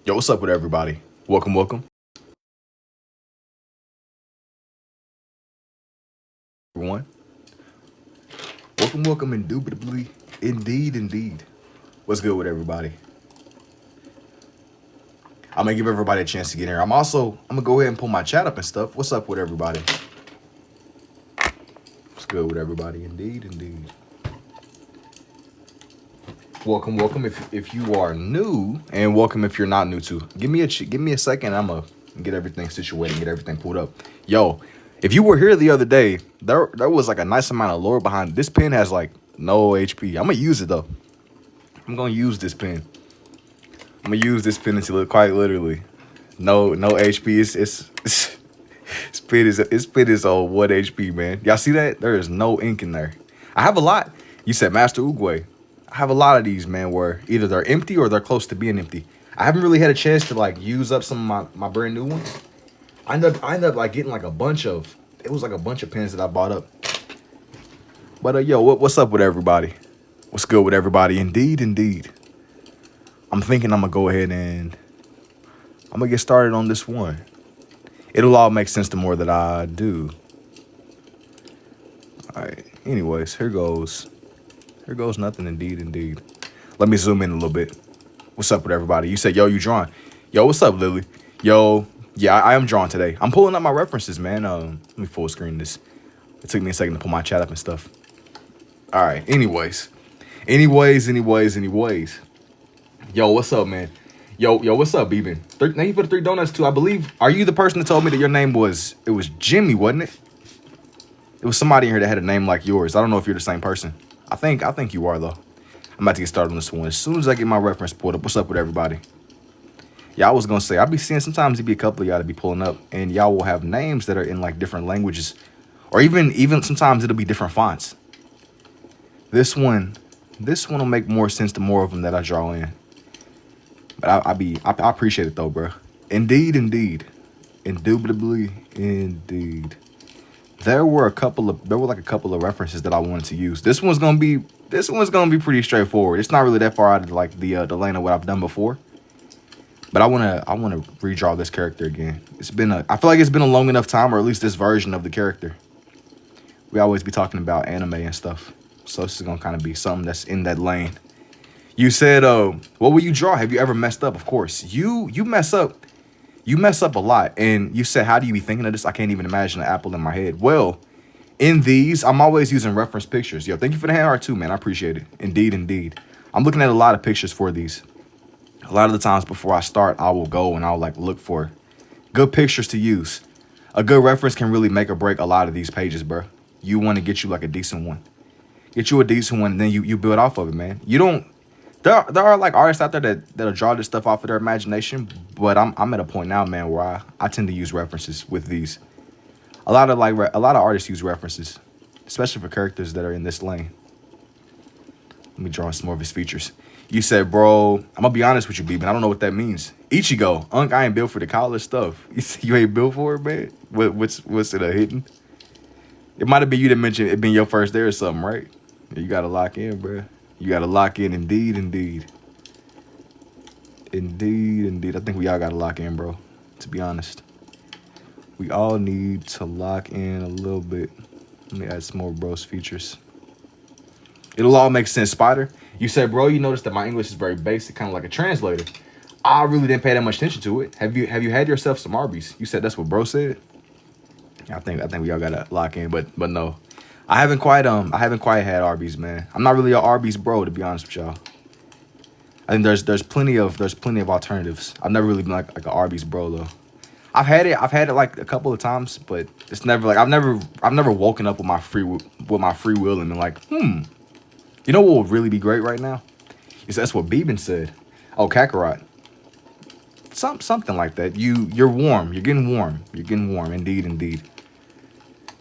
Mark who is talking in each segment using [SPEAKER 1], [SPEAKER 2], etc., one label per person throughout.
[SPEAKER 1] Yo, what's up with everybody? Welcome, everyone. Welcome, indubitably, indeed. What's good with everybody? I'm gonna give everybody a chance to get in here. I'm gonna go ahead and pull my chat up and stuff. What's up with everybody? What's good with everybody? Indeed. Welcome. If you are new, and welcome if you're not new too. Give me a second. I'm gonna get everything situated, get everything pulled up. Yo, if you were here the other day, there was like a nice amount of lore behind it. This pen has like no HP. I'm gonna use it though. I'm gonna use this pen. I'm gonna use this pen until it quite literally no HP. This pen is on 1 HP, man. Y'all see that? There is no ink in there. I have a lot. You said Master Uguay. I have a lot of these, man, where either they're empty or they're close to being empty. I haven't really had a chance to like use up some of my brand new ones. I ended up like getting like a bunch of pens that I bought up. But yo, what's up with everybody? What's good with everybody? Indeed. I'm thinking I'm gonna go ahead and I'm gonna get started on this one. It'll all make sense the more that I do. All right. Anyways, here goes nothing. Indeed. Let me zoom in a little bit. What's up with everybody? You said, yo, you drawing? Yo, what's up, Lily? Yo, yeah, I am drawing today. I'm pulling up my references, man. Let me full screen this. It took me a second to pull my chat up and stuff. All right. Anyways. Yo, what's up, man? Yo, what's up, Beeben? Thank you for the 3 donuts too. I believe. Are you the person that told me that your name was Jimmy, wasn't it? It was somebody in here that had a name like yours. I don't know if you're the same person. I think you are though. I'm about to get started on this one as soon as I get my reference pulled up. What's up with everybody? Yeah, I was gonna say I'll be seeing sometimes it be a couple of y'all to be pulling up, and y'all will have names that are in like different languages, or even sometimes it'll be different fonts. This one will make more sense the more of them that I draw in. But I appreciate it though, bro. Indeed. Indubitably, indeed. There were a couple of references that I wanted to use. This one's gonna be pretty straightforward. It's not really that far out of like the lane of what I've done before. But I wanna redraw this character again. I feel like it's been a long enough time, or at least this version of the character. We always be talking about anime and stuff, so this is gonna kind of be something that's in that lane. You said, what will you draw? Have you ever messed up? Of course, you mess up. You mess up a lot. And you said, how do you be thinking of this? I can't even imagine an apple in my head. Well, in these, I'm always using reference pictures. Yo, thank you for the hand art too, man. I appreciate it. Indeed. I'm looking at a lot of pictures for these. A lot of the times before I start, I will go and I'll like look for good pictures to use. A good reference can really make or break a lot of these pages, bro. You want to get you like a decent one. Get you a decent one, and then you build off of it, man. You don't... There are like artists out there that'll draw this stuff off of their imagination, but I'm at a point now, man, where I tend to use references with these. A lot of artists use references, especially for characters that are in this lane. Let me draw some more of his features. You said, bro, I'm gonna be honest with you, Beeben. I don't know what that means. Ichigo, I ain't built for the college stuff. You ain't built for it, man. What's it hitting? It might have been you that mentioned it being your first day or something, right? You gotta lock in, bro. You gotta lock in, indeed. I think we all gotta lock in, bro. To be honest, we all need to lock in a little bit. Let me add some more bro's features. It'll all make sense. Spider, you said, bro, you noticed that my English is very basic, kind of like a translator. I really didn't pay that much attention to it. Have you had yourself some Arby's? You said that's what bro said. I think we all gotta lock in, but no. I haven't quite had Arby's, man. I'm not really an Arby's bro, to be honest with y'all. I think there's plenty of alternatives. I've never really been like an Arby's bro though. I've had it like a couple of times, but it's never like I've never woken up with my free will and been like, you know what would really be great right now? That's what Beeben said. Oh, Kakarot. Something like that. You're warm. You're getting warm. Indeed.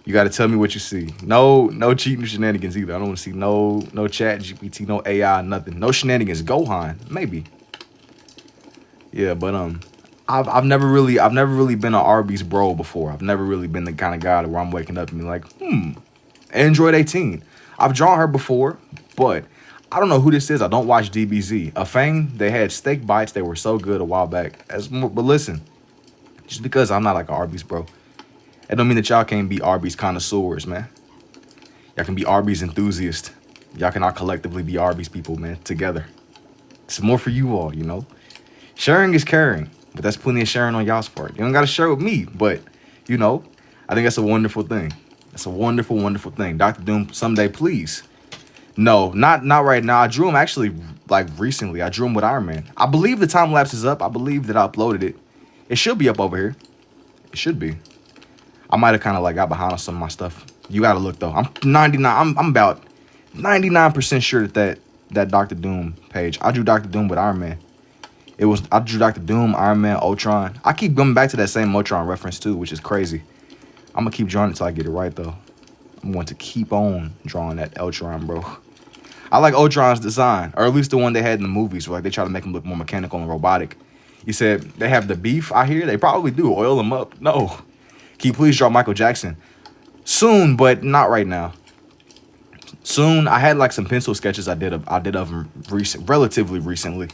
[SPEAKER 1] You got to tell me what you see. No cheating shenanigans either. I don't want to see no chat GPT, no AI, nothing. No shenanigans. Gohan, maybe. Yeah, but I've never really been an Arby's bro before. I've never really been the kind of guy where I'm waking up and be like, Android 18. I've drawn her before, but I don't know who this is. I don't watch DBZ. A Fang, they had steak bites. They were so good a while back. But listen, just because I'm not like an Arby's bro, that don't mean that y'all can't be Arby's connoisseurs, man. Y'all can be Arby's enthusiasts. Y'all can all collectively be Arby's people, man, together. It's more for you all, you know. Sharing is caring, but that's plenty of sharing on y'all's part. You don't got to share with me, but, you know, I think that's a wonderful thing. That's a wonderful, wonderful thing. Dr. Doom, someday, please. No, not right now. I drew him actually, like, recently. I drew him with Iron Man. I believe the time lapse is up. I believe that I uploaded it. It should be up over here. It should be. I might have kind of, like, got behind on some of my stuff. You got to look, though. I'm 99. I'm about 99% sure that Dr. Doom page. I drew Dr. Doom with Iron Man. I drew Dr. Doom, Iron Man, Ultron. I keep going back to that same Ultron reference too, which is crazy. I'm gonna keep drawing it until I get it right though. I'm going to keep on drawing that Ultron, bro. I like Ultron's design, or at least the one they had in the movies, where like they try to make him look more mechanical and robotic. You said they have the beef, I hear. They probably do. Oil him up. No. Can you please draw Michael Jackson? Soon, but not right now. Soon, I had like some pencil sketches I did of him relatively recently,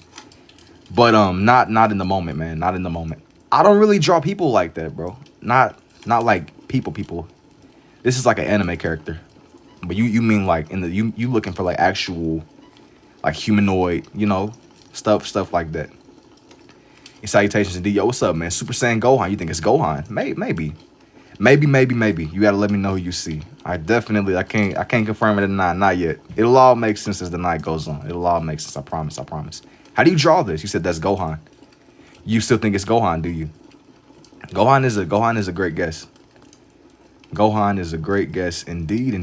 [SPEAKER 1] but not in the moment, man. Not in the moment. I don't really draw people like that, bro. Not like people. This is like an anime character, but you mean like in the you looking for like actual like humanoid, you know, stuff like that. And salutations indeed. Yo, what's up, man? Super Saiyan Gohan. You think it's Gohan? Maybe. You gotta let me know who you see. I can't confirm it or not yet. It'll all make sense as the night goes on. It'll all make sense. I promise. How do you draw this? You said that's Gohan. You still think it's Gohan, do you? Gohan is a great guess. Gohan is a great guess indeed.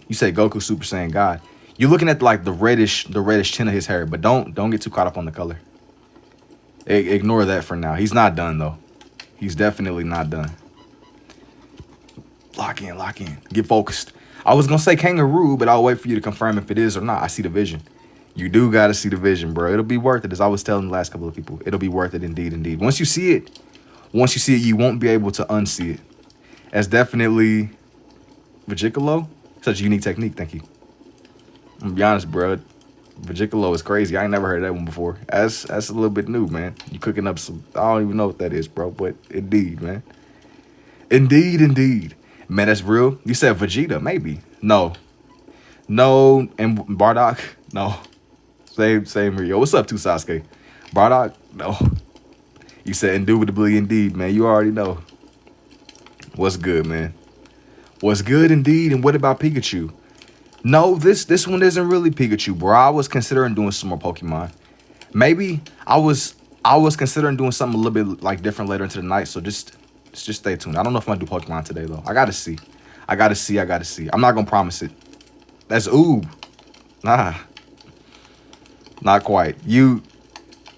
[SPEAKER 1] You say Goku Super Saiyan God. You're looking at like the reddish tint of his hair, but don't get too caught up on the color. Ignore that for now. He's not done though. He's definitely not done. Lock in. Get focused. I was going to say kangaroo, but I'll wait for you to confirm if it is or not. I see the vision. You do got to see the vision, bro. It'll be worth it, as I was telling the last couple of people. It'll be worth it indeed. Once you see it, you won't be able to unsee it. That's definitely Vegicolo. Such a unique technique. Thank you. I'm going to be honest, bro. Vegicolo is crazy. I ain't never heard of that one before. That's a little bit new, man. You cooking up some... I don't even know what that is, bro. But indeed, man. Indeed. Man, that's real. You said Vegeta, maybe. No. And Bardock? No. Same here. Yo, what's up, 2 Sasuke? Bardock? No. You said indubitably indeed, man. You already know. What's good, man? What's good indeed? And what about Pikachu? No, this one isn't really Pikachu, bro. I was considering doing some more Pokemon. Maybe I was considering doing something a little bit like different later into the night, so just stay tuned. I don't know if I'm gonna do Pokemon today though. I gotta see. I'm not gonna promise it. That's oob. Nah. Not quite.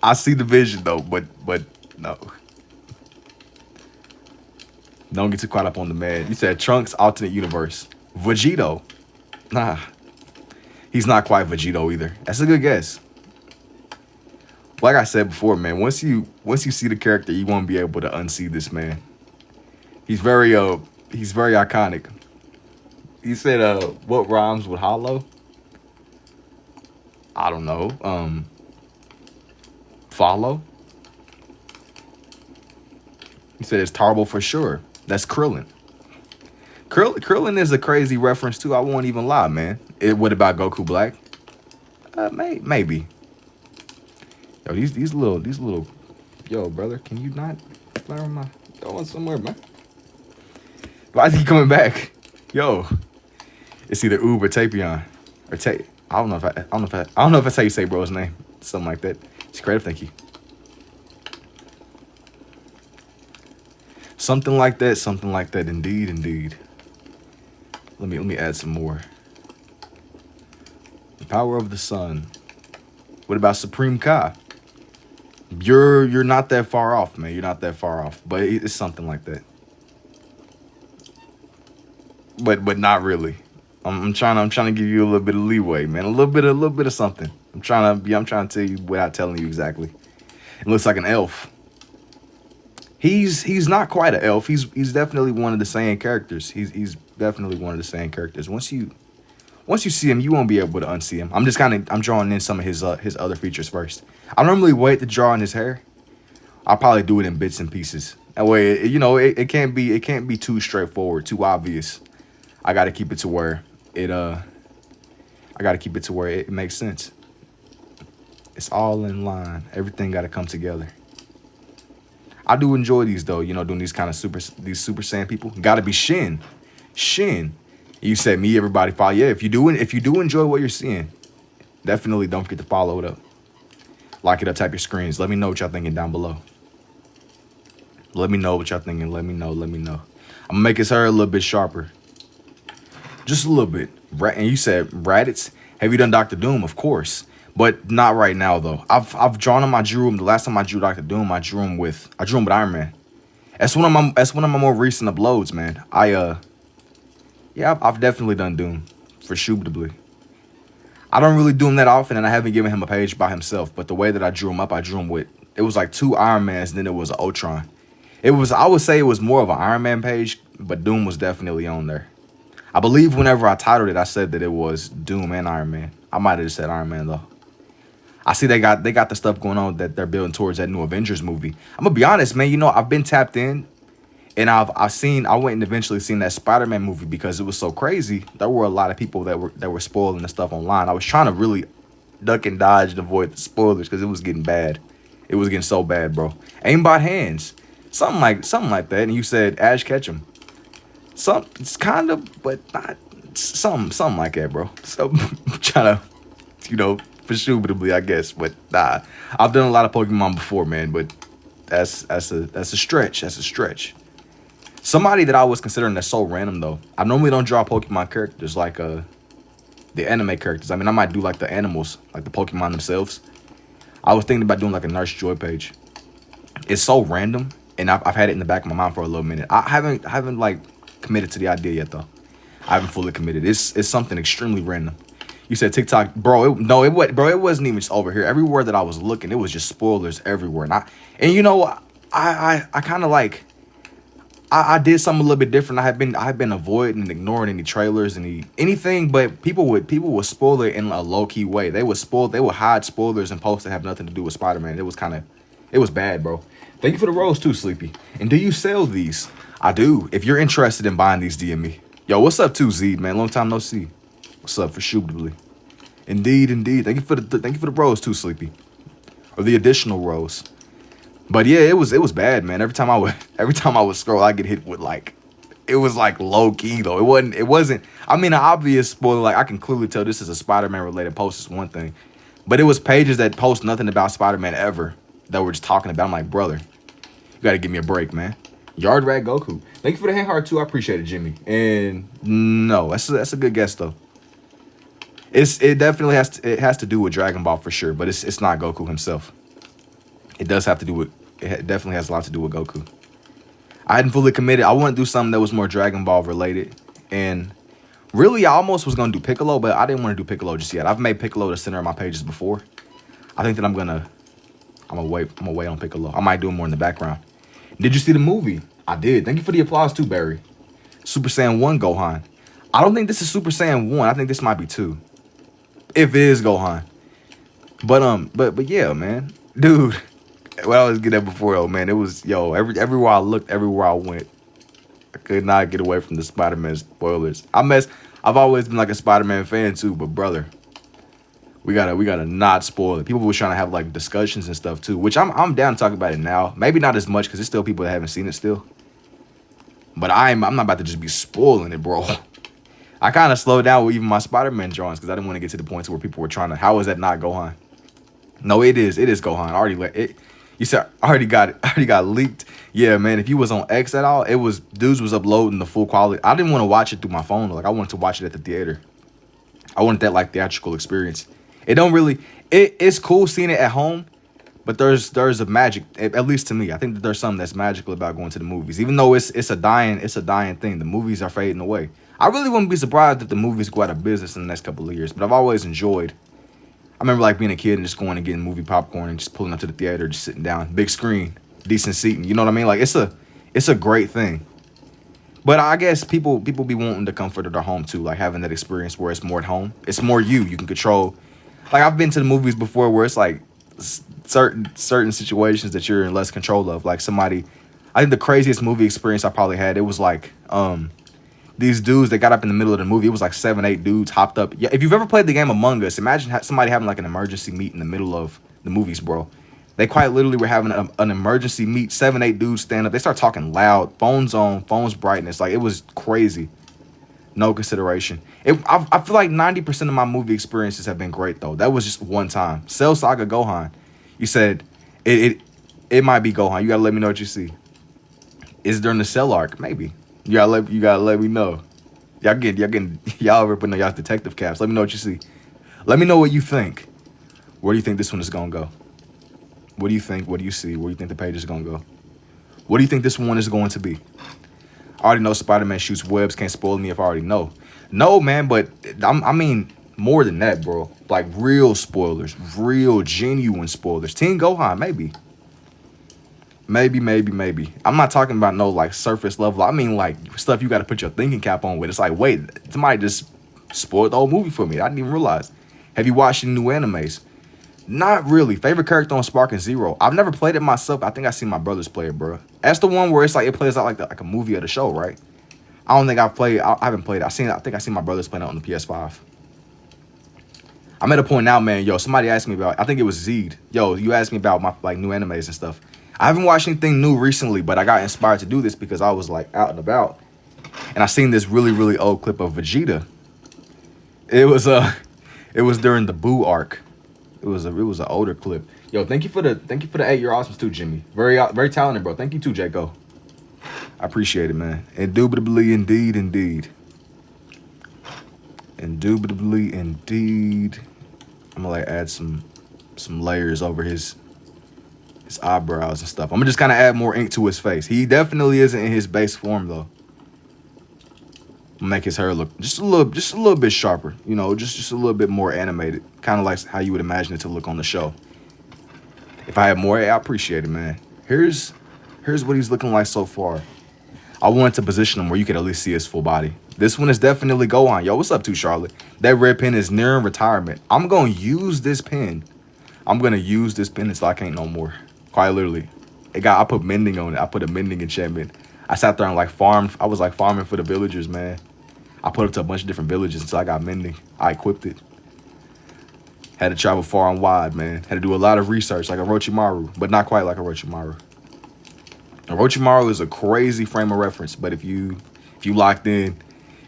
[SPEAKER 1] I see the vision though, but no. Don't get too caught up on the man. You said Trunks alternate universe. Vegito. Nah. He's not quite Vegito either. That's a good guess. Like I said before, man, once you see the character, you won't be able to unsee this man. He's very iconic. He said, what rhymes with hollow? I don't know. Follow? He said it's Tarble for sure. That's Krillin. Krillin is a crazy reference too. I won't even lie, man. What about Goku Black? Maybe. Yo, these little. Yo, brother, can you not? Where am I going somewhere, man? Why is he coming back? Yo, it's either Oob or Tapion or I don't know if that's how you say bro's name. Something like that. It's creative, thank you. Something like that. Indeed. Let me add some more. The power of the sun. What about Supreme Kai? You're not that far off, man. You're not that far off, but it's something like that. But not really. I'm trying to give you a little bit of leeway, man. A little bit of something. I'm trying to tell you without telling you exactly. It looks like an elf. He's not quite an elf. He's definitely one of the Saiyan characters. He's definitely one of the Saiyan characters. Once you once you see him, you won't be able to unsee him. I'm drawing in some of his other features first. I normally wait to draw in his hair. I'll probably do it in bits and pieces. That way, it can't be too straightforward, too obvious. I gotta keep it to where it makes sense. It's all in line. Everything gotta come together. I do enjoy these though, doing these kind of super Saiyan people. Gotta be Shin. You said me, everybody follow. Yeah, if you do enjoy what you're seeing, definitely don't forget to follow it up. Like it up, tap your screens. Let me know what y'all thinking down below. Let me know what y'all thinking. Let me know. I'm gonna make his hair a little bit sharper. Just a little bit. And you said Raditz. Have you done Dr. Doom? Of course. But not right now though. I've drawn him. I drew him. The last time I drew Dr. Doom, I drew him with Iron Man. That's one of my more recent uploads, man. I've definitely done Doom for Shubitably. I don't really do him that often, and I haven't given him a page by himself. But the way that I drew him up, I drew him with, it was like 2 Iron Mans, and then it was an Ultron. I would say it was more of an Iron Man page, but Doom was definitely on there. I believe whenever I titled it, I said that it was Doom and Iron Man. I might have just said Iron Man though. I see they got the stuff going on that they're building towards that new Avengers movie. I'm gonna be honest, man. I've been tapped in, and I went and eventually seen that Spider-Man movie because it was so crazy. There were a lot of people that were spoiling the stuff online. I was trying to really duck and dodge and avoid the spoilers because it was getting bad. It was getting so bad, bro. Aimbot hands, something like that. And you said Ash Ketchum. It's kind of, but not something like that, bro. So I'm trying to, for Shubitably, I guess. But nah, I've done a lot of Pokemon before, man. But that's a stretch. That's a stretch. Somebody that I was considering that's so random though. I normally don't draw Pokemon characters like the anime characters. I mean, I might do like the animals, like the Pokemon themselves. I was thinking about doing like a Nurse Joy page. It's so random, and I've had it in the back of my mind for a little minute. I haven't like committed to the idea yet though. I haven't fully committed. It's something extremely random. You said TikTok, bro. It wasn't even just over here. Everywhere that I was looking, it was just spoilers everywhere. And I kind of like. I did something a little bit different. I've been avoiding and ignoring any trailers and anything, but people would spoil it in a low key way. They would hide spoilers and posts that have nothing to do with Spider-Man. It was bad, bro. Thank you for the rose too, Sleepy. And do you sell these? I do. If you're interested in buying these, DM me. Yo, what's up too, Z, man? Long time no see. What's up for Shubitably? Indeed. Thank you for the rose too, Sleepy. Or the additional rose. But yeah, it was bad, man. Every time I would scroll, I get hit with it was like low key though. It wasn't. I mean, an obvious spoiler. Like I can clearly tell this is a Spider-Man related post is one thing, but it was pages that post nothing about Spider-Man ever that were just talking about. I'm like, brother, you gotta give me a break, man. Yard Rat Goku. Thank you for the hand heart too. I appreciate it, Jimmy. And no, that's a good guess though. It definitely has to do with Dragon Ball for sure, but it's not Goku himself. It definitely has a lot to do with Goku. I hadn't fully committed. I wanted to do something that was more Dragon Ball related. And really, I almost was going to do Piccolo, but I didn't want to do Piccolo just yet. I've made Piccolo the center of my pages before. I think that I'm gonna wait on Piccolo. I might do it more in the background. Did you see the movie? I did. Thank you for the applause too, Barry. Super Saiyan 1 Gohan. I don't think this is Super Saiyan 1. I think this might be 2. If it is Gohan. But yeah, man. Dude. What I was getting at before, though, man, it was, everywhere I looked, everywhere I went, I could not get away from the Spider-Man spoilers. I've always been like a Spider-Man fan too, but brother, we gotta not spoil it. People were trying to have like discussions and stuff too, which I'm down to talk about it now. Maybe not as much because there's still people that haven't seen it still. But I'm not about to just be spoiling it, bro. I kind of slowed down with even my Spider-Man drawings because I didn't want to get to the point where people were trying to, how is that not Gohan? No, it is Gohan. I already let it. You said I already got leaked. Yeah, man. If you was on X at all, dudes was uploading the full quality. I didn't want to watch it through my phone. Like I wanted to watch it at the theater. I wanted that like theatrical experience. It's cool seeing it at home, but there's a magic, at least to me. I think that there's something that's magical about going to the movies. Even though it's a dying thing. The movies are fading away. I really wouldn't be surprised if the movies go out of business in the next couple of years. But I've always enjoyed. I remember like being a kid and just going and getting movie popcorn and just pulling up to the theater, just sitting down, big screen, decent seating. You know what I mean? Like it's a great thing. But I guess people be wanting the comfort of their home too, like having that experience where it's more at home. It's more you. You can control. Like I've been to the movies before where it's like certain situations that you're in less control of. Like somebody, I think the craziest movie experience I probably had, it was like these dudes that got up in the middle of the movie. It was like 7, 8 dudes hopped up. Yeah, if you've ever played the game Among Us, imagine somebody having like an emergency meet in the middle of the movies, bro. They quite literally were having an emergency meet. 7, 8 dudes stand up. They start talking loud. Phones on. Phones brightness. Like, it was crazy. No consideration. I feel like 90% of my movie experiences have been great, though. That was just one time. Cell Saga Gohan. You said it might be Gohan. You got to let me know what you see. Is it during the Cell arc? Maybe. You gotta let me know. Y'all ever putting on y'all detective caps. Let me know what you see. Let me know what you think. Where do you think this one is going to go? What do you think? What do you see? Where do you think the page is going to go? What do you think this one is going to be? I already know Spider-Man shoots webs. Can't spoil me if I already know. No, man, but I mean more than that, bro. Like real spoilers. Real, genuine spoilers. Teen Gohan, maybe. Maybe. I'm not talking about no, like, surface level. I mean, like, stuff you got to put your thinking cap on with. It's like, wait, somebody just spoiled the whole movie for me. I didn't even realize. Have you watched any new animes? Not really. Favorite character on Sparking Zero. I've never played it myself. I think I seen my brothers play it, bro. That's the one where it's like it plays out like a movie of the show, right? I don't think I've played. I haven't played it. I think I seen my brothers playing it on the PS5. I'm at a point now, man. Yo, somebody asked me about. I think it was Zed. Yo, you asked me about my like new animes and stuff. I haven't watched anything new recently, but I got inspired to do this because I was like out and about, and I seen this really old clip of Vegeta. It was during the Boo arc. It was an older clip. Yo, thank you for the 8 year awesomes too, Jimmy. Very talented, bro. Thank you too, Jaco. I appreciate it, man. Indubitably, indeed. Indubitably, indeed. I'm gonna like add some layers over his eyebrows and stuff. I'm gonna just kind of add more ink to his face. He definitely isn't in his base form though. Make his hair look just a little bit sharper, you know, just a little bit more animated, kind of like how you would imagine it to look on the show. If I had more, I appreciate it, man. Here's what he's looking like so far. I wanted to position him where you could at least see his full body. This one is definitely Gohan. Yo, what's up, too, Charlotte? That red pen is nearing retirement. I'm gonna use this pen. Until I can't no more. Quite literally, I put mending on it. I put a mending enchantment. I sat there and like farmed. I was like farming for the villagers, man. I put it to a bunch of different villages until I got mending. I equipped it. Had to travel far and wide, man. Had to do a lot of research like Orochimaru, but not quite like Orochimaru. Orochimaru is a crazy frame of reference, but if you locked in,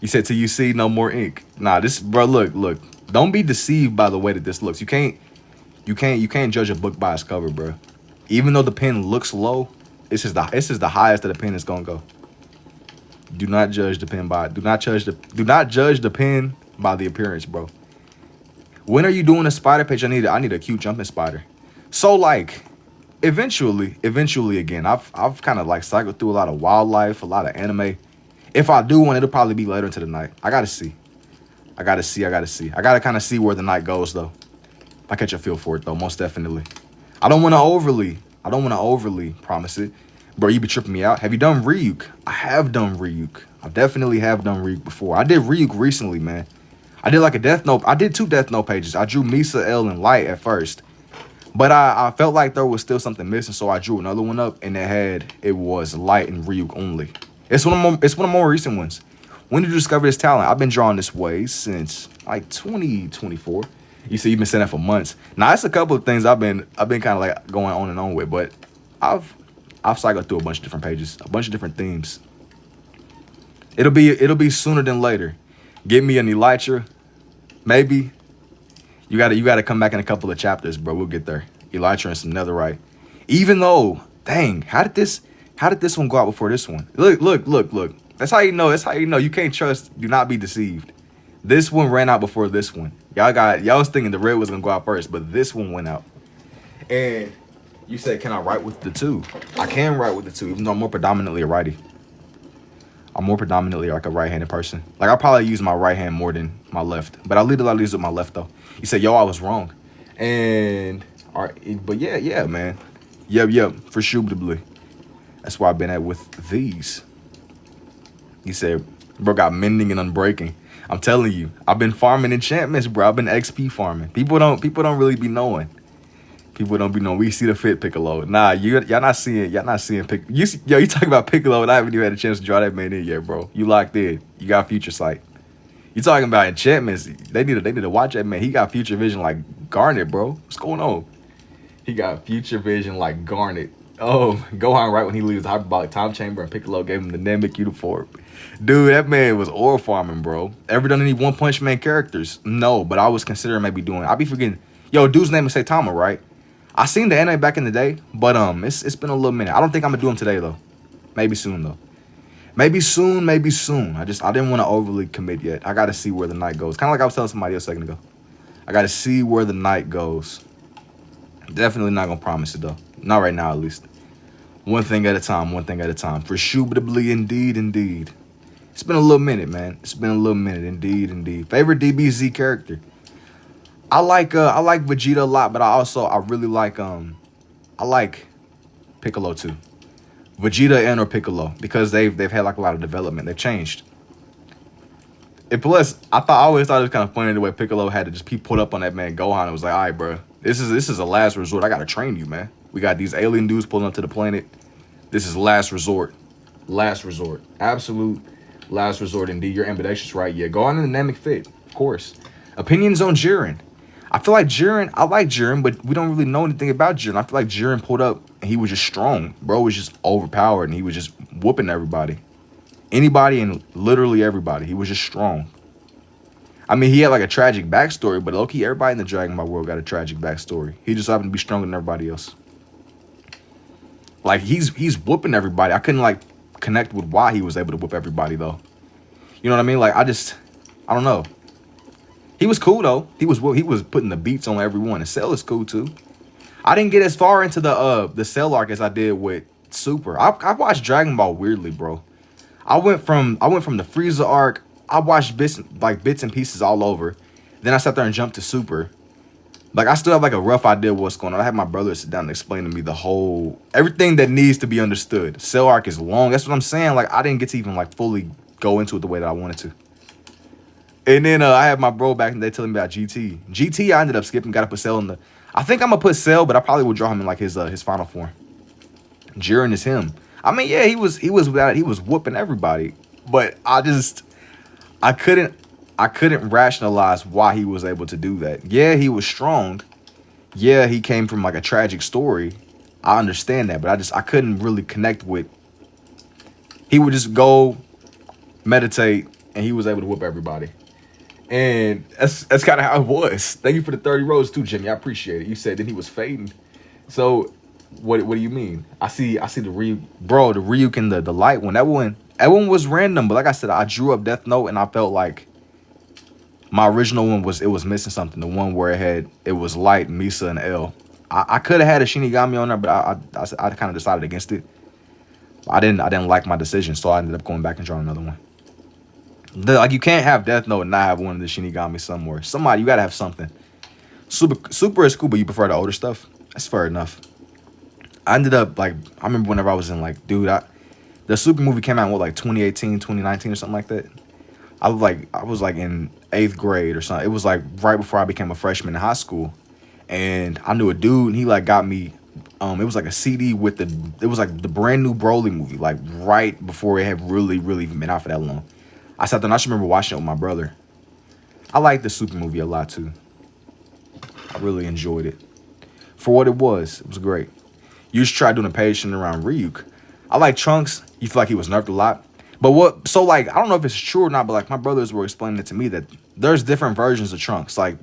[SPEAKER 1] you said till you see no more ink. Nah, this bro, look. Don't be deceived by the way that this looks. You can't judge a book by its cover, bro. Even though the pen looks low, this is the highest that the pen is gonna go. Do not judge the pen by the appearance, bro. When are you doing a spider page? I need a cute jumping spider. So like, eventually again, I've kind of like cycled through a lot of wildlife, a lot of anime. If I do one, it'll probably be later into the night. I gotta see. I gotta kind of see where the night goes though. I catch a feel for it though, most definitely. I don't want to overly promise it. Bro, you be tripping me out. Have you done Ryuk? I have done Ryuk. I definitely have done Ryuk before. I did Ryuk recently, man. I did like a Death Note. I did 2 Death Note pages. I drew Misa, L, and Light at first. But I felt like there was still something missing, so I drew another one up, and it was Light and Ryuk only. It's one of my more recent ones. When did you discover this talent? I've been drawing this way since like 2024. You see, you've been saying that for months. Now, it's a couple of things I've been kind of like going on and on with, but I've cycled through a bunch of different pages, a bunch of different themes. It'll be sooner than later. Get me an Elytra, maybe. You gotta come back in a couple of chapters, bro. We'll get there. Elytra and some netherite. Even though, dang, how did this one go out before this one? Look. That's how you know. You can't trust. Do not be deceived. This one ran out before this one. Y'all was thinking the red was gonna go out first, but this one went out. And you said, can I write with the 2? I can write with the 2, even though I'm more predominantly a righty. I'm more predominantly like a right-handed person. Like I probably use my right hand more than my left, but I lead a lot of these with my left though. You said, yo, I was wrong. And all right, but yeah, man. Yep, for sure. That's why I've been at with these. He said, bro got mending and unbreaking. I'm telling you, I've been farming enchantments, bro. I've been XP farming. People don't really be knowing. People don't be knowing. We see the fit Piccolo. Nah, y'all not seeing you talking about Piccolo and I haven't even had a chance to draw that man in yet, bro. You locked in. You got future sight. You talking about enchantments. They need to watch that man. He got future vision like Garnet, bro. What's going on? He got future vision like Garnet. Oh, Gohan right when he leaves the hyperbolic time chamber and Piccolo gave him the Namek uniform. Dude, that man was ore farming, bro. Ever done any One Punch Man characters? No, but I was considering maybe doing. I be forgetting. Yo, dude's name is Saitama, right? I seen the anime back in the day, but it's been a little minute. I don't think I'm gonna do him today though. Maybe soon though. Maybe soon, maybe soon. I didn't want to overly commit yet. I gotta see where the night goes. Kind of like I was telling somebody else a second ago. I gotta see where the night goes. Definitely not gonna promise it though. Not right now, at least. One thing at a time, one thing at a time. For shubitably, indeed, indeed. It's been a little minute, man. It's been a little minute, indeed, indeed. Favorite DBZ character? I like Vegeta a lot, but I really like I like Piccolo too. Vegeta and or Piccolo, because they've had like a lot of development. They've changed. And plus, I always thought it was kind of funny the way Piccolo had to just be put up on that man Gohan. It was like, all right, bro, this is a last resort. I gotta train you, man. We got these alien dudes pulling up to the planet. This is last resort. Last resort. Absolute last resort indeed. You're ambidextrous, right? Yeah, Gohan in the Namek fit, of course. Opinions on Jiren. I feel like I like Jiren, but we don't really know anything about Jiren. I feel like Jiren pulled up and he was just strong. Bro was just overpowered and he was just whooping everybody. Anybody and literally everybody. He was just strong. I mean, he had like a tragic backstory, but low-key, everybody in the Dragon Ball world got a tragic backstory. He just happened to be stronger than everybody else. Like, he's whooping everybody. I couldn't, like, connect with why he was able to whoop everybody, though. You know what I mean? Like, I don't know. He was cool, though. He was putting the beats on everyone. And Cell is cool, too. I didn't get as far into the Cell arc as I did with Super. I watched Dragon Ball weirdly, bro. I went from the Frieza arc. I watched bits and pieces all over. Then I sat there and jumped to Super. Like, I still have like a rough idea of what's going on. I had my brother sit down and explain to me everything that needs to be understood. Cell arc is long. That's what I'm saying. Like, I didn't get to even like fully go into it the way that I wanted to. And then I had my bro back and they telling me about GT. GT, I ended up skipping. Got to put Cell in the. I think I'm gonna put Cell, but I probably will draw him in like his final form. Jiren is him. I mean, yeah, he was whooping everybody, but I couldn't rationalize why he was able to do that. Yeah, he was strong. Yeah, he came from like a tragic story. I understand that, but I couldn't really connect with. He would just go meditate and he was able to whoop everybody. And that's kind of how it was. Thank you for the 30 rows too, Jimmy. I appreciate it. You said that he was fading. So what do you mean? I see the Ryuk and the light one. That one was random, but like I said, I drew up Death Note and I felt like my original one was missing something. The one where it was Light, Misa, and L. I could have had a Shinigami on there, but I kind of decided against it. I didn't like my decision, so I ended up going back and drawing another one. Like, you can't have Death Note and not have one of the Shinigami somewhere. Somebody, you gotta have something. Super is cool, but you prefer the older stuff. That's fair enough. I ended up like, I remember whenever I was in like, dude, the Super movie came out in what, like 2018, 2019 or something like that. I was like in 8th grade or something. It was like right before I became a freshman in high school. And I knew a dude and he like got me, it was like a CD with it was like the brand new Broly movie, like right before it had really even been out for that long. I sat there and I just remember watching it with my brother. I liked the Super movie a lot too. I really enjoyed it. For what it was great. You should try doing a page turn around Ryuk. I like Trunks. You feel like he was nerfed a lot. But so like, I don't know if it's true or not, but like my brothers were explaining it to me that there's different versions of Trunks. Like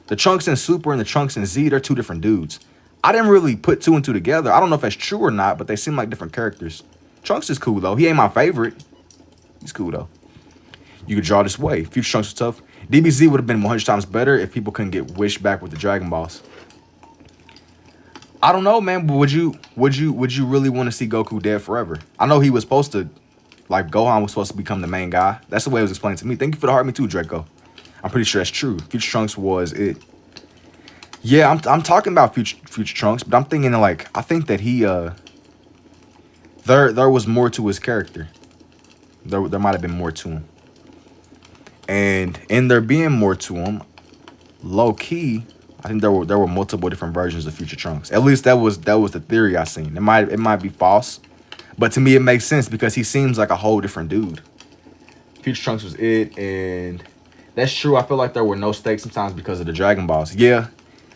[SPEAKER 1] the Trunks in Super and the Trunks in Z, they're two different dudes. I didn't really put two and two together. I don't know if that's true or not, but they seem like different characters. Trunks is cool though. He ain't my favorite. He's cool though. You could draw this way. Future Trunks was tough. DBZ would have been 100 times better if people couldn't get Wish back with the Dragon Balls. I don't know, man. But would you really want to see Goku dead forever? I know he was supposed to, like, Gohan was supposed to become the main guy. That's the way it was explained to me. Thank you for the heart me too, Draco. I'm pretty sure that's true. Future Trunks was it. Yeah, I'm talking about Future Trunks, but I'm thinking like, I think that he there was more to his character. There might have been more to him. And in there being more to him, low key, I think there were multiple different versions of Future Trunks. At least that was the theory I seen. It might be false, but to me it makes sense because he seems like a whole different dude. Future Trunks was it, and that's true. I feel like there were no stakes sometimes because of the Dragon Balls. Yeah,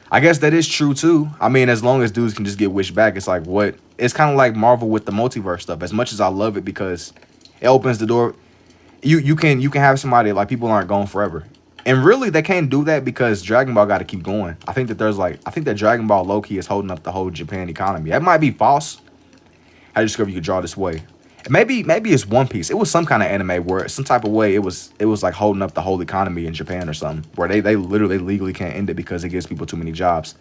[SPEAKER 1] I guess that is true too. I mean, as long as dudes can just get wished back, it's like what? It's kind of like Marvel with the multiverse stuff. As much as I love it because it opens the door, you can have somebody like people aren't gone forever. And really, they can't do that because Dragon Ball got to keep going. I think that Dragon Ball low-key is holding up the whole Japan economy. That might be false. I discovered you could draw this way. And maybe it's One Piece. It was some kind of anime where some type of way it was like holding up the whole economy in Japan or something. Where they literally legally can't end it because it gives people too many jobs.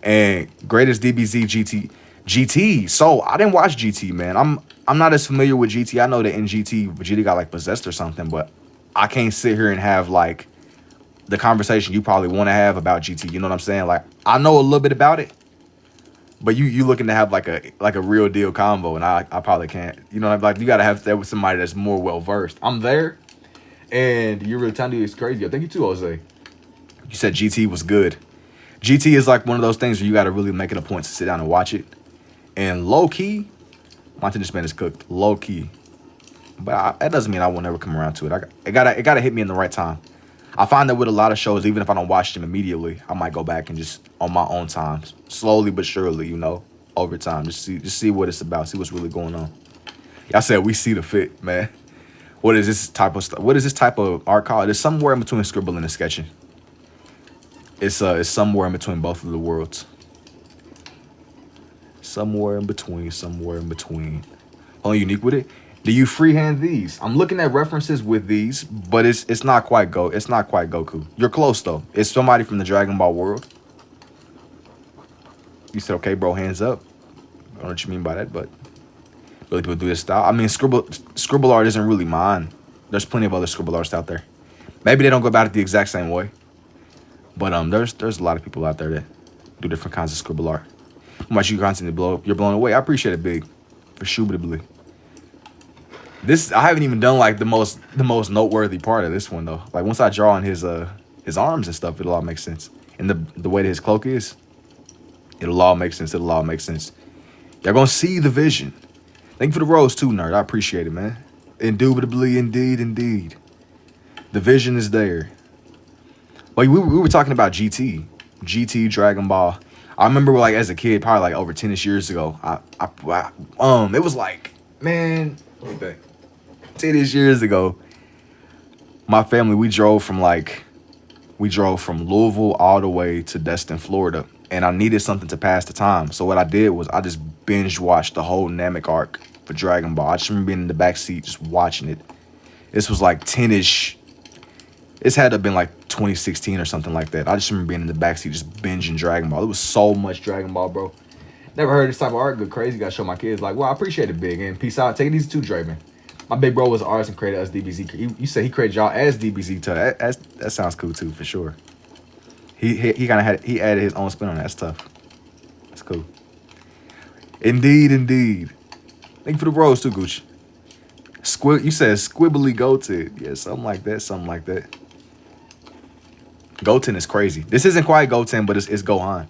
[SPEAKER 1] And greatest DBZ GT. So I didn't watch GT, man. I'm not as familiar with GT. I know that in GT Vegeta got like possessed or something, but I can't sit here and have like the conversation you probably want to have about GT. You know what I'm saying? Like, I know a little bit about it, but you looking to have like a real deal convo, and I probably can't. You know, like you gotta have that with somebody that's more well versed. I'm there, and you're really telling me it's crazy. I thank you too, Jose. You said GT was good. GT is like one of those things where you gotta really make it a point to sit down and watch it. And low key, my attention span is cooked. Low key, but that doesn't mean I will never come around to it. It gotta hit me in the right time. I find that with a lot of shows, even if I don't watch them immediately, I might go back and just on my own time, slowly but surely, you know, over time, just see what it's about, see what's really going on. Y'all said we see the fit, man. What is this type of stuff? What is this type of art called? It's somewhere in between scribbling and sketching. It's somewhere in between both of the worlds. Somewhere in between. Only unique with it. Do you freehand these? I'm looking at references with these, but it's not quite Goku. You're close though. It's somebody from the Dragon Ball world. You said, okay, bro, hands up. I don't know what you mean by that, but really people do this style. I mean, scribble art isn't really mine. There's plenty of other scribble artists out there. Maybe they don't go about it the exact same way, but there's a lot of people out there that do different kinds of scribble art. How much you constantly you're blown away. I appreciate it, big, for sure. This I haven't even done like the most noteworthy part of this one though. Like once I draw on his arms and stuff, it'll all make sense. And the way that his cloak is, it'll all make sense. Y'all gonna see the vision. Thank you for the rose too, nerd. I appreciate it, man. Indubitably, indeed. The vision is there. Like we were talking about GT, Dragon Ball. I remember like as a kid, probably like over 10-ish years ago. It was like, man, let me back. 10-ish years ago, my family, we drove from Louisville all the way to Destin, Florida, and I needed something to pass the time. So what I did was I just binge watched the whole Namek arc for Dragon Ball. I just remember being in the back seat just watching it. This was like 10-ish. This had to have been like 2016 or something like that. I just remember being in the back seat just binging Dragon Ball. It was so much Dragon Ball, bro. Never heard this type of art. Good crazy. Gotta show my kids. Like, well, I appreciate it, big. And peace out. Take it easy too, Draven. My big bro was an artist and created us DBZ. You said he created y'all as DBZ too. That sounds cool too, for sure. He added his own spin on that. That's tough. That's cool. Indeed. Thank you for the rose too, Gucci. You said squibbly goated. Yeah, something like that. Goten is crazy. This isn't quite Goten, but it's Gohan.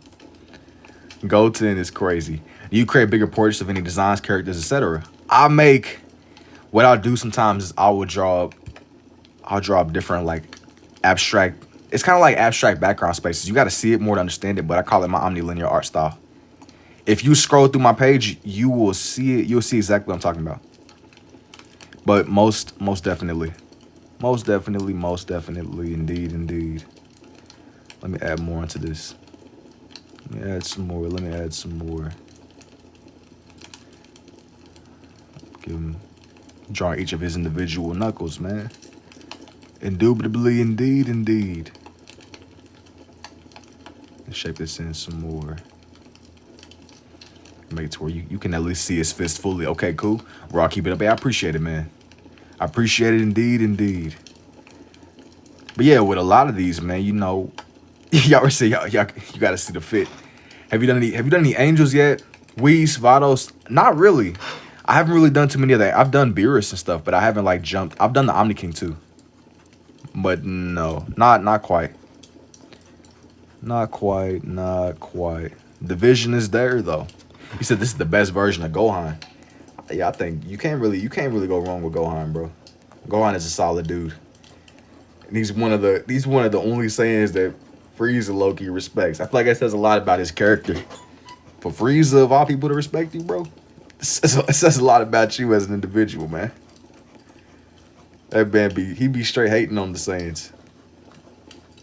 [SPEAKER 1] Goten is crazy. You create bigger portraits of any designs, characters, etc. What I'll do sometimes is I'll draw up different like abstract. It's kind of like abstract background spaces. You got to see it more to understand it, but I call it my omnilinear art style. If you scroll through my page, you will see it. You'll see exactly what I'm talking about. But most definitely, indeed. Let me add more into this. Let me add some more. Give him, drawing each of his individual knuckles, man. Indubitably, indeed. Let's shape this in some more. Make it to where you can at least see his fist fully. Okay, cool. Raw, keep it up. Hey, I appreciate it, man. I appreciate it indeed. But yeah, with a lot of these, man, you know, y'all say y'all you gotta see the fit. Have you done any angels yet? Whis, Vados? Not really. I haven't really done too many of that. I've done Beerus and stuff, but I haven't like jumped. I've done the Omni King too, but no, not quite. Not quite, not quite. The vision is there though. You said this is the best version of Gohan. Yeah, I think you can't really go wrong with Gohan, bro. Gohan is a solid dude. And he's one of the only Saiyans that Frieza low-key respects. I feel like that says a lot about his character. For Frieza of all people to respect you, bro, it says a lot about you as an individual, man. That man he be straight hating on the Saiyans.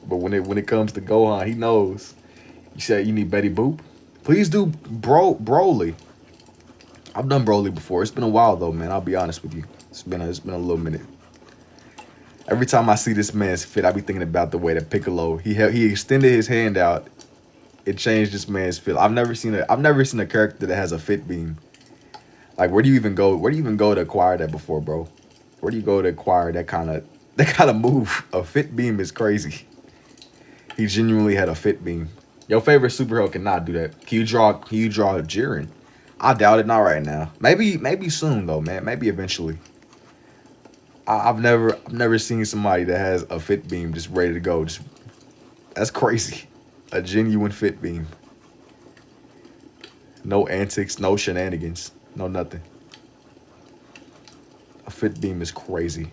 [SPEAKER 1] But when it comes to Gohan, he knows. You said you need Betty Boop? Please do Broly. I've done Broly before. It's been a while though, man. I'll be honest with you. It's been a little minute. Every time I see this man's fit, I be thinking about the way that Piccolo he extended his hand out. It changed this man's feel. I've never seen a character that has a fit beam. Like where do you even go? Where do you even go to acquire that before, bro? Where do you go to acquire that kind of move? A fit beam is crazy. He genuinely had a fit beam. Your favorite superhero cannot do that. Can you draw Jiren? I doubt it. Not right now. Maybe soon though, man. Maybe eventually. I've never seen somebody that has a fit beam just ready to go. That's crazy. A genuine fit beam. No antics, no shenanigans, no nothing. A fit beam is crazy.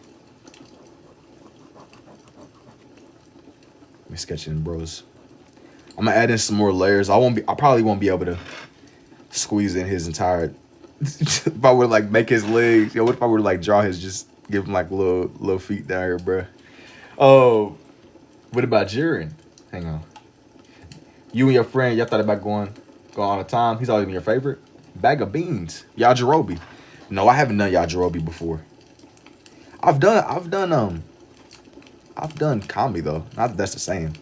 [SPEAKER 1] Let me sketch it in, bros. I'm gonna add in some more layers. I probably won't be able to squeeze in his entire. If I were to like make his legs, what if I were to like draw his, just give him like little feet down here, bro? Oh, what about Jiren? Hang on. You and your friend, y'all thought about going on a time. He's always been your favorite. Bag of beans, Yajirobe. No, I haven't done Yajirobe before. I've done Kami though. Not that that's the same.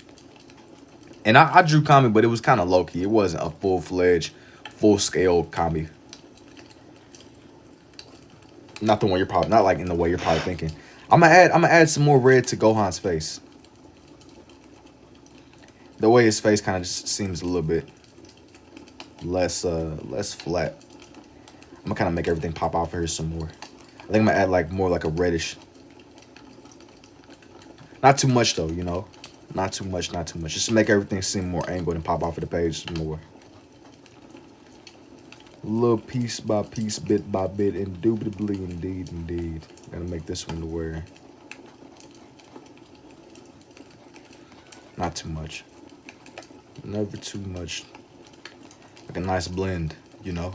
[SPEAKER 1] And I drew Kami, but it was kind of low key. It wasn't a full-fledged, full-scale Kami. Not the one not like in the way you're probably thinking. I'm gonna add some more red to Gohan's face. The way his face kind of just seems a little bit less flat. I'm gonna kind of make everything pop out for here some more. I think I'm gonna add like more like a reddish. Not too much though, you know. Not too much. Just to make everything seem more angled and pop off of the page some more. Little piece by piece, bit by bit, indubitably, indeed. Gotta make this one to where. Not too much. Never too much. Like a nice blend, you know.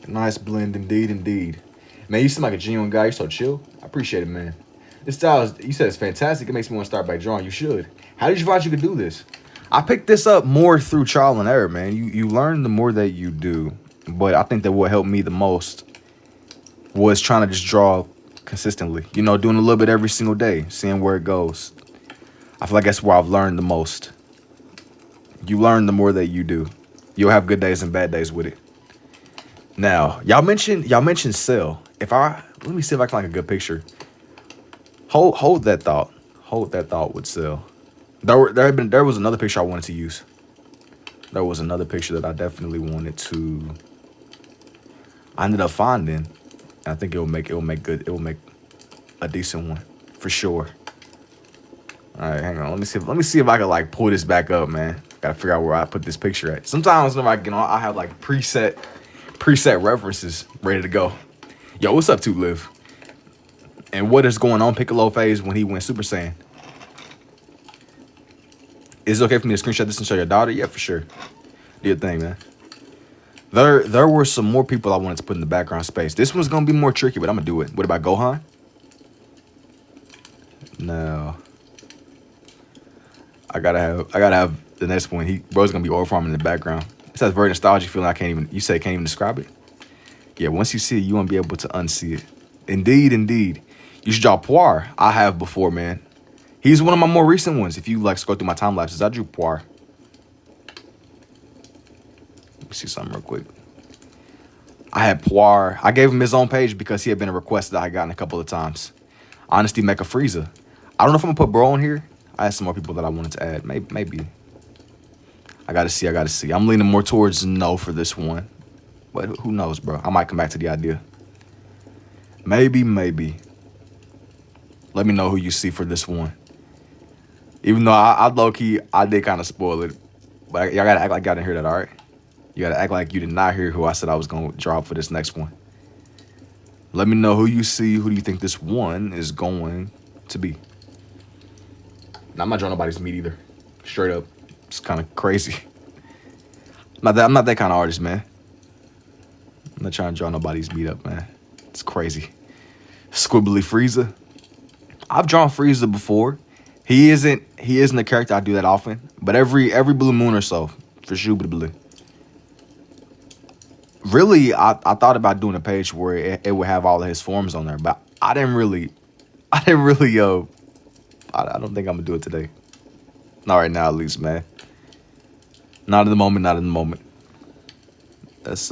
[SPEAKER 1] A nice blend, indeed. Man, you seem like a genuine guy. You're so chill. I appreciate it, man. This style, you said it's fantastic. It makes me want to start by drawing. You should. How did you find you could do this? I picked this up more through trial and error, man. You learn the more that you do. But I think that what helped me the most was trying to just draw consistently. You know, doing a little bit every single day, seeing where it goes. I feel like that's where I've learned the most. You learn the more that you do. You'll have good days and bad days with it. Now, y'all mentioned Cell. Let me see if I can like a good picture. Hold that thought. Hold that thought with Cell. There was another picture I wanted to use. There was another picture that I definitely wanted to. I ended up finding. And I think it will make a decent one for sure. All right, hang on. Let me see if I can like pull this back up, man. Gotta figure out where I put this picture at. Sometimes whenever I get on, I have like preset references ready to go. Yo, what's up, Liv? And what is going on Piccolo phase when he went Super Saiyan? Is it okay for me to screenshot this and show your daughter? Yeah, for sure. Do your thing, man. There were some more people I wanted to put in the background space. This one's gonna be more tricky, but I'm gonna do it. What about Gohan? No. I gotta have the next one. Bro's gonna be oil farming in the background. It says very nostalgic feeling. You can't even describe it. Yeah, once you see it, you won't be able to unsee it. Indeed. You should draw Poir. I have before, man. He's one of my more recent ones. If you like scroll through my time lapses, I drew Poir. Let me see something real quick. I had Poir. I gave him his own page because he had been a request that I gotten a couple of times. Honesty Mecha Frieza. I don't know if I'm gonna put Bro on here. I had some more people that I wanted to add. Maybe. I gotta see. I'm leaning more towards no for this one. But who knows, bro? I might come back to the idea. Maybe. Let me know who you see for this one. Even though I low-key, I did kind of spoil it. But y'all gotta act like y'all didn't hear that, all right? You gotta act like you did not hear who I said I was gonna draw for this next one. Let me know who you see. Who do you think this one is going to be? Now, I'm not drawing nobody's meat either. Straight up. It's kind of crazy. I'm not that kind of artist, man. I'm not trying to draw nobody's meat up, man. It's crazy. Squibbly Frieza. I've drawn Frieza before. He isn't a character I do that often. But every blue moon or so, for sure, blue. Really, I thought about doing a page where it would have all of his forms on there, but I don't think I'm gonna do it today. Not right now, at least, man. Not in the moment. That's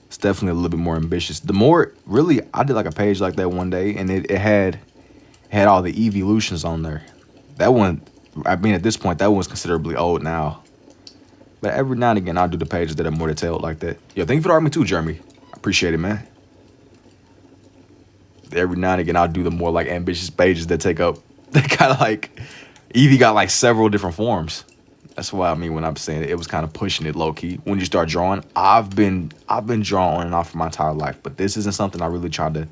[SPEAKER 1] it's definitely a little bit more ambitious. The more, really, I did like a page like that one day, and it had all the evolutions on there. That one, I mean, at this point, that one's considerably old now. But every now and again, I'll do the pages that are more detailed like that. Yo, thank you for the army too, Jeremy. I appreciate it, man. Every now and again, I'll do the more like ambitious pages that take up, that kind of like, Eevee got like several different forms. That's why I mean when I'm saying it was kind of pushing it low key. When you start drawing, I've been drawing on and off for my entire life, but this isn't something I really tried to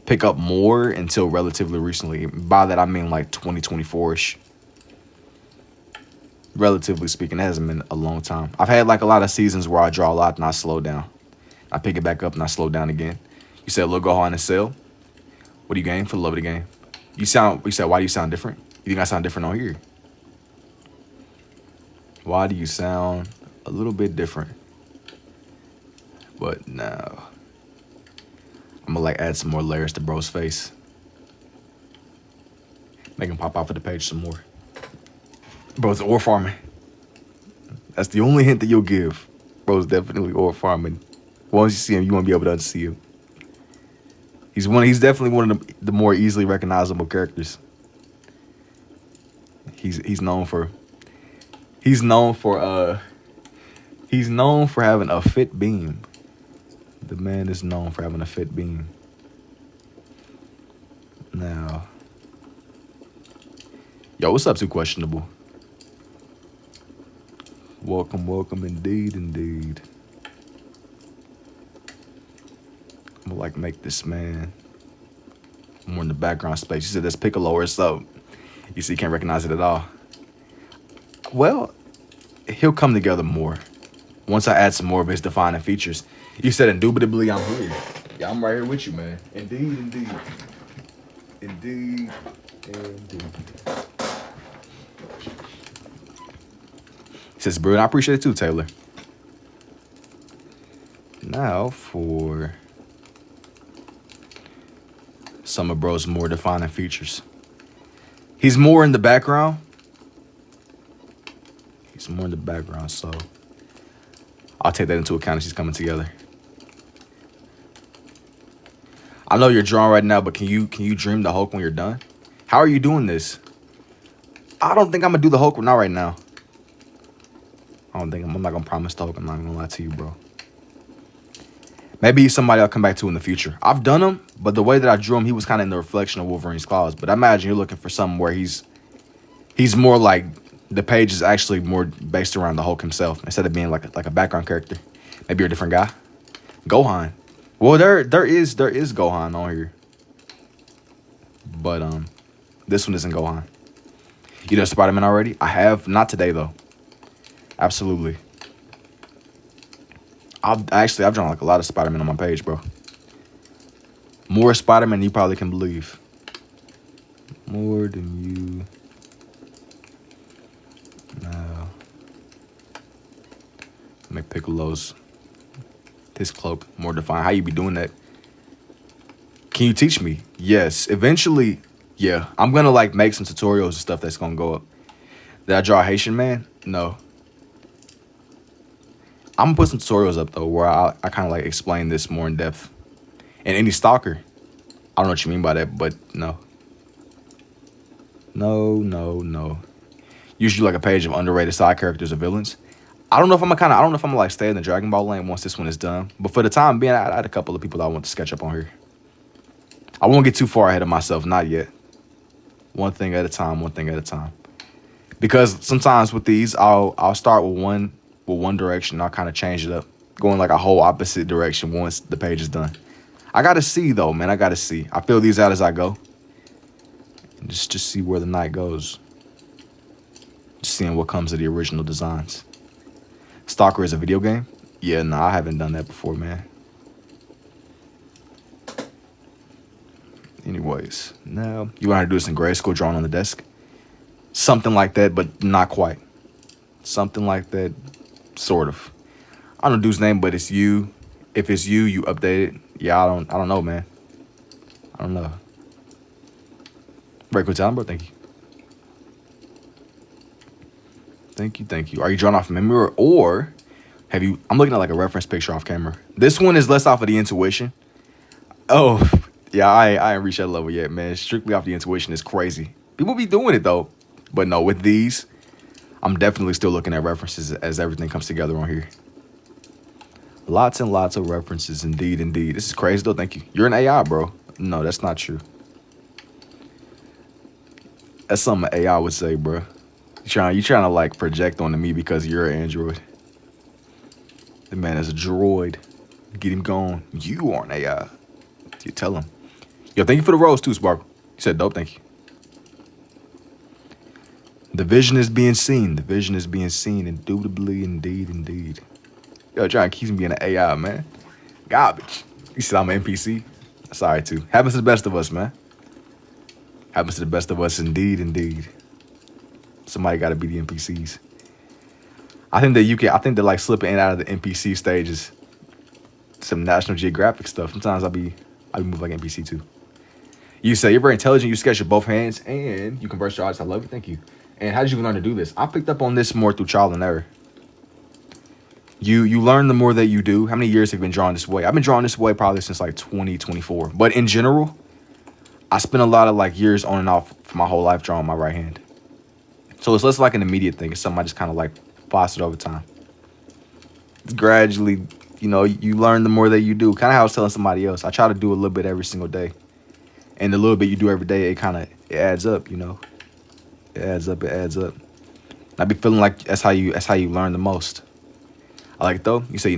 [SPEAKER 1] pick up more until relatively recently. By that I mean like 2024-ish. Relatively speaking, it hasn't been a long time. I've had like a lot of seasons where I draw a lot and I slow down. I pick it back up and I slow down again. You said Lil Gohan and Cell. What do you gain for the love of the game? You said, why do you sound different? You think I sound different on here? Why do you sound a little bit different? But no. I'm gonna like add some more layers to bro's face. Make him pop out for the page some more. Bro's ore farming. That's the only hint that you'll give. Bro's definitely ore farming. Once you see him, you won't be able to unsee him. He's definitely one of the more easily recognizable characters. He's known for having a fit beam. The man is known for having a fit beam. Now, yo, what's up, Too Questionable? Welcome, indeed. I'm gonna like make this man more in the background space. You said that's Piccolo or so. You see, you can't recognize it at all. Well, he'll come together more once I add some more of his defining features. You said indubitably I'm here. Yeah, I'm right here with you, man. Indeed. He says, brilliant. I appreciate it too, Taylor. Now for some of bro's more defining features. He's more in the background. So I'll take that into account as he's coming together. I know you're drawing right now, but can you dream the Hulk when you're done? How are you doing this? I don't think I'm gonna do the Hulk not right now. I'm not gonna promise the Hulk. I'm not gonna lie to you, bro. Maybe somebody I'll come back to in the future. I've done him, but the way that I drew him, he was kind of in the reflection of Wolverine's claws. But I imagine you're looking for something where he's more like the page is actually more based around the Hulk himself instead of being like a background character. Maybe you're a different guy. Gohan. Well, there is Gohan on here, but this one isn't Gohan. You done Spider-Man already? I have, not today though. Absolutely. I've drawn like a lot of Spider-Man on my page, bro. More Spider-Man than you probably can believe. More than you. No. Make Piccolo's his cloak more defined. How you be doing that? Can you teach me? Yes. Eventually, yeah. I'm gonna like make some tutorials and stuff that's gonna go up. Did I draw a Haitian man? No. I'm gonna put some tutorials up though where I kind of like explain this more in depth. And any stalker, I don't know what you mean by that, but no. No. Usually like a page of underrated side characters or villains. I don't know if I'm gonna like stay in the Dragon Ball lane once this one is done. But for the time being, I had a couple of people that I want to sketch up on here. I won't get too far ahead of myself, not yet. One thing at a time, one thing at a time. Because sometimes with these, I'll start with one direction. I'll kind of change it up, going like a whole opposite direction once the page is done. I gotta see though, man. I gotta see. I fill these out as I go. Just see where the night goes. Just seeing what comes of the original designs. Stalker is a video game? Yeah, no, I haven't done that before, man. Anyways, now you want to do this in grade school, drawing on the desk? Something like that, but not quite. Something like that, sort of. I don't know dude's name, but it's you. If it's you, you update it. Yeah, I don't know, man. I don't know. Very cool talent, bro. Thank you. Thank you. Are you drawing off memory or have you? I'm looking at like a reference picture off camera. This one is less off of the intuition. Oh, yeah, I ain't reached that level yet, man. Strictly off the intuition is crazy. People be doing it though, but no, with these, I'm definitely still looking at references as everything comes together on here. Lots and lots of references, indeed. This is crazy though. Thank you. You're an AI, bro. No, that's not true. That's something an AI would say, bro. You trying to like project onto me because you're an android. The man is a droid. Get him going. You are an AI. You tell him. Yo, thank you for the rose too, Sparkle. You said dope, thank you. The vision is being seen. The vision is being seen. Indubitably, indeed. Yo, trying to keep me being an AI, man. Garbage. You said I'm an NPC? Sorry, too. Happens to the best of us, man. Happens to the best of us, indeed. Somebody got to be the NPCs. I think that like slipping in and out of the NPC stages, some National Geographic stuff. Sometimes I be moving like NPC too. You say you're very intelligent. You sketch with both hands and you converse your artists. I love it. Thank you. And how did you learn to do this? I picked up on this more through trial and error. You learn the more that you do. How many years have you been drawing this way? I've been drawing this way probably since like 2024. But in general, I spent a lot of like years on and off for my whole life drawing my right hand. So it's less like an immediate thing. It's something I just kind of like fostered over time. It's gradually, you learn the more that you do. Kind of how I was telling somebody else. I try to do a little bit every single day. And the little bit you do every day, it adds up, It adds up. I be feeling like that's how you learn the most. I like it though. You say you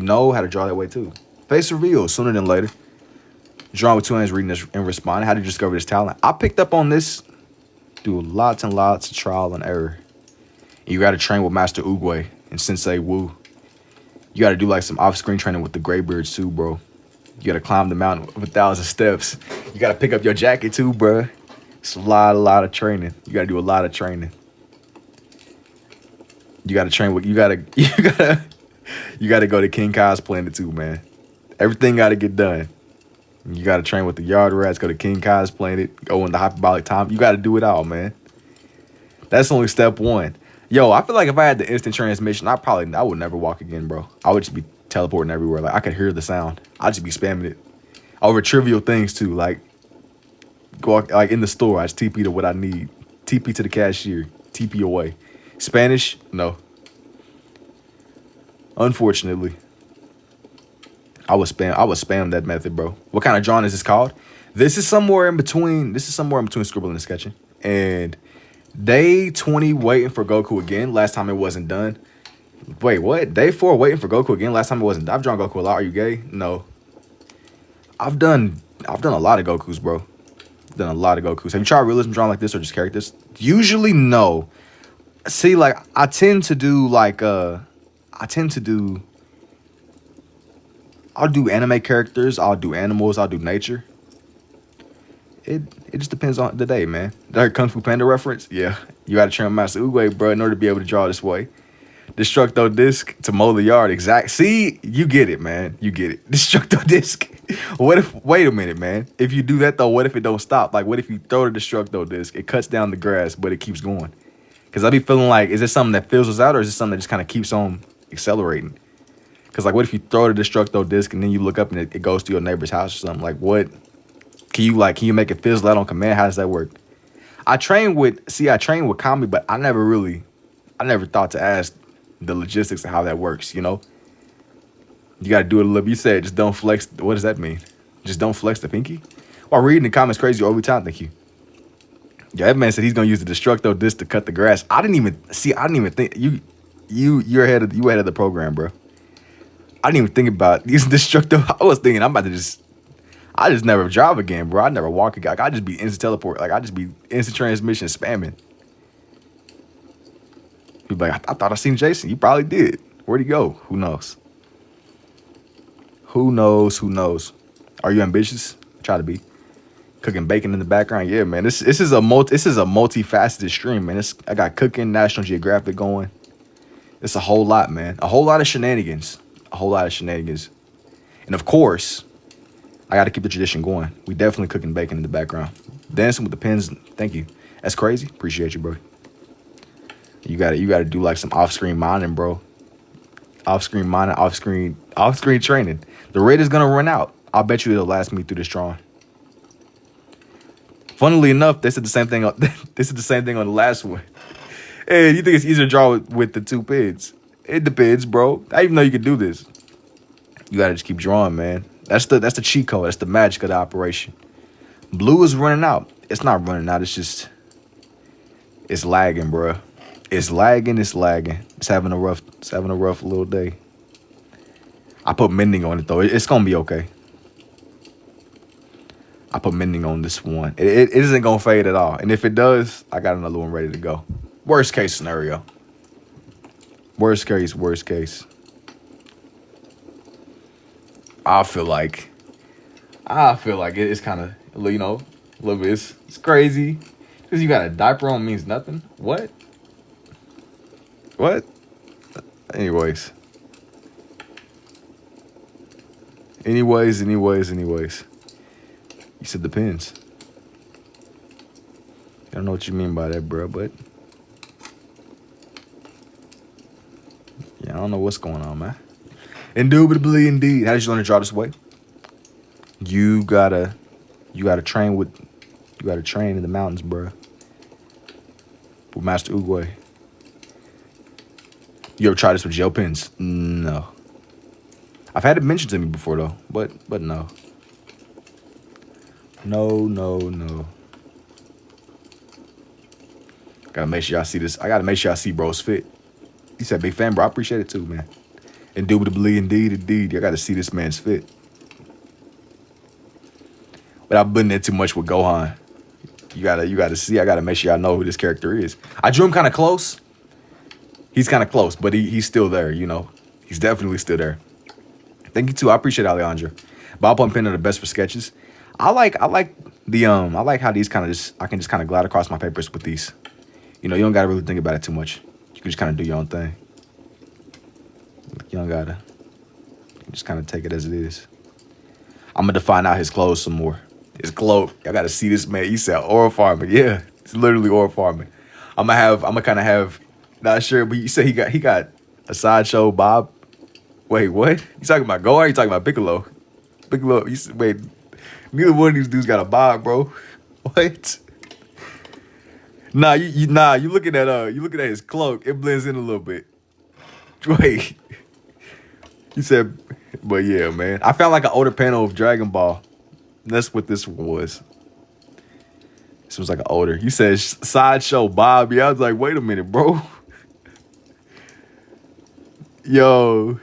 [SPEAKER 1] know how to draw that way too. Face reveal sooner than later. Drawing with two hands, reading this and responding. How did you discover this talent? I picked up on this through lots and lots of trial and error. And you got to train with Master Oogway and Sensei Wu. You got to do like some off-screen training with the Graybeards too, bro. You got to climb the mountain of 1,000 steps. You got to pick up your jacket too, bro. It's a lot of training. You got to do a lot of training. You got to train with, you got to go to King Kai's Planet too, man. Everything got to get done. You got to train with the Yard Rats, go to King Kai's Planet, go in the hyperbolic time. You got to do it all, man. That's only step one. Yo, I feel like if I had the instant transmission, I would never walk again, bro. I would just be teleporting everywhere. Like, I could hear the sound. I'd just be spamming it. Over trivial things, too. Like, like in the store, I just TP to what I need. TP to the cashier. TP away. Spanish? No. Unfortunately. I would spam that method, bro. What kind of drawing is this called? This is somewhere in between scribbling and sketching. And day 20 waiting for Goku again. Last time it wasn't done. Wait, what? Day 4 waiting for Goku again. Last time it wasn't done. I've drawn Goku a lot. Are you gay? No. I've done a lot of Gokus, bro. I've done a lot of Gokus. Have you tried realism drawing like this or just characters? Usually no. See, like I tend to do I'll do anime characters, I'll do animals, I'll do nature. It just depends on the day, man. That Kung Fu Panda reference? Yeah. You gotta train Master Oogway, bro, in order to be able to draw this way. Destructo disc to mow the yard. Exact. See, you get it, man. You get it. Destructo disc. Wait a minute, man. If you do that though, what if it don't stop? Like, what if you throw the Destructo disc? It cuts down the grass, but it keeps going. Because I be feeling like, is this something that fizzles out or is this something that just kind of keeps on accelerating? Because, like, what if you throw the Destructo disc and then you look up and it goes to your neighbor's house or something? Like, what? Can you make it fizzle out on command? How does that work? I train with Kami, but I never thought to ask the logistics of how that works, you know? You got to do it a little. You said just don't flex. What does that mean? Just don't flex the pinky? While reading the comments crazy all the time, thank you. Yeah, that man said he's gonna use the destructo disc to cut the grass. I didn't even think you're ahead of the program, bro. I didn't even think about using destructo. I was thinking I just never drive again, bro. I never walk again. Like, I just be instant teleport. Like I just be instant transmission spamming. People be like, I thought I seen Jason. You probably did. Where'd he go? Who knows? Who knows? Who knows? Are you ambitious? Try to be. Cooking bacon in the background. Yeah, man. This is a multifaceted stream, man. I got cooking, National Geographic going. It's a whole lot, man. A whole lot of shenanigans. A whole lot of shenanigans. And of course, I got to keep the tradition going. We definitely cooking bacon in the background. Dancing with the pins. Thank you. That's crazy. Appreciate you, bro. You gotta do like some off-screen mining, bro. Off-screen mining, off-screen training. The rate is gonna run out. I'll bet you it'll last me through this drawing. Funnily enough, they said the same thing. They said the same thing on the last one. Hey, you think it's easier to draw with the two pins? It depends, bro. I even know you can do this. You gotta just keep drawing, man. That's the cheat code. That's the magic of the operation. Blue is running out. It's not running out. It's lagging, bro. It's lagging. It's having a rough little day. I put mending on it though. It's gonna be okay. I put mending on this one. It isn't gonna fade at all. And if it does, I got another one ready to go. Worst case scenario. Worst case. I feel like it's kind of, you know, a little bit. It's crazy because you got a diaper on means nothing. What? Anyways. You said depends. I don't know what you mean by that, bro, but yeah, I don't know what's going on, man. Indubitably, indeed. How did you learn to draw this way? You gotta train in the mountains, bro. With Master Uguay. You ever tried this with gel pens? No. I've had it mentioned to me before though, but no. No. Gotta make sure y'all see this. I gotta make sure y'all see bro's fit. He said, big fan, bro. I appreciate it too, man. Indubitably, indeed. I gotta see this man's fit. Without putting in too much with Gohan. You gotta see. I gotta make sure y'all know who this character is. I drew him kind of close. He's kind of close, but he's still there, you know. He's definitely still there. Thank you too. I appreciate Alejandro. Bob and Pen are the best for sketches. I like how these kind of I can just kind of glide across my papers with these. You know, you don't gotta really think about it too much. You can just kind of do your own thing. You don't gotta. You can just kind of take it as it is. I'm gonna define out his clothes some more. His clothes. Y'all gotta see this man. He said oil farming. Yeah, it's literally oil farming. I'm gonna kind of have. Not sure, but you said he got a sideshow Bob. Wait, what? You talking about Go? Or are you talking about Piccolo? Piccolo. You said, wait. Neither one of these dudes got a Bob, bro. What? You looking at his cloak. It blends in a little bit. Wait. You said, but yeah, man. I found like an older panel of Dragon Ball. That's what this one was. This was like an older. You said sideshow Bob. Yeah, I was like, wait a minute, bro. Yo.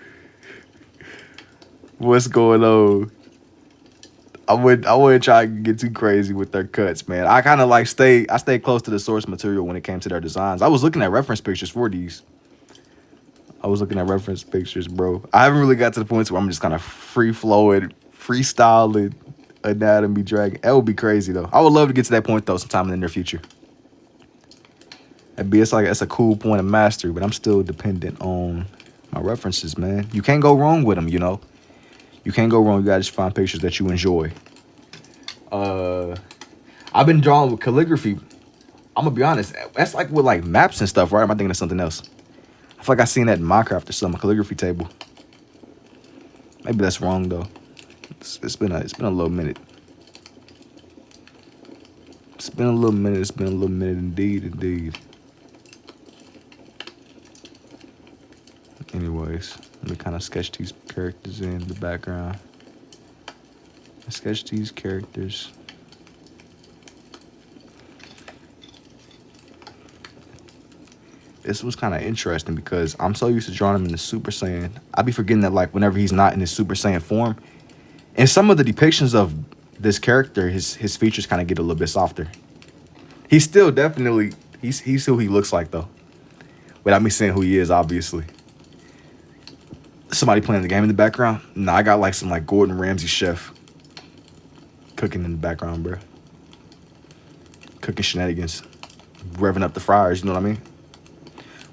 [SPEAKER 1] What's going on? I wouldn't try to get too crazy with their cuts, man. I kind of like stay close to the source material when it came to their designs. I was looking at reference pictures for these. Bro. I haven't really got to the point where I'm just kind of free-flowing, freestyling anatomy dragon. That would be crazy, though. I would love to get to that point, though, sometime in the near future. It's a cool point of mastery, but I'm still dependent on my references, man. You can't go wrong with them, you know. You can't go wrong. You gotta just find pictures that you enjoy. I've been drawing with calligraphy. I'm gonna be honest. That's like with like maps and stuff, right? Or am I thinking of something else? I feel like I seen that in Minecraft or something, a calligraphy table. Maybe that's wrong though. It's been a little minute. It's been a little minute indeed. Anyways, let me kind of sketch these characters in the background. Sketch these characters. This was kind of interesting because I'm so used to drawing him in the Super Saiyan. I be forgetting that, like, whenever he's not in his Super Saiyan form, in some of the depictions of this character, his features kind of get a little bit softer. He's still definitely, he's who he looks like, though. Without me saying who he is, obviously. Somebody playing the game in the background? Nah, I got like some like Gordon Ramsay chef cooking in the background, bro. Cooking shenanigans. Revving up the fryers, you know what I mean?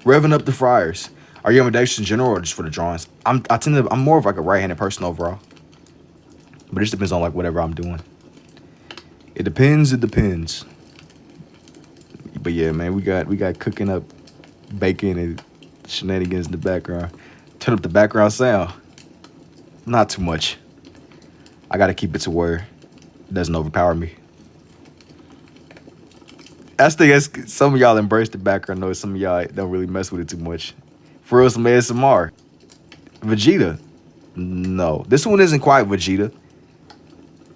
[SPEAKER 1] Revving up the fryers. Are you ambidextrous in general or just for the drawings? I'm more of like a right-handed person overall. But it just depends on like whatever I'm doing. It depends. But yeah, man, we got cooking up bacon and shenanigans in the background. Turn up the background sound. Not too much. I gotta keep it to where it doesn't overpower me. I think some of y'all embrace the background noise. Some of y'all don't really mess with it too much. For real, some ASMR. Vegeta. No. This one isn't quite Vegeta.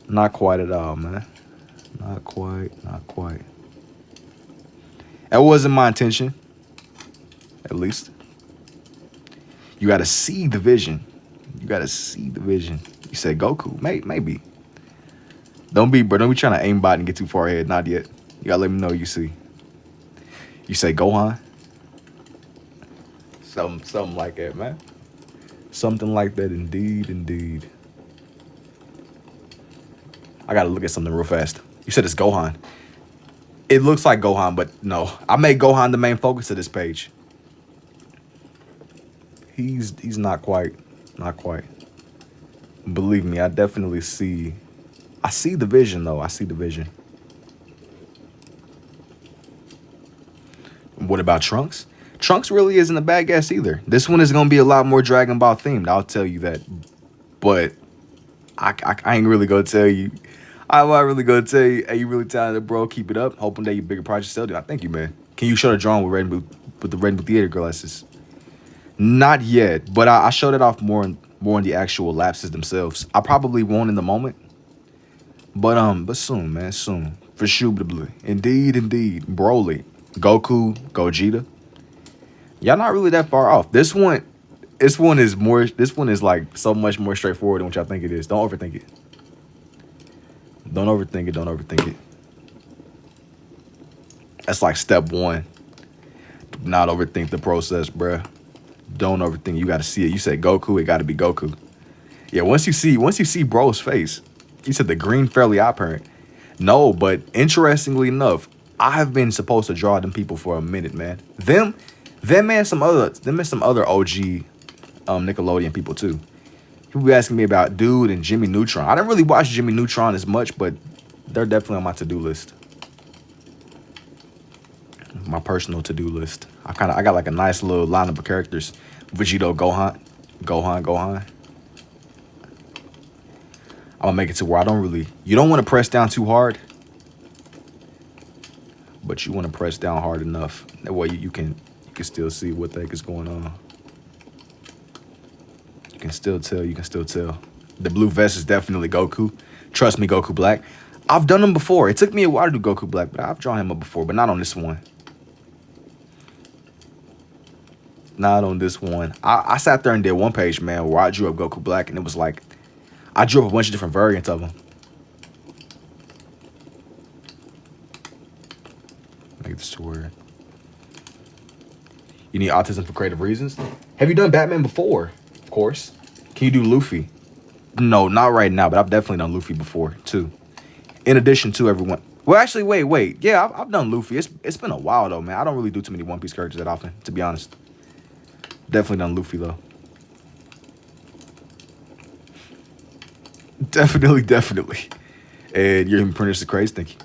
[SPEAKER 1] Not quite at all, man. Not quite. That wasn't my intention. At least. You gotta see the vision. You said Goku. Maybe. Don't be trying to aimbot and get too far ahead. Not yet. You gotta let me know you see. You say Gohan? Something like that, man. Something like that, indeed. I gotta look at something real fast. You said it's Gohan. It looks like Gohan, but no. I made Gohan the main focus of this page. He's not quite. Believe me, I definitely see. I see the vision, though. What about Trunks? Trunks really isn't a bad guess either. This one is going to be a lot more Dragon Ball themed. I'll tell you that. But I ain't really going to tell you. I'm not really going to tell you, hey, you really talented, bro. Keep it up. Hoping that your bigger projects sell. I thank you, man. Can you show the drawing with the Rainbow Theater glasses? Not yet, but I showed it off more in the actual lapses themselves. I probably won't in the moment. But soon, man. Soon. For sure. Indeed. Broly. Goku, Gogeta. Y'all not really that far off. This one is like so much more straightforward than what y'all think it is. Don't overthink it. Don't overthink it. That's like step one. Do not overthink the process, bruh. Don't overthink. You gotta see it. You said Goku, it gotta be Goku. Yeah, once you see bro's face, you said the green fairly apparent. No, but interestingly enough, I have been supposed to draw them people for a minute, man. Them and some other OG Nickelodeon people too. People be asking me about Dude and Jimmy Neutron. I didn't really watch Jimmy Neutron as much, but they're definitely on my to-do list. My personal to-do list. I got like a nice little lineup of characters. Vegito, Gohan. I'm gonna make it to where you don't want to press down too hard, but you want to press down hard enough. That way you can still see what the heck is going on. You can still tell. The blue vest is definitely Goku. Trust me, Goku Black. I've done him before. It took me a while to do Goku Black, but I've drawn him up before, but not on this one. I sat there and did one page, man, where I drew up Goku Black, and it was like, I drew up a bunch of different variants of him. Make this to where you need autism for creative reasons. Have you done Batman before? Of course. Can you do Luffy? No, not right now, but I've definitely done Luffy before too. In addition to everyone. Well, actually, wait. Yeah, I've done Luffy. It's been a while though, man. I don't really do too many One Piece characters that often, to be honest. Definitely done Luffy though. Definitely. And your apprentice is crazy, thank you.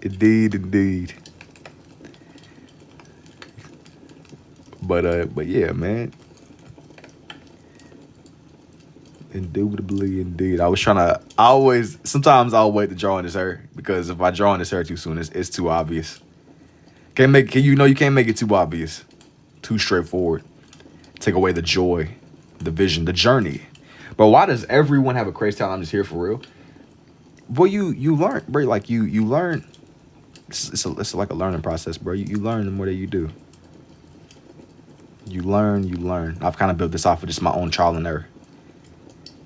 [SPEAKER 1] Indeed. But yeah, man. Indubitably, indeed. Sometimes I'll wait to draw in his hair, because if I draw in his hair too soon, it's too obvious. You can't make it too obvious. Too straightforward. take away the joy, the vision, the journey. But why does everyone have a crazy talent? I'm just here for real. Boy, you learn, bro. Like you learn. It's like a learning process, bro. You learn the more that you do. You learn. I've kind of built this off of just my own trial and error.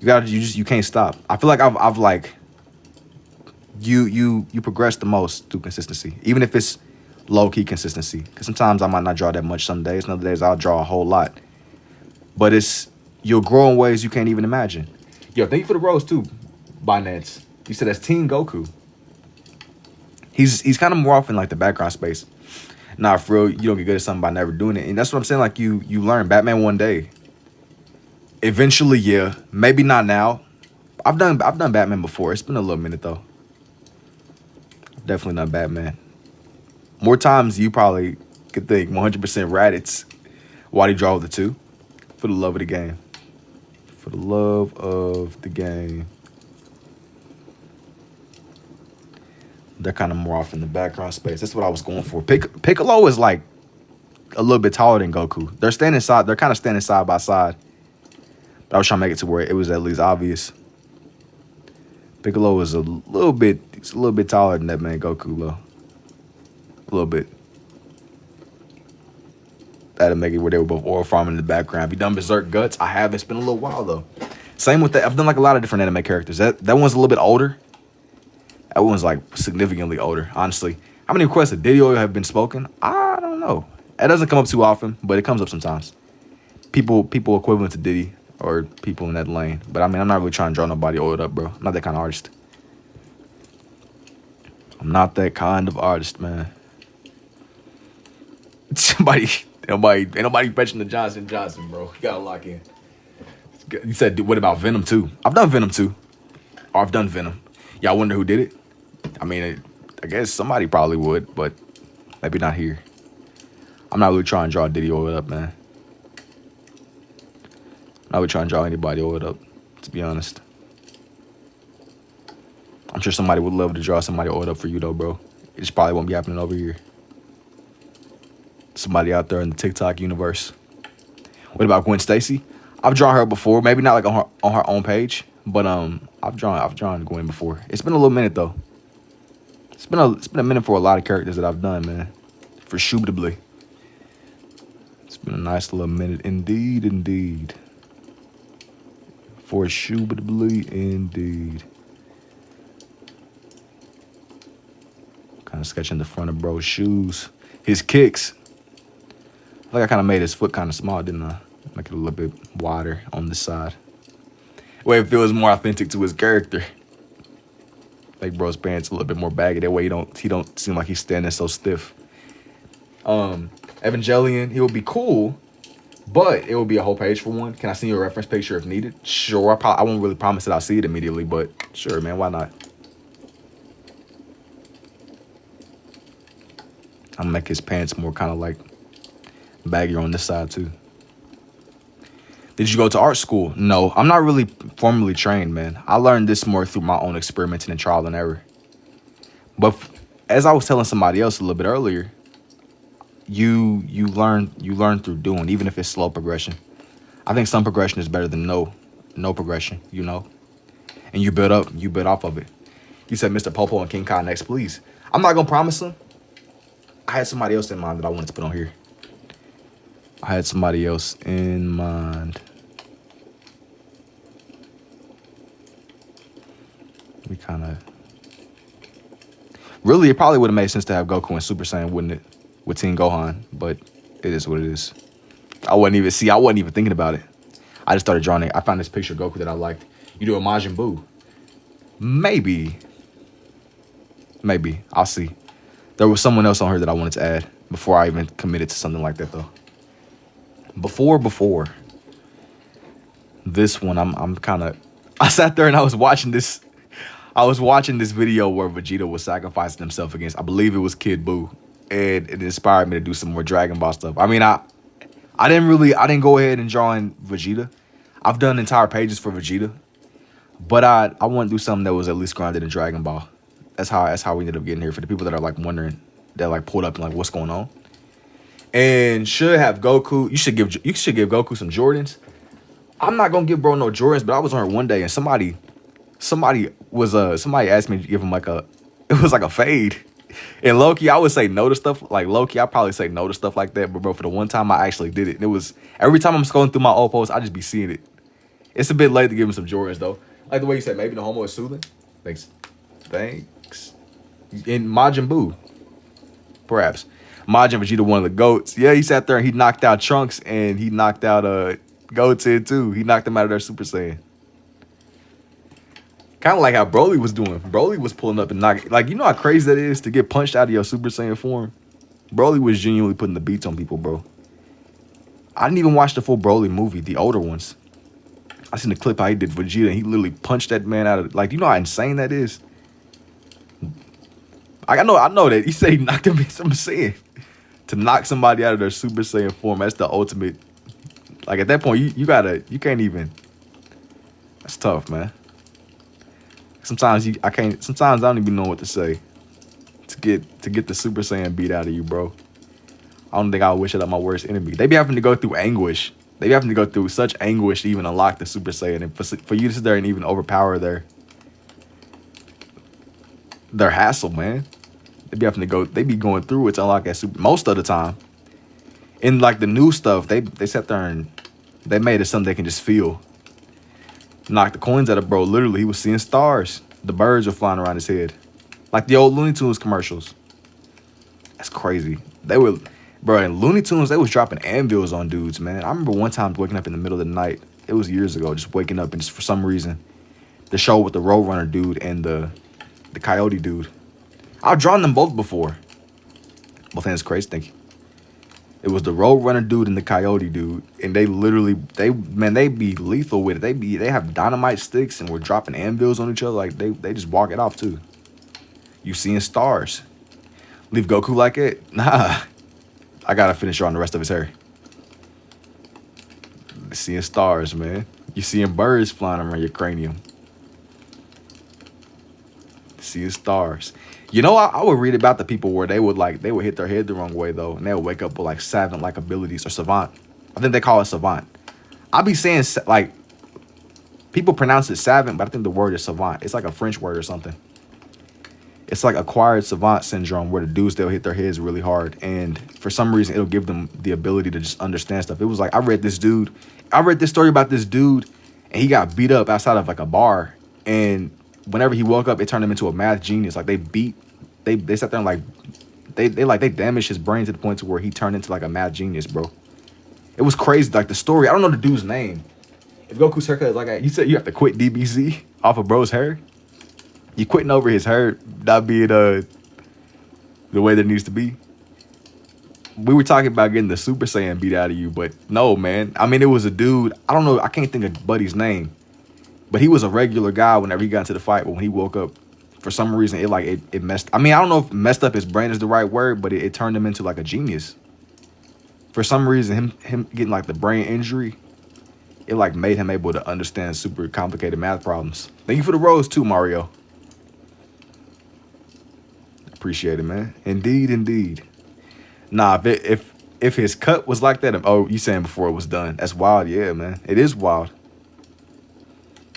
[SPEAKER 1] You can't stop. I feel like I've like you progress the most through consistency, even if it's low key consistency. Because sometimes I might not draw that much. Some days, other days I'll draw a whole lot. But you'll grow in ways you can't even imagine. Yo, thank you for the rose too, Binance. You said that's Teen Goku. He's kind of more often like the background space. Nah, for real, you don't get good at something by never doing it. And that's what I'm saying. Like you learn. Batman one day. Eventually, yeah. Maybe not now. I've done Batman before. It's been a little minute though. Definitely not Batman. More times you probably could think 100% Raditz. Why'd he draw with the 2? For the love of the game. For the love of the game. They're kind of more off in the background space. That's what I was going for. Piccolo is like a little bit taller than Goku. They're kind of standing side by side. But I was trying to make it to where it was at least obvious. Piccolo is a little bit taller than that man Goku, though. A little bit. That'll make it where they were both oil farming in the background. Have you done Berserk Guts? I have. It's been a little while, though. Same with that. I've done like a lot of different anime characters. That one's a little bit older. That one's like significantly older, honestly. How many requests of Diddy Oil have been spoken? I don't know. It doesn't come up too often, but it comes up sometimes. People equivalent to Diddy or people in that lane. But I mean, I'm not really trying to draw nobody oiled up, bro. I'm not that kind of artist. I'm not that kind of artist, man. Ain't nobody fetching the Johnson, bro. You gotta lock in. You said, what about Venom 2? I've done Venom 2. Or I've done Venom. Y'all wonder who did it? I mean, I guess somebody probably would, but maybe not here. I'm not really trying to draw Diddy oiled up, man. I'm not really trying to draw anybody oiled up, to be honest. I'm sure somebody would love to draw somebody oiled up for you, though, bro. It just probably won't be happening over here. Somebody out there in the TikTok universe. What about Gwen Stacy? I've drawn her before, maybe not like on her own page, but I've drawn Gwen before. It's been a little minute though. It's been a minute for a lot of characters that I've done, man. For Shubitably. It's been a nice little minute indeed. For Shubitably indeed. Kind of sketching the front of bro's shoes. His kicks. I think I kind of made his foot kind of small, didn't I? Make it a little bit wider on the side. Way it feels more authentic to his character. Make bro's pants a little bit more baggy. That way he don't seem like he's standing so stiff. Evangelion, he will be cool, but it will be a whole page for one. Can I send you a reference picture if needed? Sure. I won't really promise that I'll see it immediately, but sure, man. Why not? I'm gonna make his pants more kind of like baggier on this side too. Did you go to art school? No, I'm not really formally trained, man. I learned this more through my own experimenting and trial and error. But as I was telling somebody else a little bit earlier, you learn through doing, even if it's slow progression. I think some progression is better than no progression, you know. And you build off of it. You said Mr. Popo and King Kai next, please. I'm not gonna promise them. I had somebody else in mind that I wanted to put on here. We kind of... Really, it probably would have made sense to have Goku and Super Saiyan, wouldn't it? With Teen Gohan, but it is what it is. I wasn't even thinking about it. I just started drawing it. I found this picture of Goku that I liked. You do a Majin Buu. Maybe. I'll see. There was someone else on her that I wanted to add before I even committed to something like that, though. Before this one, I'm kind of... I sat there and I was watching this video where Vegeta was sacrificing himself against, I believe it was Kid Buu, and it inspired me to do some more Dragon Ball stuff. I mean, I didn't go ahead and draw in Vegeta. I've done entire pages for Vegeta, but I want to do something that was at least grounded in Dragon Ball. That's how we ended up getting here. For the people that are like wondering, that like pulled up and like, what's going on? and should have Goku. You should give Goku some Jordans. I'm not gonna give bro no Jordans, but I was on her one day and somebody asked me to give him like it was like a fade. And low-key, I would say no to stuff like low-key. I probably say no to stuff like that, but bro, for the one time I actually did it, and it was every time I'm scrolling through my old posts, I just be seeing it. It's a bit late to give him some Jordans though. Like the way you said, maybe the homo is soothing. Thanks. In Majin Buu, perhaps. Majin Vegeta, one of the goats. Yeah, he sat there and he knocked out Trunks and he knocked out Goten too. He knocked them out of their Super Saiyan. Kind of like how Broly was doing. Broly was pulling up and knocking. Like, you know how crazy that is to get punched out of your Super Saiyan form? Broly was genuinely putting the beats on people, bro. I didn't even watch the full Broly movie, the older ones. I seen the clip how he did Vegeta and he literally punched that man out of, like, you know how insane that is? I know that. He said he knocked him in Super Saiyan. To knock somebody out of their Super Saiyan form, that's the ultimate. Like, at that point, you can't even. That's tough, man. Sometimes I don't even know what to say to get the Super Saiyan beat out of you, bro. I don't think I would wish it on my worst enemy. They be having to go through anguish. They be having to go through such anguish to even unlock the Super Saiyan, and for you to sit there and even overpower their hassle, man. They be going through it to unlock that super most of the time. In like the new stuff, they sat there and they made it something they can just feel. Knocked the coins out of bro. Literally, he was seeing stars. The birds were flying around his head. Like the old Looney Tunes commercials. That's crazy. Bro, in Looney Tunes, they was dropping anvils on dudes, man. I remember one time waking up in the middle of the night. It was years ago, just waking up and just for some reason, the show with the Roadrunner dude and the Coyote dude. I've drawn them both before. Both hands crazy, thank you. It was the Roadrunner dude and the Coyote dude, and they be lethal with it. They have dynamite sticks and we're dropping anvils on each other. Like they just walk it off too. You seeing stars? Leave Goku like it? Nah, I gotta finish drawing the rest of his hair. Seeing stars, man. You seeing birds flying around your cranium. Seeing stars. You know, I would read about the people where they would hit their head the wrong way though, and they would wake up with like savant-like abilities or savant. I think they call it savant. I be saying like people pronounce it savant, but I think the word is savant. It's like a French word or something. It's like acquired savant syndrome, where the dudes they'll hit their heads really hard, and for some reason it'll give them the ability to just understand stuff. It was like I read this story about this dude, and he got beat up outside of like a bar, and whenever he woke up, it turned him into a math genius. Like they sat there and they damaged his brain to the point to where he turned into like a math genius, bro. It was crazy. Like the story, I don't know the dude's name. If Goku's haircut is like you said, you have to quit DBZ off of bro's hair. You quitting over his hair not being the way that it needs to be. We were talking about getting the Super Saiyan beat out of you, but no, man. I mean, it was a dude. I don't know. I can't think of Buddy's name, but he was a regular guy whenever he got into the fight. But when he woke up, for some reason, it messed. I mean, I don't know if messed up his brain is the right word, but it turned him into like a genius. For some reason, him getting like the brain injury, it like made him able to understand super complicated math problems. Thank you for the rose too, Mario. Appreciate it, man. Indeed, indeed. Nah, if his cut was like that, oh, you saying before it was done? That's wild, yeah, man. It is wild.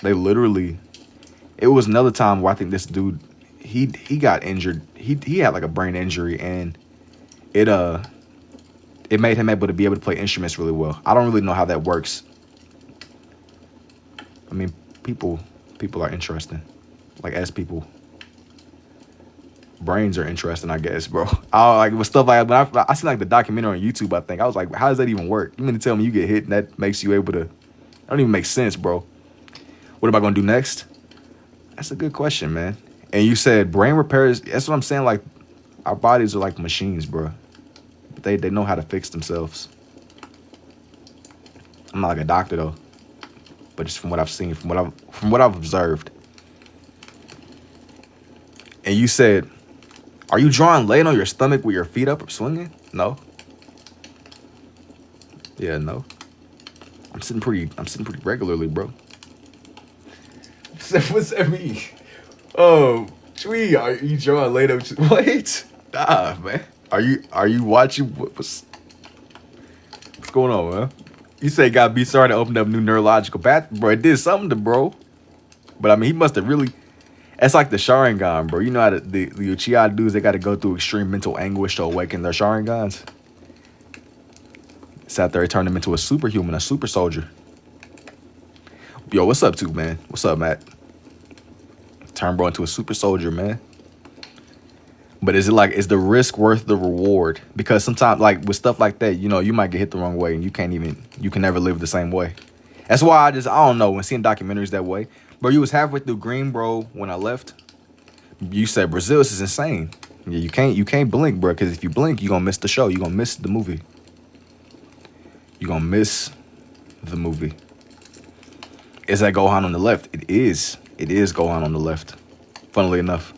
[SPEAKER 1] They literally. It was another time where I think this dude, he got injured. He had like a brain injury, and it made him able to play instruments really well. I don't really know how that works. I mean, people are interesting. Like as people, brains are interesting, I guess, bro. Like with stuff like when I seen like the documentary on YouTube, I think I was like, how does that even work? You mean to tell me you get hit and that makes you able to? That don't even make sense, bro. What am I gonna do next? That's a good question, man. And you said brain repairs. That's what I'm saying. Like our bodies are like machines, bro. But they know how to fix themselves. I'm not like a doctor though, but just from what I've seen, from what I've observed. And you said, are you drawing laying on your stomach with your feet up or swinging? No. Yeah, no. I'm sitting pretty regularly, bro. What's that mean? Oh, Twee, are you drawing later? What? Nah, man. Are you watching? What's What's going on, man? You say got be sorry to open up new neurological path, bro. It did something to bro. But I mean, he must have really. It's like the Sharingan, bro. You know how the Uchiha dudes, they got to go through extreme mental anguish to awaken their Sharingans. Sat there, he turned him into a superhuman, a super soldier. Yo, what's up, too, man? What's up, Matt? Turn bro into a super soldier, man. But is the risk worth the reward? Because sometimes, like with stuff like that, you know, you might get hit the wrong way, and you can never live the same way. That's why I don't know, when seeing documentaries that way. Bro, you was halfway through Green, bro, when I left. You said, Brazil, this is insane. Yeah, you can't blink, bro, because if you blink, you're going to miss the show. You're going to miss the movie. You're going to miss the movie. Is that Gohan on the left? It is. It is Gohan on the left. Funnily enough.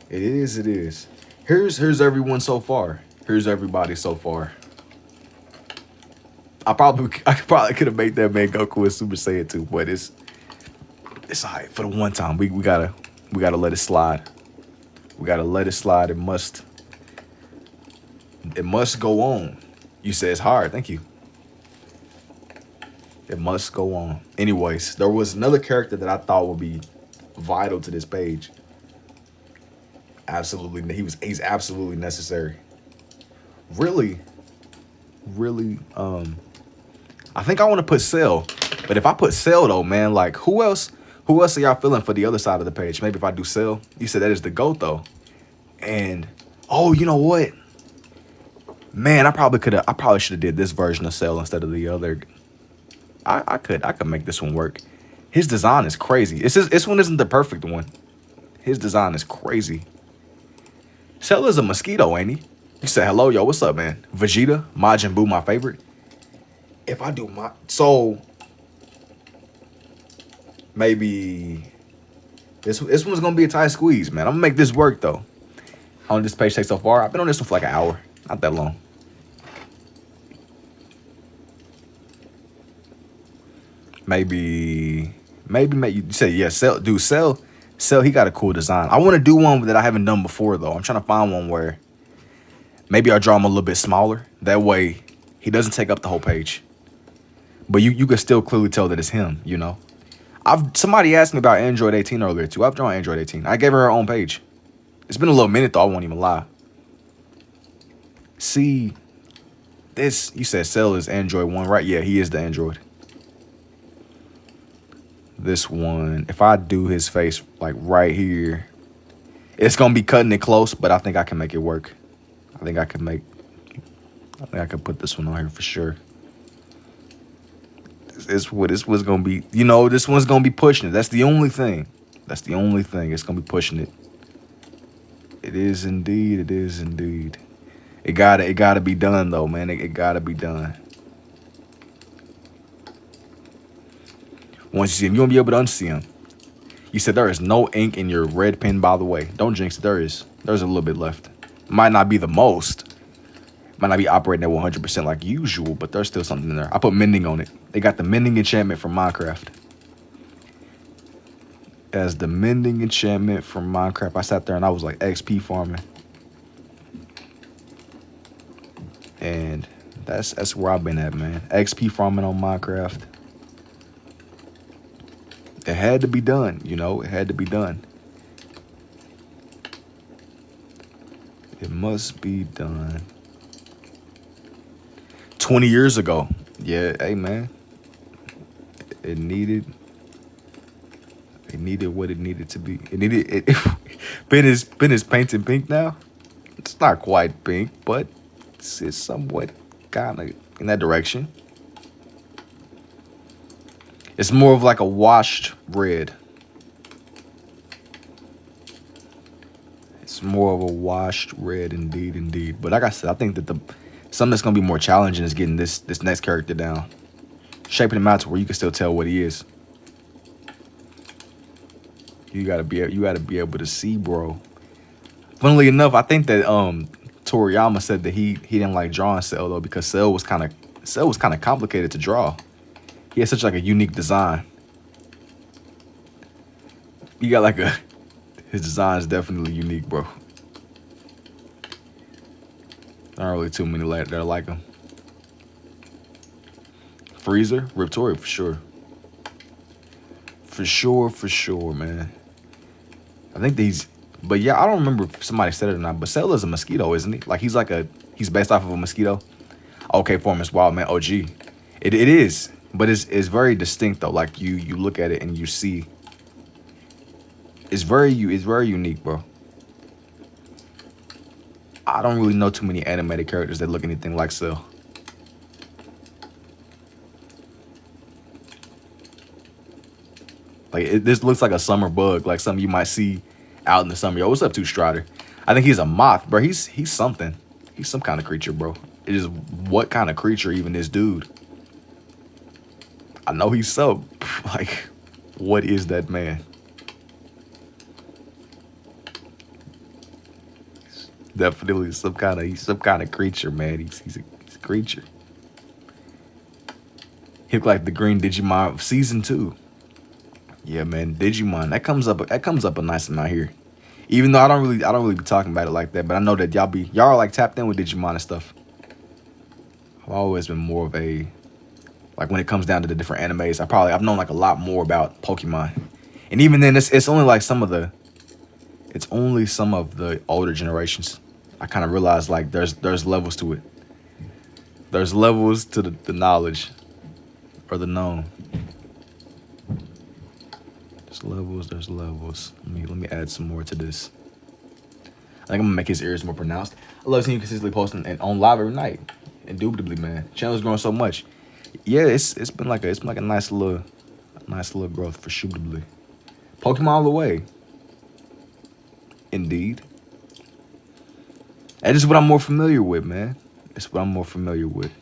[SPEAKER 1] It is. Here's everyone so far. Here's everybody so far. I probably could have made that man Goku a Super Saiyan 2, but it's alright for the one time. We gotta let it slide. We gotta let it slide. It must go on. You say it's hard. Thank you. It must go on. Anyways, there was another character that I thought would be vital to this page. Absolutely, he's absolutely necessary. Really, I think I want to put Cell. But if I put Cell though, man, like who else are y'all feeling for the other side of the page? Maybe if I do Cell. You said that is the GOAT though. And oh, you know what? Man, I probably should have did this version of Cell instead of the other. I could make this one work. His design is crazy. This one isn't the perfect one. His design is crazy. Cell is a mosquito, ain't he? You say hello, yo, what's up, man? Vegeta, Majin Buu, my favorite. If I do maybe this one's gonna be a tight squeeze, man. I'm gonna make this work though. How long this page take so far? I've been on this one for like an hour, not that long. Maybe you say yeah. Cell, he got a cool design. I want to do one that I haven't done before though. I'm trying to find one where maybe I'll draw him a little bit smaller. That way he doesn't take up the whole page. But you can still clearly tell that it's him, you know. Somebody asked me about Android 18 earlier too. I've drawn Android 18. I gave her own page. It's been a little minute though, I won't even lie. See, this, you said Cell is Android 1, right? Yeah, he is the Android. This one, if I do his face like right here, it's gonna be cutting it close, but I think I can make it work. I think I could put this one on here for sure. This was gonna be, you know, this one's gonna be pushing it. That's the only thing. It's gonna be pushing it. It is indeed. It gotta be done though, man. It gotta be done. Once you see him, you won't be able to unsee him. You said there is no ink in your red pen, by the way. Don't jinx it. There's a little bit left. Might not be the most. Might not be operating at 100% like usual, but there's still something in there. I put mending on it. They got the mending enchantment from Minecraft. As the mending enchantment from Minecraft, I sat there and I was like XP farming. And that's where I've been at, man. XP farming on Minecraft. It had to be done, you know. It had to be done. It must be done. 20 years ago. Yeah, hey, man. It needed what it needed to be. It needed it. Ben is painted pink now. It's not quite pink, but it's somewhat kind of in that direction. It's more of like a washed red. It's more of a washed red, indeed. But like I said, I think that something that's gonna be more challenging is getting this next character down, shaping him out to where you can still tell what he is. You gotta be able to see, bro. Funnily enough, I think that Toriyama said that he didn't like drawing Cell though, because Cell was kind of complicated to draw. He has such like a unique design. He got like his design is definitely unique, bro. There aren't really too many that are like him. Freezer, Riptoria for sure. For sure, man. I think these, but yeah, I don't remember if somebody said it or not. But Cell is a mosquito, isn't he? Like he's based off of a mosquito. Okay, form is wild, man. OG, it is, but it's very distinct though. Like you look at it and you see, it's very unique, bro. I don't really know too many animated characters that look anything like Cell. Like this looks like a summer bug, like something you might see out in the summer. Yo, what's up, Two Strider? I think he's a moth, bro. He's something. He's some kind of creature, bro. It is what kind of creature even this dude? I know he's so like, what is that man? Definitely some kind of creature, man. He's a creature. He look like the green Digimon of season 2. Yeah, man, Digimon. That comes up a nice amount here. Even though I don't really be talking about it like that, but I know that y'all are like tapped in with Digimon and stuff. I've always been more of a, like when it comes down to the different animes, I've known like a lot more about Pokemon. And even then it's only like some of the older generations. I kind of realized like there's levels to it. There's levels to the knowledge or the known. There's levels. Let me add some more to this. I think I'm gonna make his ears more pronounced. I love seeing you consistently posting and on live every night. Indubitably, man. Channel's growing so much. Yeah, it's been like a nice little growth for suitably. Pokemon all the way. Indeed. That is what I'm more familiar with, man. It's what I'm more familiar with.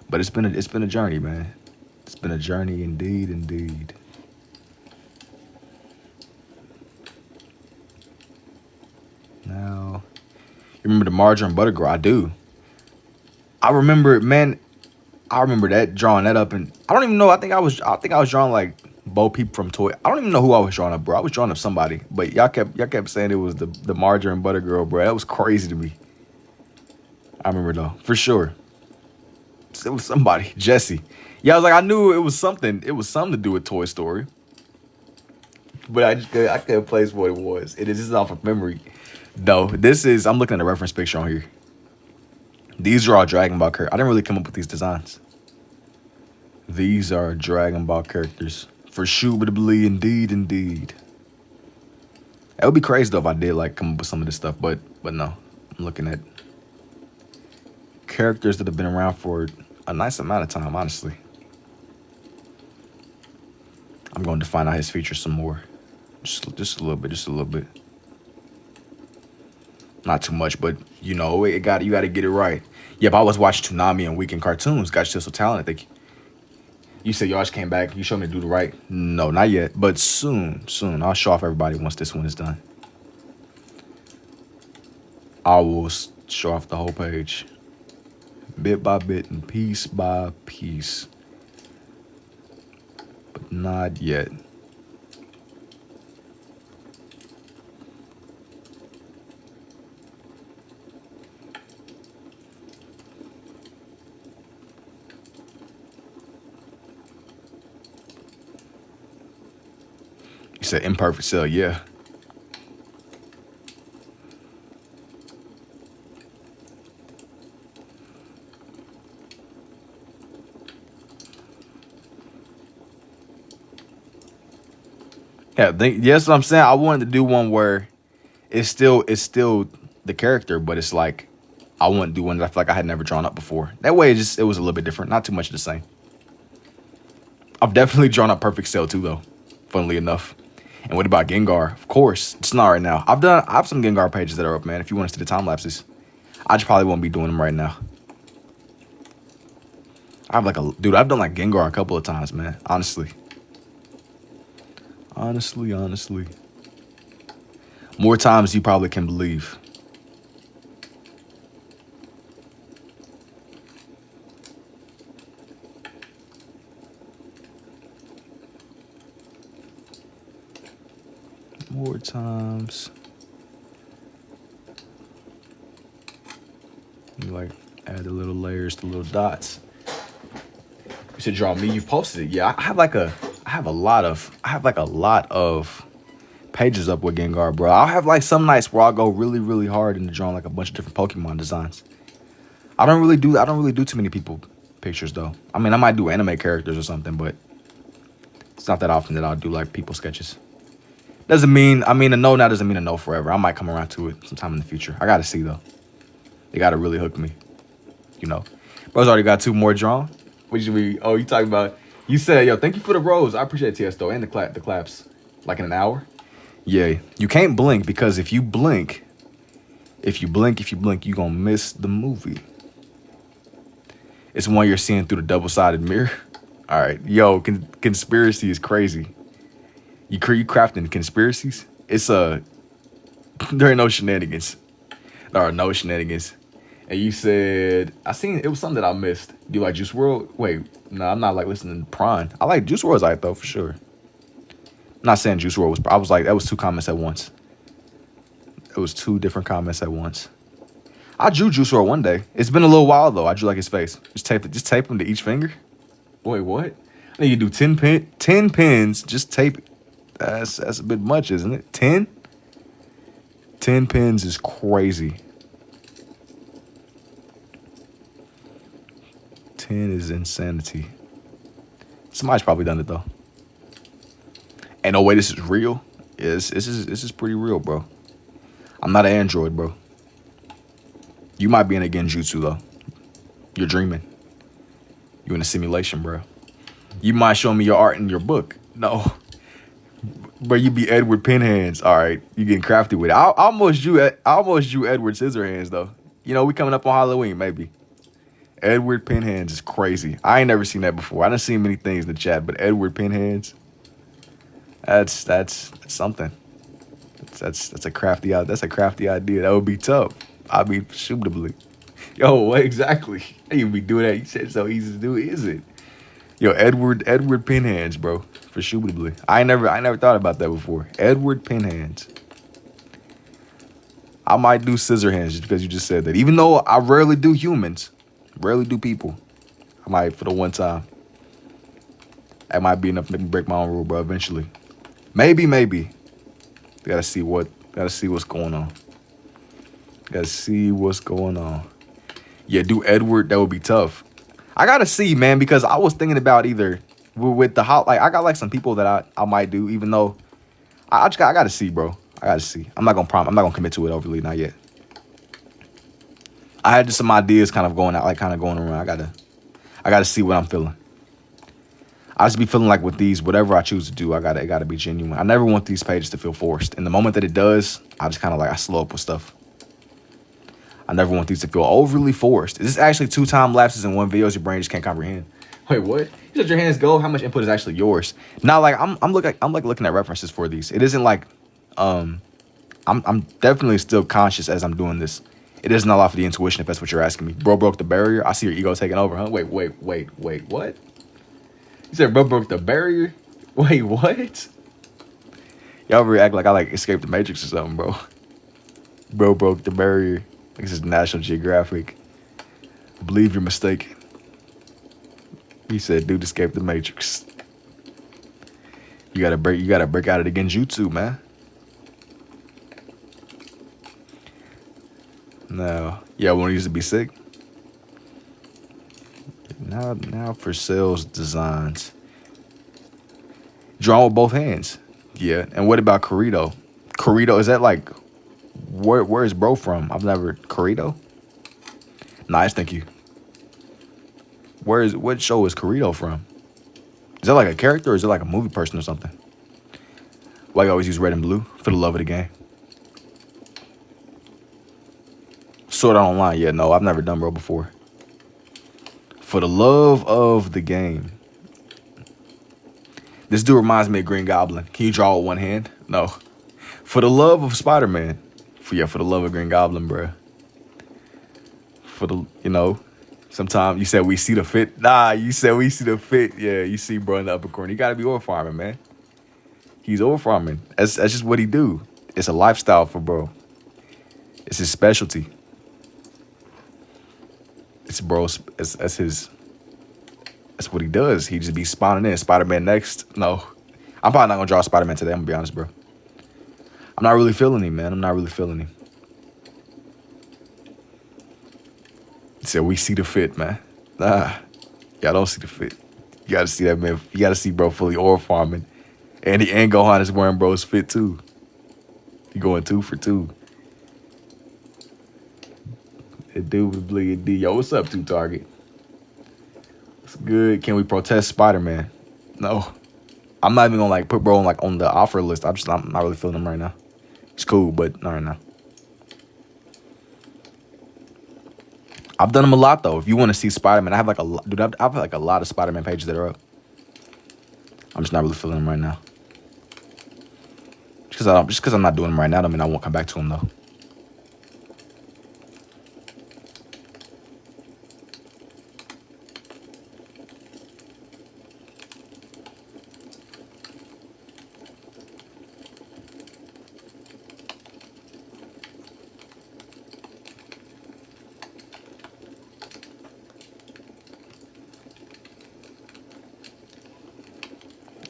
[SPEAKER 1] But it's been a journey, man. It's been a journey indeed. Now, you remember the margarine butter girl? I do. I remember, man. I remember that drawing that up, and I don't even know. I think I was drawing like Bo Peep from Toy. I don't even know who I was drawing up, bro. I was drawing up somebody, but y'all kept saying it was the margarine butter girl, bro. That was crazy to me. I remember though, for sure. It was somebody, Jesse. Yeah, I was like, I knew it was something. It was something to do with Toy Story, but I couldn't place what it was. It is just off of memory. No, I'm looking at a reference picture on here. These are all Dragon Ball characters. I didn't really come up with these designs. These are Dragon Ball characters. For suitably, indeed. It would be crazy though if I did like come up with some of this stuff, but no. I'm looking at characters that have been around for a nice amount of time, honestly. I'm going to find out his features some more. Just a little bit. Not too much, but you know, you got to get it right. Yep, I was watching Toonami and Weekend Cartoons. Got still so talented. You said you always came back. You showed me to do the right. No, not yet, but soon. I'll show off everybody once this one is done. I will show off the whole page, bit by bit and piece by piece, but not yet. You said imperfect cell, yeah. Yeah, that's what I'm saying. I wanted to do one where it's still the character, but it's like I wanted to do one that I feel like I had never drawn up before. That way, it was a little bit different, not too much the same. I've definitely drawn up Perfect Cell too, though. Funnily enough. And what about Gengar? Of course, it's not right now. I have some Gengar pages that are up, man. If you want to see the time lapses, I just probably won't be doing them right now. I've done like Gengar a couple of times, man. Honestly. More times you probably can believe. More times. You like add the little layers, the little dots. To draw me, you've posted it. Yeah, I have like a lot of pages up with Gengar, bro. I'll have like some nights where I'll go really, really hard into drawing like a bunch of different Pokemon designs. I don't really do too many people pictures though. I mean, I might do anime characters or something, but it's not that often that I'll do like people sketches. Doesn't mean, I mean, a no now doesn't mean a no forever. I might come around to it sometime in the future. I gotta see though. They gotta really hook me, you know. Bro's already got 2 more drawn. What should we? Oh, you talking about? You said, yo, thank you for the rose. I appreciate it, Tiesto, and the claps. Like in an hour. Yeah, you can't blink because if you blink, you gonna miss the movie. It's one you're seeing through the double-sided mirror. All right, yo, conspiracy is crazy. You crafting conspiracies? It's there ain't no shenanigans. There are no shenanigans. And you said, I seen, it was something that I missed. Do you like Juice WRLD? Wait, no, I'm not like listening to Prime. I like Juice WRLD's like though, for sure. I'm not saying Juice WRLD was, I was like, that was 2 comments at once. It was 2 different comments at once. I drew Juice WRLD one day. It's been a little while though. I drew like his face. Just tape him to each finger. Wait, what? I think you do 10 pins, just tape it. That's a bit much, isn't it? 10? 10 pins is crazy. 10 is insanity. Somebody's probably done it though. Ain't no way this is real. This is pretty real, bro. I'm not an android, bro. You might be in a genjutsu though. You're dreaming. You in a simulation, bro. You might show me your art in your book. No. Bro, you be Edward Pinhands. All right, you getting crafty with it. I almost drew Edward Scissorhands though. You know, we coming up on Halloween, maybe. Edward Pinhands is crazy. I ain't never seen that before. I done seen many things in the chat, but Edward Pinhands, that's something. That's a crafty idea. That would be tough. I'd be suitably. Yo, what exactly? I even be doing that. You said it's so easy to do, is it? Yo, Edward Pinhands, bro. For suitably. I never thought about that before. Edward Pinhands. I might do Scissorhands just because you just said that. Even though I rarely do humans. Rarely do people. I might for the one time. That might be enough to make me break my own rule, bro, eventually. Maybe. Gotta see what's going on. Gotta see what's going on. Yeah, do Edward, that would be tough. I gotta see, man, because I was thinking about either with the hot, like I got like some people that I might do, even though I gotta see, bro. I gotta see. I'm not gonna commit to it overly, not yet. I had just some ideas kind of going out, like kind of going around. I gotta see what I'm feeling. I just be feeling like with these, whatever I choose to do, it gotta be genuine. I never want these pages to feel forced. And the moment that it does, I just kind of like, I slow up with stuff. I never want these to feel overly forced. Is this actually 2 time lapses in one video? Your brain just can't comprehend. Wait, what? You let your hands go? How much input is actually yours? Now, like I'm looking at references for these. It isn't like, I'm definitely still conscious as I'm doing this. It isn't all off of the intuition if that's what you're asking me. Bro broke the barrier. I see your ego taking over, huh? Wait, what? You said bro broke the barrier? Wait, what? Y'all really act like I like escaped the Matrix or something, bro. Bro broke the barrier. This is National Geographic. I believe you're mistaken. He said, dude, escape the Matrix. You gotta break out of the genjutsu, man. No. Yeah, when I used to be sick. Now for sales designs. Drawn with both hands. Yeah. And what about Corrido? Corrido, is that like where is bro from? I've never Corrido? Nice, thank you. What show is Corrido from? Is that like a character or is it like a movie person or something? Why you always use red and blue? For the love of the game. Sword Art Online. Yeah, no, I've never done bro before. For the love of the game. This dude reminds me of Green Goblin. Can you draw with one hand? No. For the love of Spider-Man. For the love of Green Goblin, bro. For the, sometimes you said we see the fit. Nah, you said we see the fit. Yeah, you see bro in the upper corner. You got to be over farming, man. He's over farming. That's just what he do. It's a lifestyle for bro. It's his specialty. It's bro. That's his. That's what he does. He just be spawning in. Spider-Man next. No. I'm probably not gonna draw Spider-Man today, I'm gonna be honest, bro. I'm not really feeling him, man. I'm not really feeling him. He said we see the fit, man. Nah. Y'all don't see the fit. You gotta see that, man. You gotta see bro fully aura farming. And Gohan is wearing bro's fit too. He going 2 for 2. That dude with Bleed D. Yo, what's up, 2 Target? What's good? Can we protest Spider-Man? No. I'm not even gonna like put bro on like on the offer list. I'm not really feeling him right now. It's cool, but not right now. I've done them a lot though. If you want to see Spider-Man, I have like I have like a lot of Spider-Man pages that are up. I'm just not really feeling them right now. Just because I'm not doing them right now, I mean I won't come back to them though.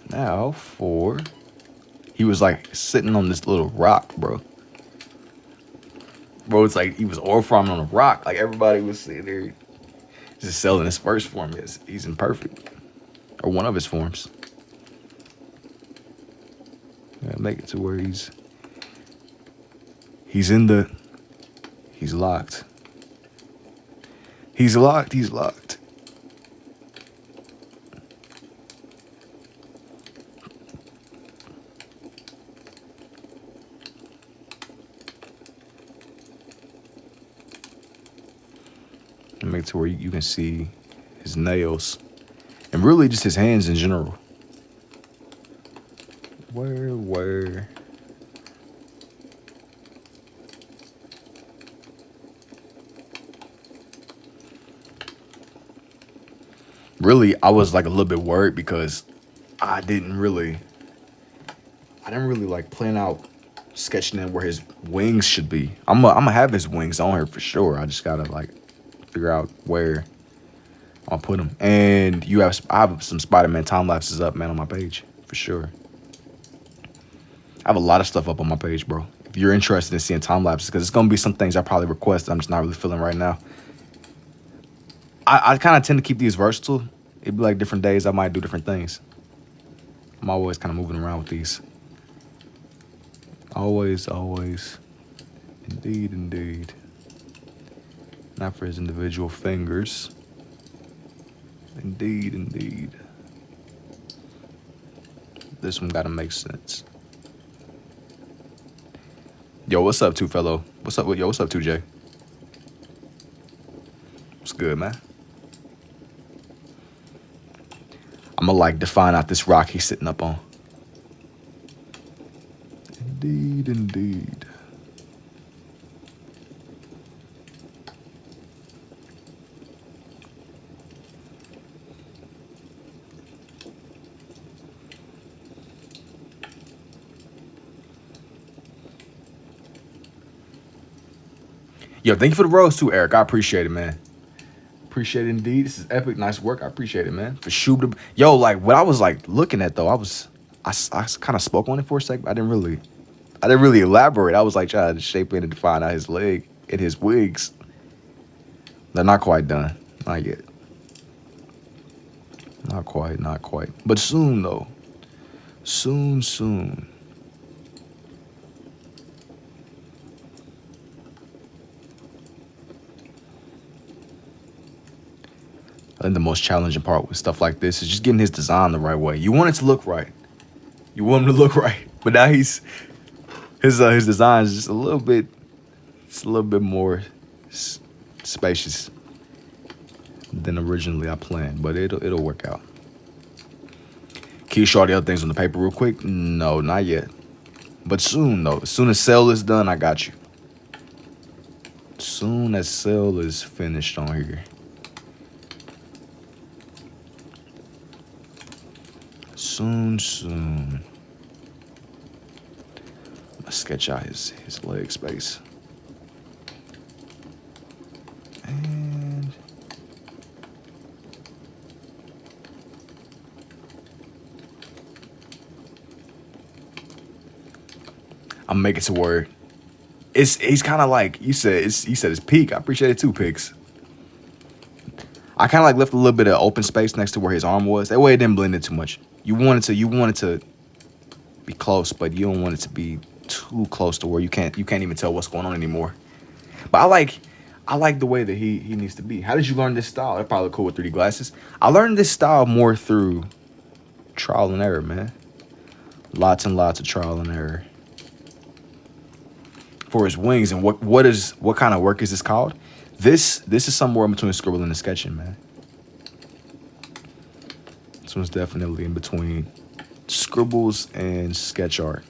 [SPEAKER 1] Now for he was like sitting on this little rock, bro. Bro, it's like he was aura farming on a rock. Like everybody was sitting there just selling his first form. He's imperfect. Or one of his forms. Yeah, make it to where he's locked. He's locked. Make it to where you can see his nails. And really just his hands in general. Where? Really, I was like a little bit worried because I didn't really like plan out sketching in where his wings should be. I'm gonna have his wings on here for sure. I just gotta like figure out where I'll put them. And I have some Spider-Man time lapses up, man, on my page for sure. I have a lot of stuff up on my page, bro. If you're interested in seeing time lapses, because it's gonna be some things I probably request that I'm just not really feeling right now. I kind of tend to keep these versatile. It'd be like different days I might do different things. I'm always kind of moving around with these. Always. Indeed. Not for his individual fingers. Indeed. This one gotta make sense. Yo, what's up, 2 fellow? What's up, 2J? What's good, man? I'm gonna like define out this rock he's sitting up on. Indeed. Yo, thank you for the rose too, Eric. I appreciate it, man. Appreciate it indeed. This is epic. Nice work. I appreciate it, man. For sure. Yo, like what I was like looking at though, I kind of spoke on it for a second. I didn't really elaborate. I was like trying to shape it and define out his leg and his wigs. They're not quite done. Not yet. Not quite. But soon though. Soon. I think the most challenging part with stuff like this is just getting his design the right way. You want it to look right. You want him to look right. But now his design is just a little bit more spacious than originally I planned. But it'll work out. Can you show all the other things on the paper real quick? No, not yet. But soon though. As soon as Cell is done, I got you. Soon as Cell is finished on here. Soon. Let's sketch out his leg space. And I'm making it to where he's kind of like you said. You said it's peak. I appreciate it too, Pigs. I kind of like left a little bit of open space next to where his arm was. That way it didn't blend in too much. You wanted to be close, but you don't want it to be too close to where you can't even tell what's going on anymore. But I like the way that he needs to be. How did you learn this style? That probably look cool with 3D glasses. I learned this style more through trial and error, man. Lots and lots of trial and error. For his wings and what kind of work is this called? This is somewhere in between scribbling and sketching, man. This one's definitely in between scribbles and sketch art.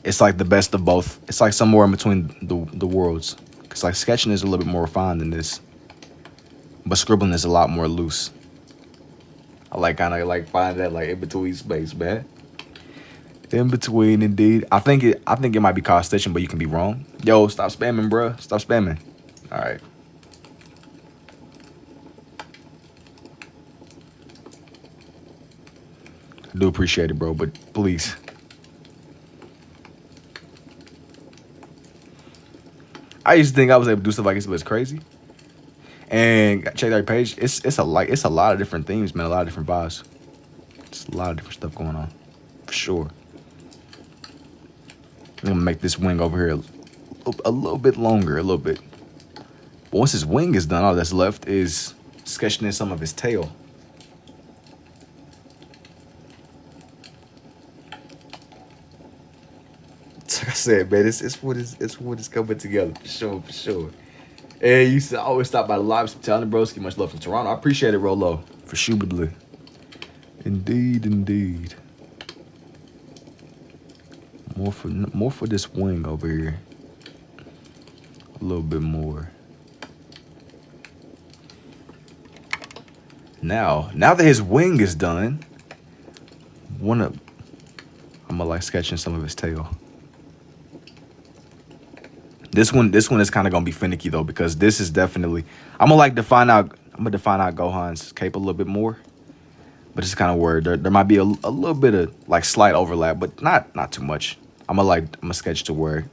[SPEAKER 1] It's like the best of both. It's like somewhere in between the worlds. Cause like sketching is a little bit more refined than this, but scribbling is a lot more loose. I like kind of like find that like in between space, man. In between, indeed. I think it might be called stitching, but you can be wrong. Yo, stop spamming, bruh. Stop spamming. All right. I do appreciate it, bro, but please. I used to think I was able to do stuff like this, but it's crazy. And check that page. It's a lot of different themes, man. A lot of different vibes. It's a lot of different stuff going on, for sure. I'm gonna make this wing over here a little bit longer, a little bit. But once his wing is done, all that's left is sketching in some of his tail. Like I said, man, it's what is coming together for sure, for sure. And you used to always stop by the live. Telling broski, much love from Toronto. I appreciate it, Rolo, for shubidly. Indeed, indeed. More for this wing over here. A little bit more. Now that his wing is done, I'm gonna like sketching some of his tail. This one is kind of gonna be finicky though, because this is definitely I'm gonna define out Gohan's cape a little bit more. But it's kind of where there might be a little bit of like slight overlap, but not too much. I'm gonna sketch to where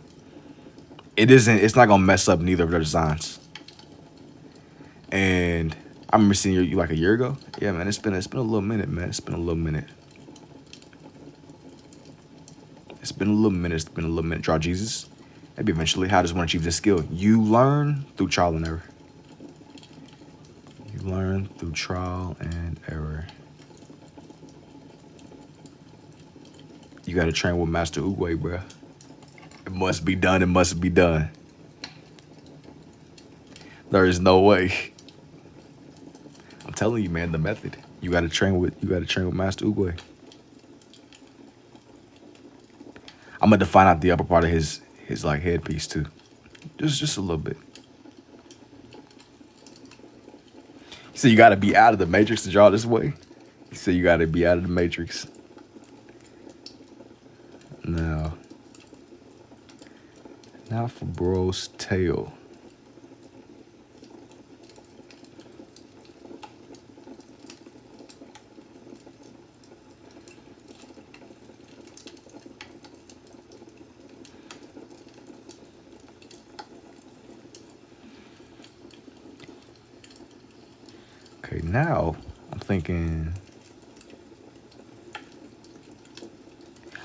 [SPEAKER 1] it's not gonna mess up neither of their designs. And I remember seeing you like a year ago. Yeah, man, it's been a little minute, man. It's been a little minute. Draw Jesus. Maybe eventually. How does one achieve this skill? You learn through trial and error. You gotta train with Master Uguay, bruh. It must be done. There is no way. I'm telling you, man, the method. You gotta train with Master Uguay. I'm gonna define out the upper part of his like headpiece too. Just a little bit. You said you gotta be out of the matrix to draw this way? You said you gotta be out of the matrix. Now for bro's tail. Okay, now I'm thinking.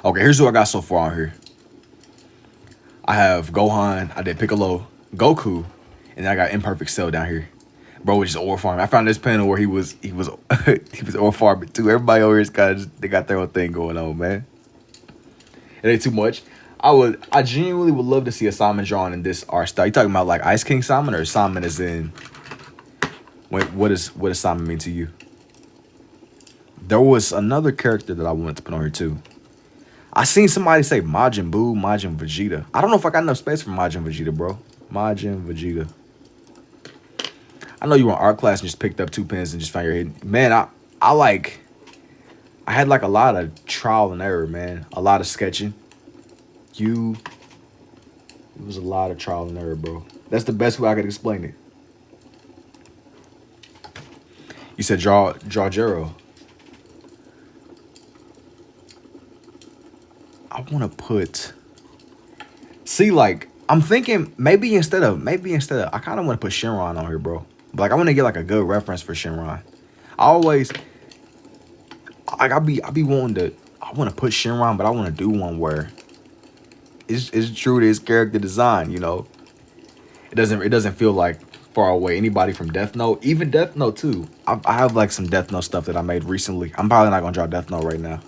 [SPEAKER 1] Okay, here's what I got so far on here. I have Gohan, I did Piccolo, Goku, and then I got Imperfect Cell down here. Bro was just ore farming. I found this panel where he was he was ore farming too. Everybody over here they got their own thing going on, man. It ain't too much. I genuinely would love to see a Simon drawn in this art style. You talking about like Ice King Simon, or Simon as in what does Simon mean to you? There was another character that I wanted to put on here too. I seen somebody say Majin Buu, Majin Vegeta. I don't know if I got enough space for Majin Vegeta, bro. Majin Vegeta. I know you were in art class and just picked up 2 pens and just found your head. Man, I had like a lot of trial and error, man. A lot of sketching. It was a lot of trial and error, bro. That's the best way I could explain it. You said draw Jero. want to put. See, like I'm thinking maybe instead of I kind of want to put Shenron on here, bro. But, like I want to get like a good reference for Shenron. I always like I be wanting to. I want to put Shenron, but I want to do one where it's true to his character design. You know, it doesn't feel like far away. Anybody from Death Note, even Death Note too. I have like some Death Note stuff that I made recently. I'm probably not gonna draw Death Note right now.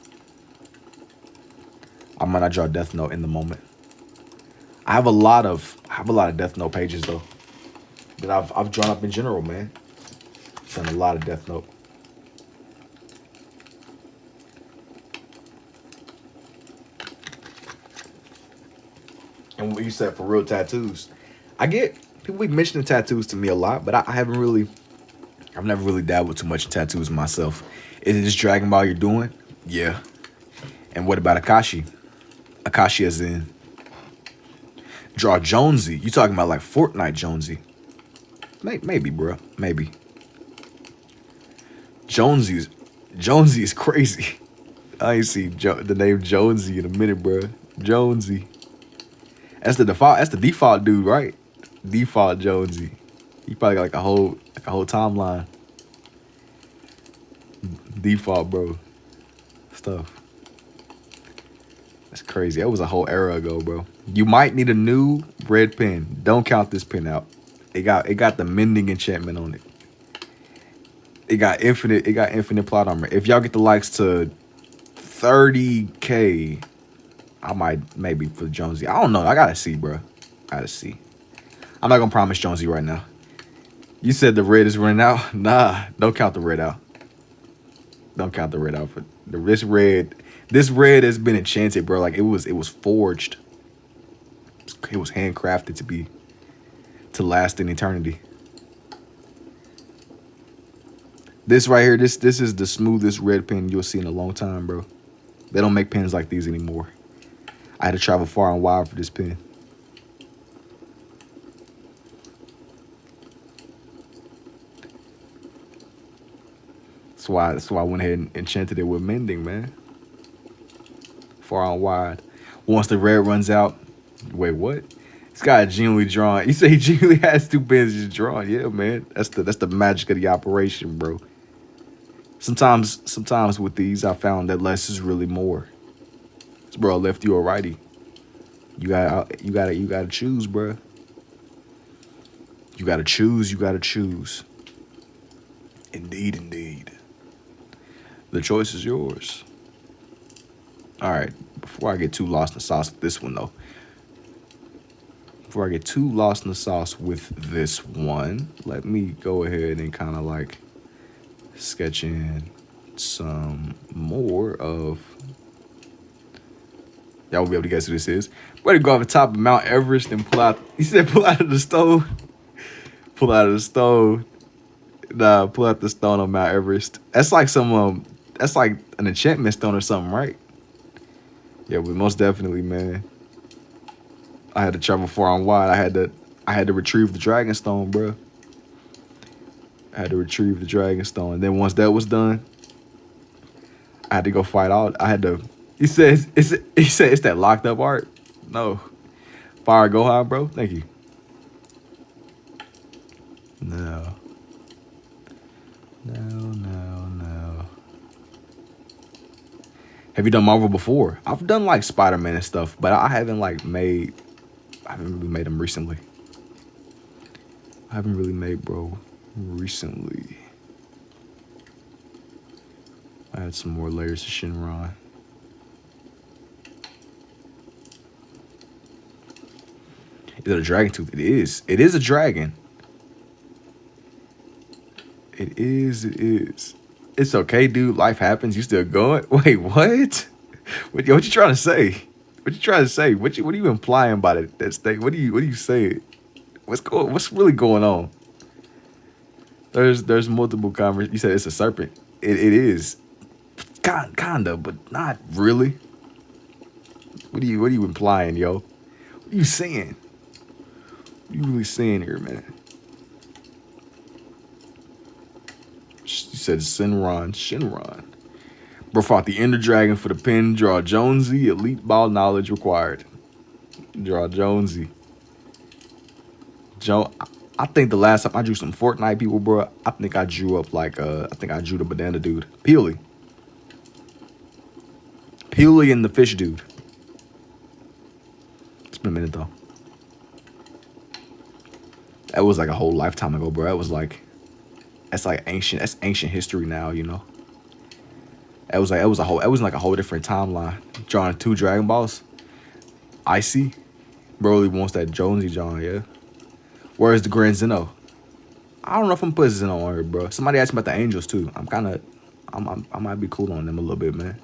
[SPEAKER 1] I might not draw Death Note in the moment. I have a lot of Death Note pages though that I've drawn up in general, man. Done a lot of Death Note. And what you said for real tattoos, I get people be mentioning tattoos to me a lot, but I've never really dabbled too much in tattoos myself. Is it just Dragon Ball you're doing? Yeah. And what about Akashi? Akashi as in draw Jonesy. You talking about like Fortnite Jonesy? Maybe, bro. Maybe. Jonesy is crazy. I ain't seen the name Jonesy in a minute, bro. Jonesy. That's the default. That's the default dude, right? Default Jonesy. He probably got like a whole timeline. Default, bro. Stuff. That's crazy. That was a whole era ago, bro. You might need a new red pen. Don't count this pen out. It got the mending enchantment on it. It got infinite plot armor. If y'all get the likes to 30K, I might maybe for Jonesy. I don't know. I gotta see, bro. Gotta see. I'm not gonna promise Jonesy right now. You said the red is running out. Nah, don't count the red out. Don't count the red out for this red. This red has been enchanted, bro. Like it was forged. It was handcrafted to last in eternity. This right here, this is the smoothest red pen you'll see in a long time, bro. They don't make pens like these anymore. I had to travel far and wide for this pen. That's why I went ahead and enchanted it with mending, man. Far and wide. Once the red runs out, wait, what? This guy genuinely drawn. You say he genuinely has 2 pens just drawn. Yeah, man. That's the magic of the operation, bro. Sometimes with these, I found that less is really more. This bro lefty or righty. You gotta choose, bro. You gotta choose. Indeed. The choice is yours. All right. Before I get too lost in the sauce with this one, though. Before I get too lost in the sauce with this one, let me go ahead and kind of like sketch in some more of. Y'all won't be able to guess who this is. We're gonna go off the top of Mount Everest and pull out. He said, "Pull out of the stove." Pull out of the stove. Nah, pull out the stone on Mount Everest. That's like some that's like an enchantment stone or something, right? Yeah, but most definitely, man. I had to travel far and wide. I had to retrieve the dragon stone, bro. I had to retrieve the dragon stone. And then once that was done, I had to go fight out. I had to. He said it's that locked up art. No, Fire Gohan, bro. Thank you. No. Have you done Marvel before? I've done like Spider-Man and stuff, but I haven't really made them recently. I haven't really made, bro, recently. I had some more layers of Shenron. Is it a dragon tooth? It is. It is a dragon. It is. It's okay, dude. Life happens. You still going? Wait, what? What you trying to say? What are you implying by that statement? What are you saying? What's really going on? There's multiple conversations. You said it's a serpent. It is. Kinda, but not really. What are you implying, yo? What are you saying? What are you really saying here, man? You said Shenron. Bro fought the Ender Dragon for the pin. Draw Jonesy. Elite ball knowledge required. Draw Jonesy. I think the last time I drew some Fortnite people, bro, I think I drew up like I think I drew the banana dude. Peely and the fish dude. It's been a minute though. That was like a whole lifetime ago, bro. That's ancient history now, you know. It was like a whole different timeline. Drawing 2 Dragon Balls. Icy. Broly wants that Jonesy John, yeah. Where's the Grand Zeno? I don't know if I'm putting Zeno on here, bro. Somebody asked me about the Angels too. I might be cool on them a little bit, man.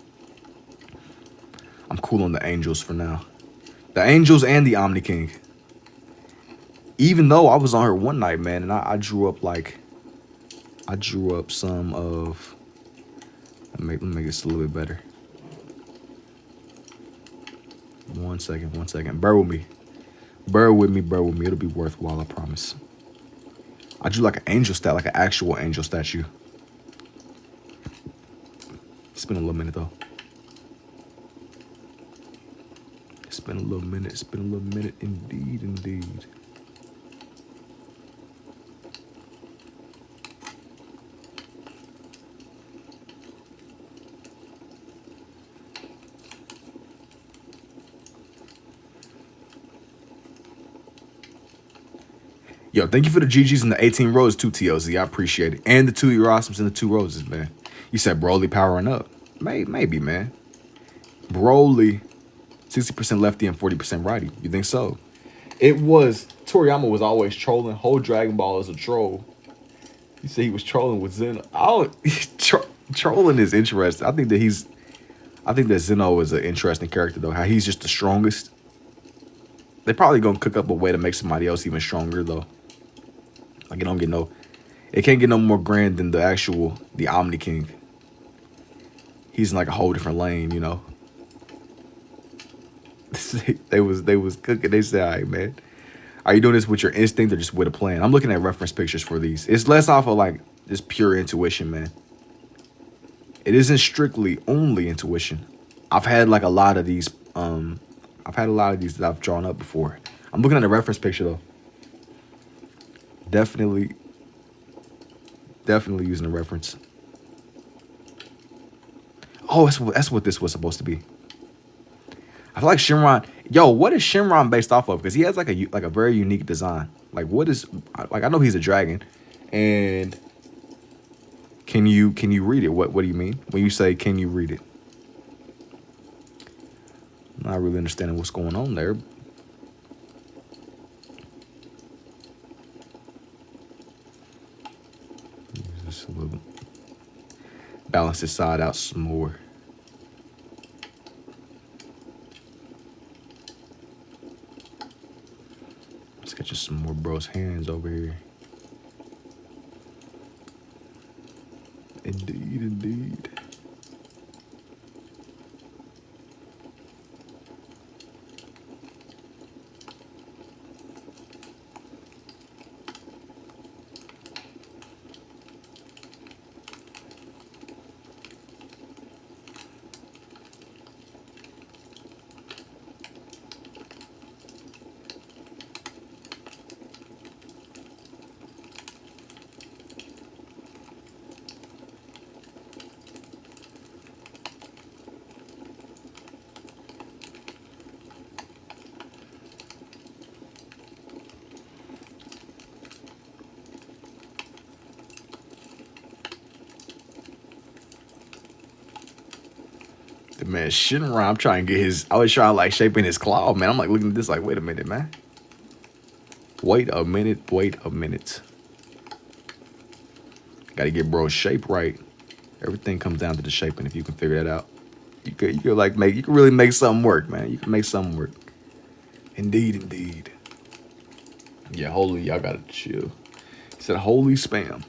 [SPEAKER 1] I'm cool on the Angels for now. The Angels and the Omni King. Even though I was on her one night, man, and I drew up some of. Let me make this a little bit better. One second. Bear with me. It'll be worthwhile, I promise. I drew like an angel statue, like an actual angel statue. It's been a little minute though. It's been a little minute, indeed. Yo, thank you for the GGs and the 18 roses too, TLZ. I appreciate it. And the 2 Erasmus and the 2 roses, man. You said Broly powering up. Maybe, man. Broly, 60% lefty and 40% righty. You think so? Toriyama was always trolling. Whole Dragon Ball is a troll. You said he was trolling with Zeno. Trolling is interesting. I think that Zeno is an interesting character though. How he's just the strongest. They're probably gonna cook up a way to make somebody else even stronger though. Like it can't get no more grand than the Omni King. He's in like a whole different lane, you know. they was cooking. They said, all right, man. Are you doing this with your instinct or just with a plan? I'm looking at reference pictures for these. It's less off of like just pure intuition, man. It isn't strictly only intuition. I've had like a lot of these. I've had a lot of these that I've drawn up before. I'm looking at a reference picture though. Definitely using a reference. Oh, that's what this was supposed to be. I feel like Shenron. Yo, what is Shenron based off of? Because he has like a very unique design. Like what is like I know he's a dragon, and can you read it? What do you mean when you say can you read it? I'm not really understanding what's going on there. Just a little balance this side out some more. Let's get you some more bro's hands over here. Indeed. Man, Shinra, I'm trying to get I was trying to like shape in his claw, man. I'm like looking at this like, wait a minute, man. Wait a minute. Gotta get bro's shape right. Everything comes down to the shaping. If you can figure that out, you could really make something work, man. You can make something work. Indeed. Yeah, holy, y'all gotta chill. He said holy spam.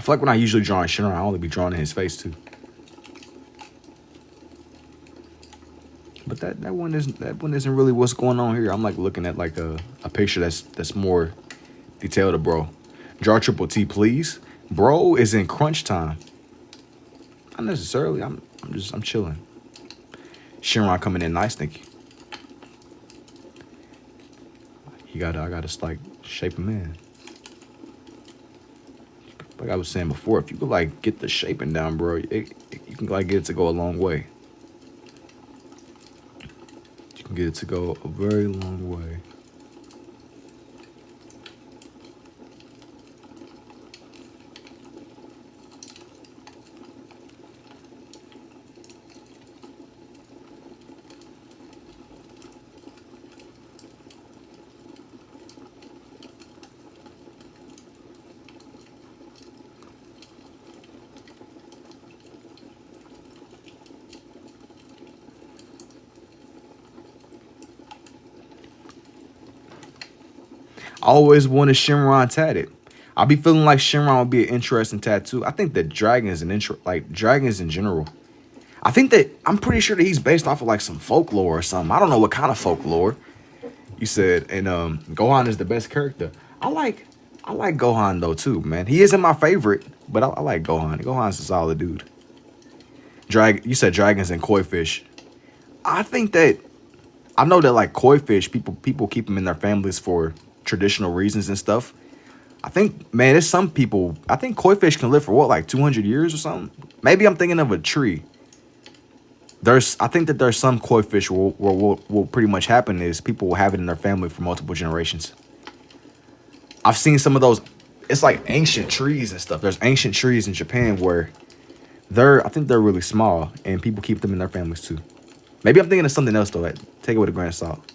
[SPEAKER 1] feel like when I usually draw Shinron, I only be drawing in his face too. But that one isn't really what's going on here. I'm like looking at like a picture that's more detailed to bro. Draw triple T, please. Bro is in crunch time. Not necessarily. I'm chilling. Shinron coming in nice, thank you. I gotta like shape him in. Like I was saying before, if you could like get the shaping down, bro, you can like get it to go a long way. You can get it to go a very long way. I always wanted Shinron tatted. I be feeling like Shinron would be an interesting tattoo. I think that dragons dragons in general. I think that I'm pretty sure that he's based off of like some folklore or something. I don't know what kind of folklore. You said, and Gohan is the best character. I like Gohan though too, man. He isn't my favorite, but I like Gohan. Gohan's a solid dude. You said dragons and koi fish. I think that I know that like koi fish, people keep them in their families for traditional reasons and stuff. I think, man, there's some people. I think koi fish can live for what, like 200 years or something. Maybe I'm thinking of a tree. I think that there's some koi fish where will pretty much happen is people will have it in their family for multiple generations. I've seen some of those. It's like ancient trees and stuff. There's ancient trees in Japan where I think they're really small and people keep them in their families too. Maybe I'm thinking of something else though. Like, take it with a grain of salt.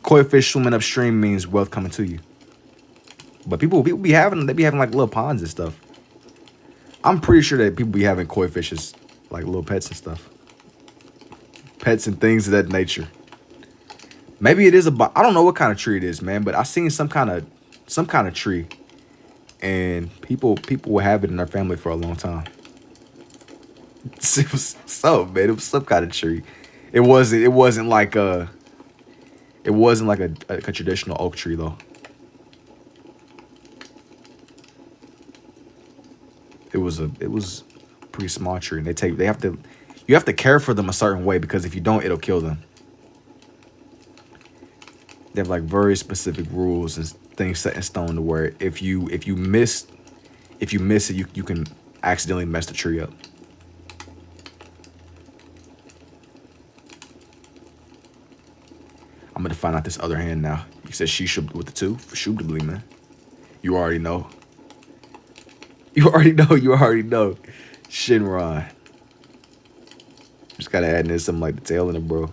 [SPEAKER 1] Koi fish swimming upstream means wealth coming to you. But people be having like little ponds and stuff. I'm pretty sure that people be having koi fish as like little pets and stuff. Pets and things of that nature. Maybe it is I don't know what kind of tree it is, man, but I seen some kind of tree, and people will have it in their family for a long time. It was some kind of tree. It wasn't like a traditional oak tree though. It was a pretty small tree, and you have to care for them a certain way because if you don't, it'll kill them. They have like very specific rules and things set in stone to where if you miss it, you can accidentally mess the tree up. I'm gonna find out this other hand now. You said she should with the 2 for Shubdably, man. You already know. You already know. Shinron. Just gotta add in something like the tail in it, bro.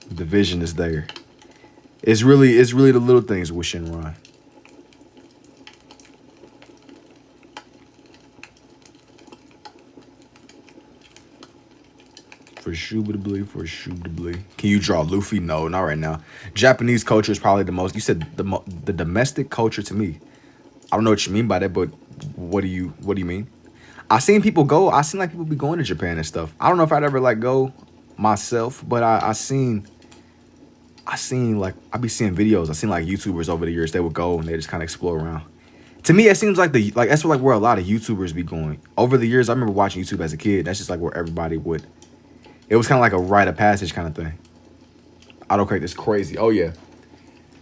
[SPEAKER 1] The vision is there. It's really the little things with Shinron. For Shubdably. Can you draw Luffy? No, not right now. Japanese culture is probably the most. You said the domestic culture to me. I don't know what you mean by that, but what do you mean? I seen people be going to Japan and stuff. I don't know if I'd ever like go myself, but I seen like I be seeing videos. I seen like YouTubers over the years, they would go and they just kind of explore around. To me, it seems like that's where a lot of YouTubers be going. Over the years, I remember watching YouTube as a kid. That's just like where everybody would. It was kind of like a rite of passage kind of thing. Autocorrect is crazy. Oh yeah,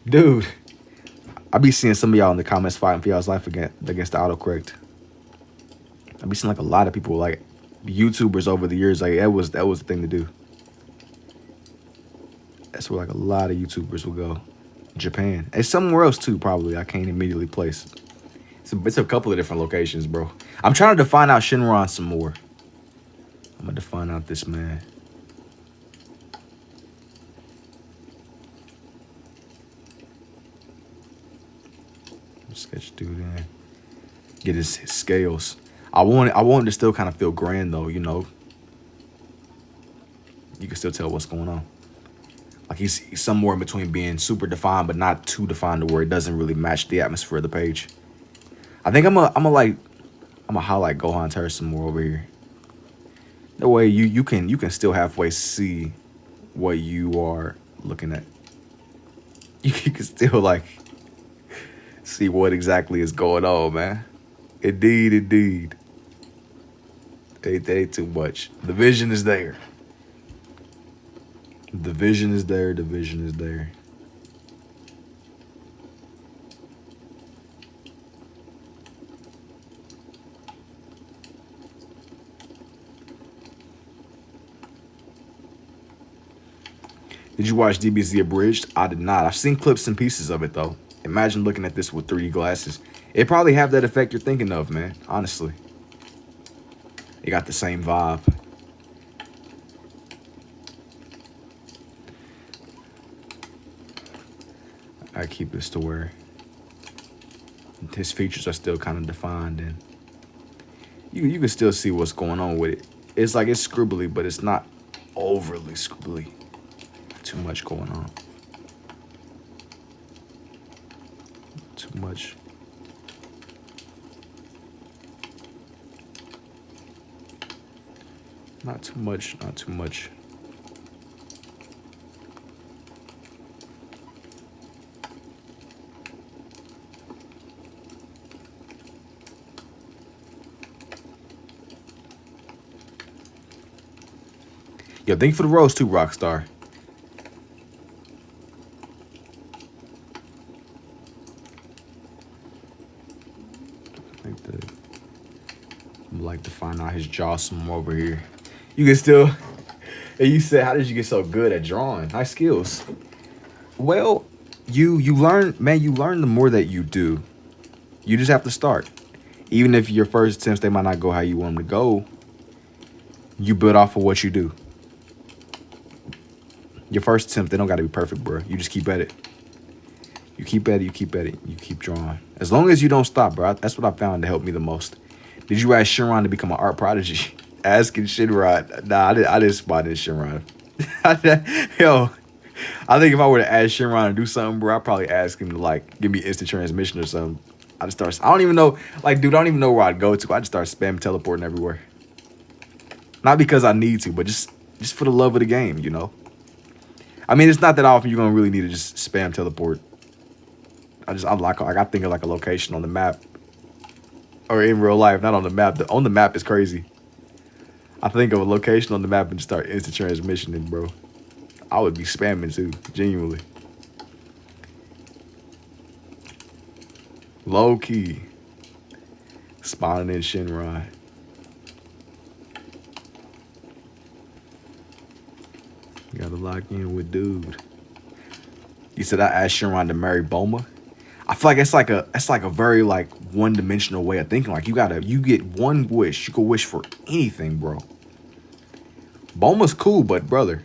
[SPEAKER 1] dude. I be seeing some of y'all in the comments fighting for y'all's life against the autocorrect. I be seeing like a lot of people like YouTubers over the years. Like that was the thing to do. That's where like a lot of YouTubers will go. Japan. And somewhere else too, probably. I can't immediately place. It's a couple of different locations, bro. I'm trying to define out Shinron some more. I'm gonna define out this man. Sketch dude in. Get his scales. I want him to still kind of feel grand though, you know. You can still tell what's going on. Like he's somewhere in between being super defined but not too defined to where it doesn't really match the atmosphere of the page. I think I'm a like I'm gonna highlight Gohan's hair some more over here. That way you can still halfway see what you are looking at. You can still like see what exactly is going on, man. Indeed, indeed. Ain't too much. The vision is there. The vision is there. The vision is there. Did you watch DBZ Abridged? I did not. I've seen clips and pieces of it, though. Imagine looking at this with 3D glasses. It probably have that effect you're thinking of, man. Honestly. It got the same vibe. I keep this to where his features are still kind of defined, and you can still see what's going on with it. It's like it's scribbly, but it's not overly scribbly. Too much going on. Too much. Not too much. Not too much. Yo, thank you for the rose too, Rockstar. I'd like to find out his jaw some more over here. You can still, and you said, how did you get so good at drawing? Nice skills. Well, you learn, man, you learn the more that you do. You just have to start. Even if your first attempts, they might not go how you want them to go, you build off of what you do. Your first attempt, they don't got to be perfect, bro. You just keep at it. You keep at it, you keep at it, you keep drawing. As long as you don't stop, bro. That's what I found to help me the most. Did you ask Shinron to become an art prodigy? Asking Shinron. Nah, I didn't spot in Shinron. Yo, I think if I were to ask Shinron to do something, bro, I'd probably ask him to, like, give me instant transmission or something. I don't even know, like, dude, I don't even know where I'd go to. I just start spam teleporting everywhere. Not because I need to, but just for the love of the game, you know? I mean, it's not that often you're going to really need to just spam teleport. I think of like a location on the map. Or in real life, not on the map. On the map is crazy. I think of a location on the map and just start instant transmissioning, bro. I would be spamming too, genuinely. Low key. Spawning in Shinron. You gotta lock in with dude. You said I asked Shinron to marry Bulma. I feel like it's like a very like one-dimensional way of thinking. Like you get one wish. You can wish for anything, bro. Bulma's cool, but brother,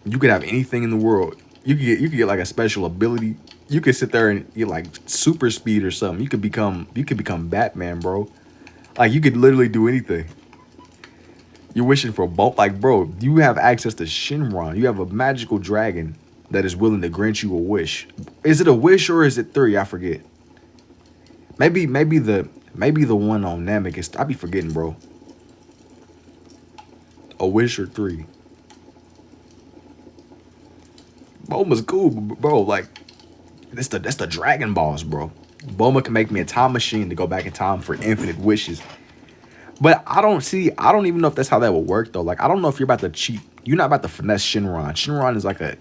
[SPEAKER 1] you could have anything in the world. You could get like a special ability. You could sit there and get like super speed or something. You could become Batman, bro. Like you could literally do anything. You're wishing for Bulma, like bro. You have access to Shinron. You have a magical dragon that is willing to grant you a wish. Is it a wish or is it 3? I forget. Maybe the one on Namek is. I be forgetting, bro. A wish or 3. Bulma's cool, bro. Like that's the Dragon Balls, bro. Bulma can make me a time machine to go back in time for infinite wishes. But I don't even know if that's how that would work though. Like I don't know if you're about to cheat. You're not about to finesse Shinron. Shinron is like a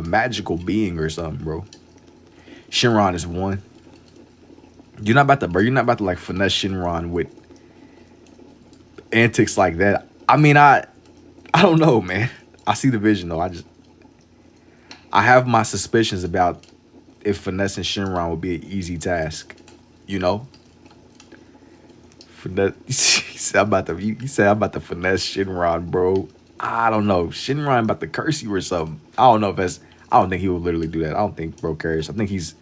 [SPEAKER 1] magical being or something, bro. Shinron is one. You're not about to like finesse Shinron with antics like that. I mean, I don't know, man. I see the vision though. I have my suspicions about if finessing Shinron would be an easy task, you know. You said I'm about to finesse Shinron, bro. I don't know. Shinron about to curse you or something. I don't know if that's. I don't think he would literally do that. I don't think bro cares. I think he's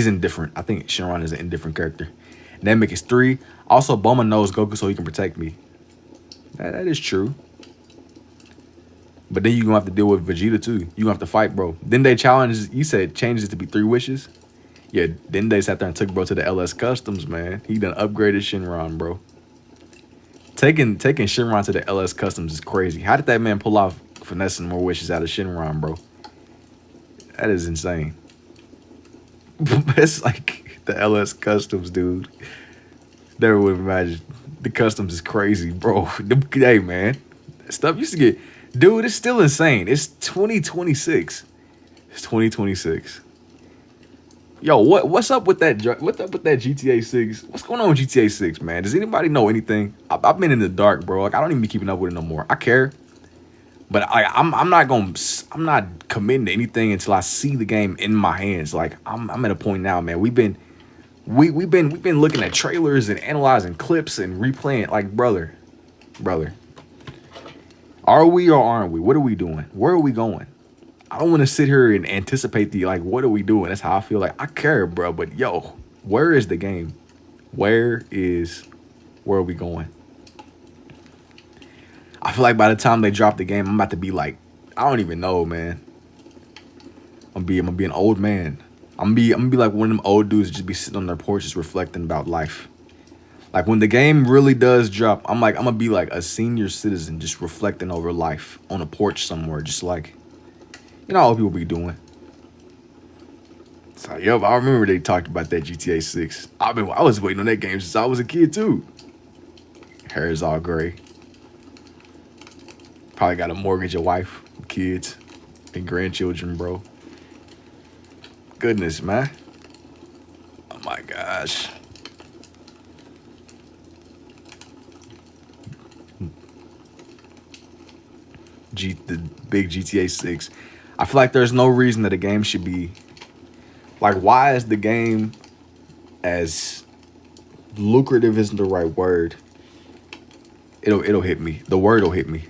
[SPEAKER 1] indifferent. I think Shinron is an indifferent character. Namek is 3. Also, Bulma knows Goku so he can protect me. That is true. But then you're gonna have to deal with Vegeta too. You're gonna have to fight, bro. Then they challenge. You said changes it to be 3 wishes. Yeah. Then they sat there and took bro to the LS Customs, man. He done upgraded Shinron, bro. Taking Shinron to the LS Customs is crazy. How did that man pull off finessing more wishes out of Shinron, bro? That is insane. It's like the LS Customs, dude. Never would have imagined. The Customs is crazy, bro. Hey, man. Stuff used to get... Dude, it's still insane. It's 2026. It's 2026. Yo, what's up with that? What's up with that GTA 6? What's going on with GTA 6, man? Does anybody know anything? I've been in the dark, bro. Like, I don't even be keeping up with it no more. I care, but I'm not committing to anything until I see the game in my hands. Like, I'm at a point now, man. We've been looking at trailers and analyzing clips and replaying. Like, brother, are we or aren't we? What are we doing? Where are we going? I don't want to sit here and anticipate the, like, what are we doing? That's how I feel. Like, I care, bro. But, yo, where is the game? Where are we going? I feel like by the time they drop the game, I'm about to be like, I don't even know, man. I'm gonna be an old man. I'm gonna be like one of them old dudes that just be sitting on their porches reflecting about life. Like, when the game really does drop, I'm gonna be like a senior citizen just reflecting over life on a porch somewhere, just like, you know, all people be doing. So, yo, I remember they talked about that GTA 6. I was waiting on that game since I was a kid, too. Hair is all gray. Probably got a mortgage, a wife, kids, and grandchildren, bro. Goodness, man. Oh, my gosh. The big GTA 6. I feel like there's no reason that a game should be... Like, why is the game as lucrative isn't the right word? It'll hit me. The word will hit me.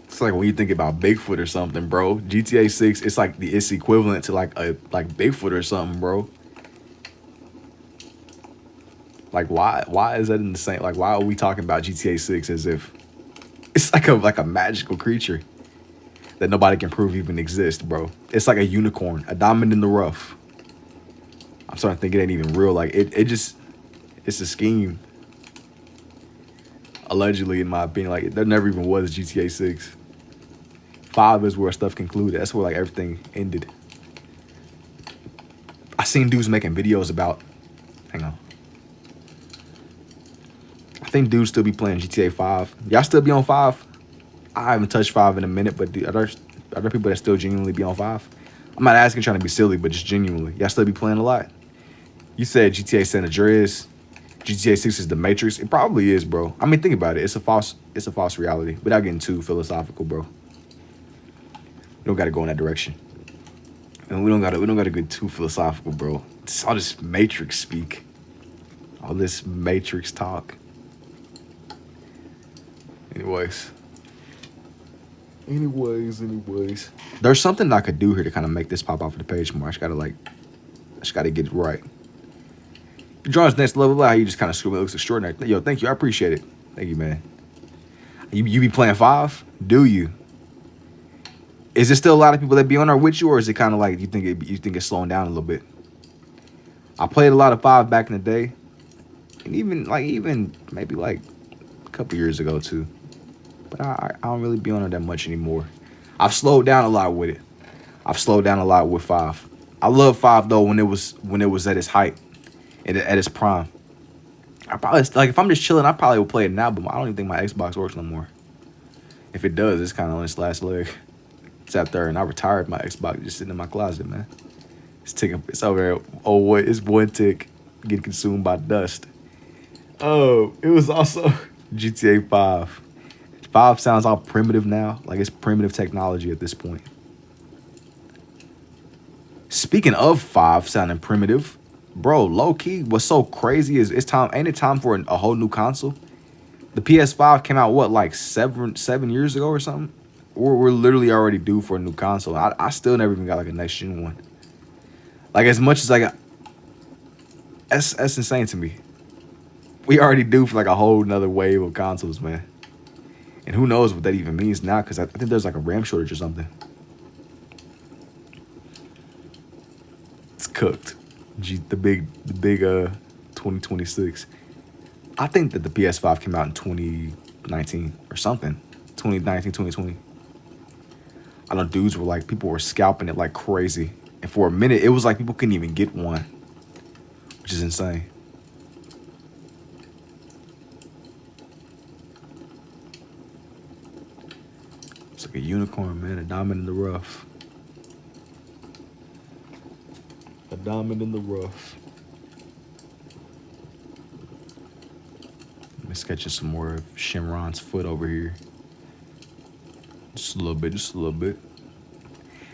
[SPEAKER 1] It's like when you think about Bigfoot or something, bro. GTA 6, it's like it's equivalent to like Bigfoot or something, bro. Like, why is that insane? Like, why are we talking about GTA 6 as if it's like a magical creature that nobody can prove even exists, bro? It's like a unicorn, a diamond in the rough. I'm starting to think it ain't even real. Like, it's a scheme. Allegedly, in my opinion, like, there never even was GTA 6. 5 is where stuff concluded. That's where, like, everything ended. I seen dudes making videos about... Hang on. I think dudes still be playing GTA 5. Y'all still be on 5? I haven't touched 5 in a minute, but are there people that still genuinely be on 5? I'm not asking trying to be silly, but just genuinely. Y'all still be playing a lot? You said GTA San Andreas. GTA 6 is the Matrix. It probably is, bro. I mean, think about it. It's a false reality. Without getting too philosophical, bro. We don't gotta go in that direction. And we don't gotta get too philosophical, bro. It's all this Matrix speak. All this Matrix talk. Anyways. There's something I could do here to kind of make this pop off of the page more. I just gotta get it right. Drawing's next level, how you just kind of screw it. It looks extraordinary. Yo, thank you. I appreciate it. Thank you, man. You be playing 5? Do you? Is there still a lot of people that be on there with you, or is it kind of like you think it's slowing down a little bit? I played a lot of 5 back in the day, and even maybe like a couple years ago too. But I don't really be on it that much anymore. I've slowed down a lot with it. I've slowed down a lot with 5. I love 5 though when it was at its height, and at its prime. I probably, like, if I'm just chilling, I probably will play it now, but I don't even think my Xbox works no more. If it does, it's kind of on its last leg. It's out there, and I retired my Xbox, just sitting in my closet, man. It's over there. Oh, what? It's one tick getting consumed by dust. Oh, it was also GTA 5. 5 sounds all primitive now. Like, it's primitive technology at this point. Speaking of 5 sounding primitive, bro, low key, what's so crazy is ain't it time for a whole new console? The PS5 came out, what, like 7 years ago or something? We're literally already due for a new console. I still never even got like a next gen one. Like, as much as I got, that's insane to me. We already due for like a whole nother wave of consoles, man. And who knows what that even means now, because I think there's like a RAM shortage or something. cooked. The big 2026. I think that the PS5 came out in 2019 or something. 2019, 2020. I know dudes were like, people were scalping it like crazy. And for a minute, it was like people couldn't even get one, which is insane. It's like a unicorn, man, a diamond in the rough. A diamond in the rough. Let me sketch you some more of Shinron's foot over here. Just a little bit, just a little bit.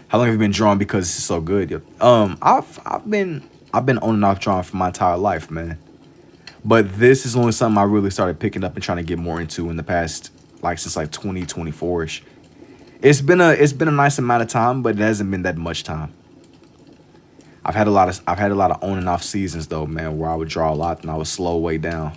[SPEAKER 1] How long have you been drawing because it's so good? I've been on and off drawing for my entire life, man. But this is only something I really started picking up and trying to get more into in the past, like since like 2024-ish. It's been a nice amount of time, but it hasn't been that much time. I've had a lot of on and off seasons though, man, where I would draw a lot and I would slow way down.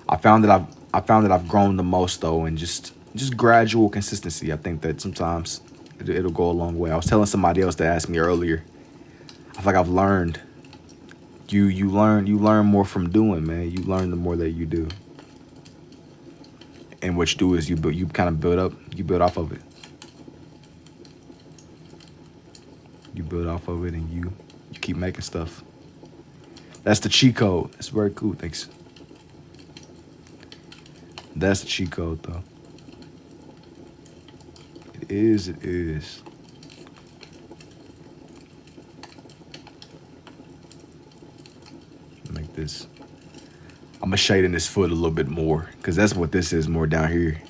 [SPEAKER 1] I found that I've grown the most though, and just gradual consistency. I think that sometimes it'll go a long way. I was telling somebody else that asked me earlier. I feel like I've learned. You learn more from doing, man. You learn the more that you do. And what you do is you kind of build off of it. You build off of it and you keep making stuff. That's the cheat code. That's very cool. Thanks. That's the cheat code though. It is. Make this. I'm gonna shade in this foot a little bit more because that's what this is more down here.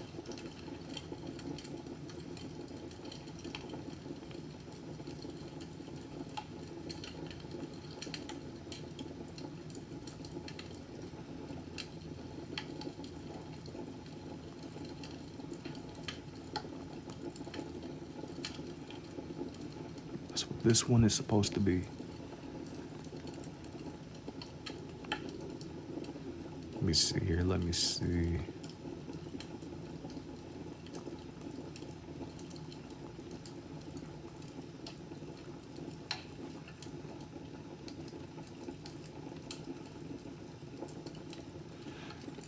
[SPEAKER 1] That's what this one is supposed to be. Let me see here. Let me see.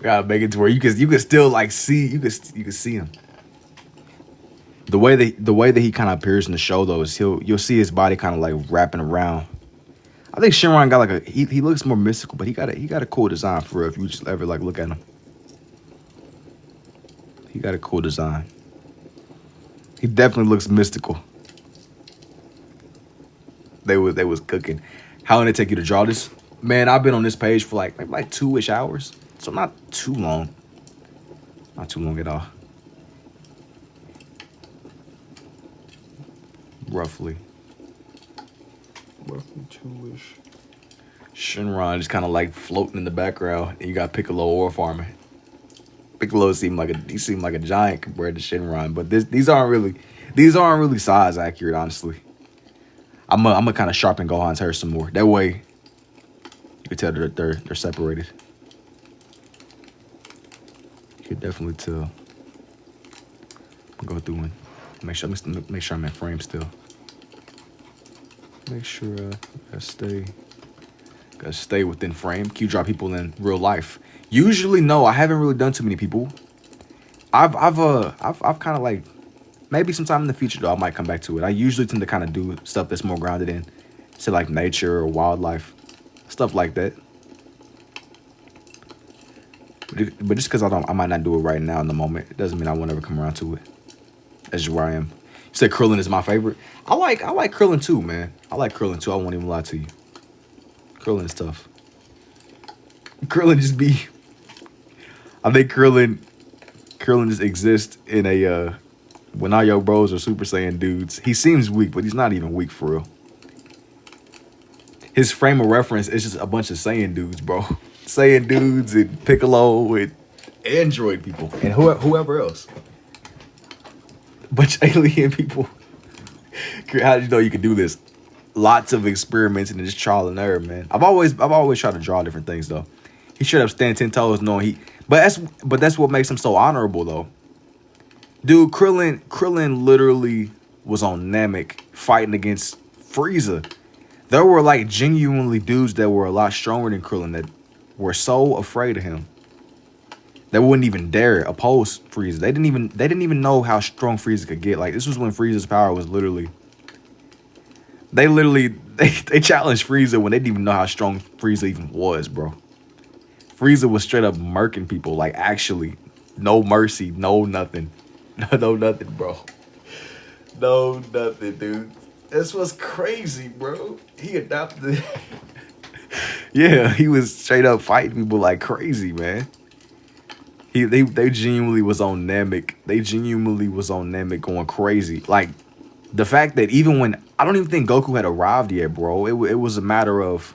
[SPEAKER 1] Gotta make it to where you can still like see you can see him. The way that he kind of appears in the show though is you'll see his body kind of like wrapping around. I think Shinron got like he looks more mystical, but he got a cool design for real. If you just ever like look at him, he got a cool design. He definitely looks mystical. They was cooking. How long did it take you to draw this? Man, I've been on this page for like 2-ish hours, so not too long. Not too long at all. Roughly 2-ish. Shinron just kind of like floating in the background, and you got Piccolo or farming. Piccolo seemed like a giant compared to Shinron, but these aren't really size accurate, honestly. I'm gonna kind of sharpen Gohan's hair some more. That way, you can tell that they're separated. You can definitely tell. I'll go through and make sure I'm in frame still. Make sure I gotta stay within frame. Can you draw people in real life? Usually, no. I haven't really done too many people. I've kind of like maybe sometime in the future though I might come back to it. I usually tend to kind of do stuff that's more grounded in, say like nature or wildlife, stuff like that. But just because I might not do it right now in the moment, it doesn't mean I won't ever come around to it. That's just where I am. You said Krillin is my favorite. I like Krillin too, man. I like Krillin too. I won't even lie to you. Krillin is tough. Krillin just be. I think Krillin just exists in a when all your bros are Super Saiyan dudes. He seems weak, but he's not even weak for real. His frame of reference is just a bunch of Saiyan dudes, bro. Saiyan dudes and Piccolo and android people and whoever else. Bunch of alien people. How did you know you could do this? Lots of experiments and just trial and error, man. I've always tried to draw different things though. He should have stand 10 toes knowing but that's what makes him so honorable though. Dude, Krillin literally was on Namek fighting against Frieza. There were like genuinely dudes that were a lot stronger than Krillin that were so afraid of him. They wouldn't even dare oppose Frieza. They didn't even know how strong Frieza could get. Like, this was when Frieza's power was literally they challenged Frieza when they didn't even know how strong Frieza even was, bro. Frieza was straight up murking people, like actually. No mercy, no nothing. No nothing, bro. No nothing, dude. This was crazy, bro. He adopted Yeah, he was straight up fighting people like crazy, man. They genuinely was on Namek. They genuinely was on Namek going crazy. Like, the fact that even when I don't even think Goku had arrived yet, bro. It was a matter of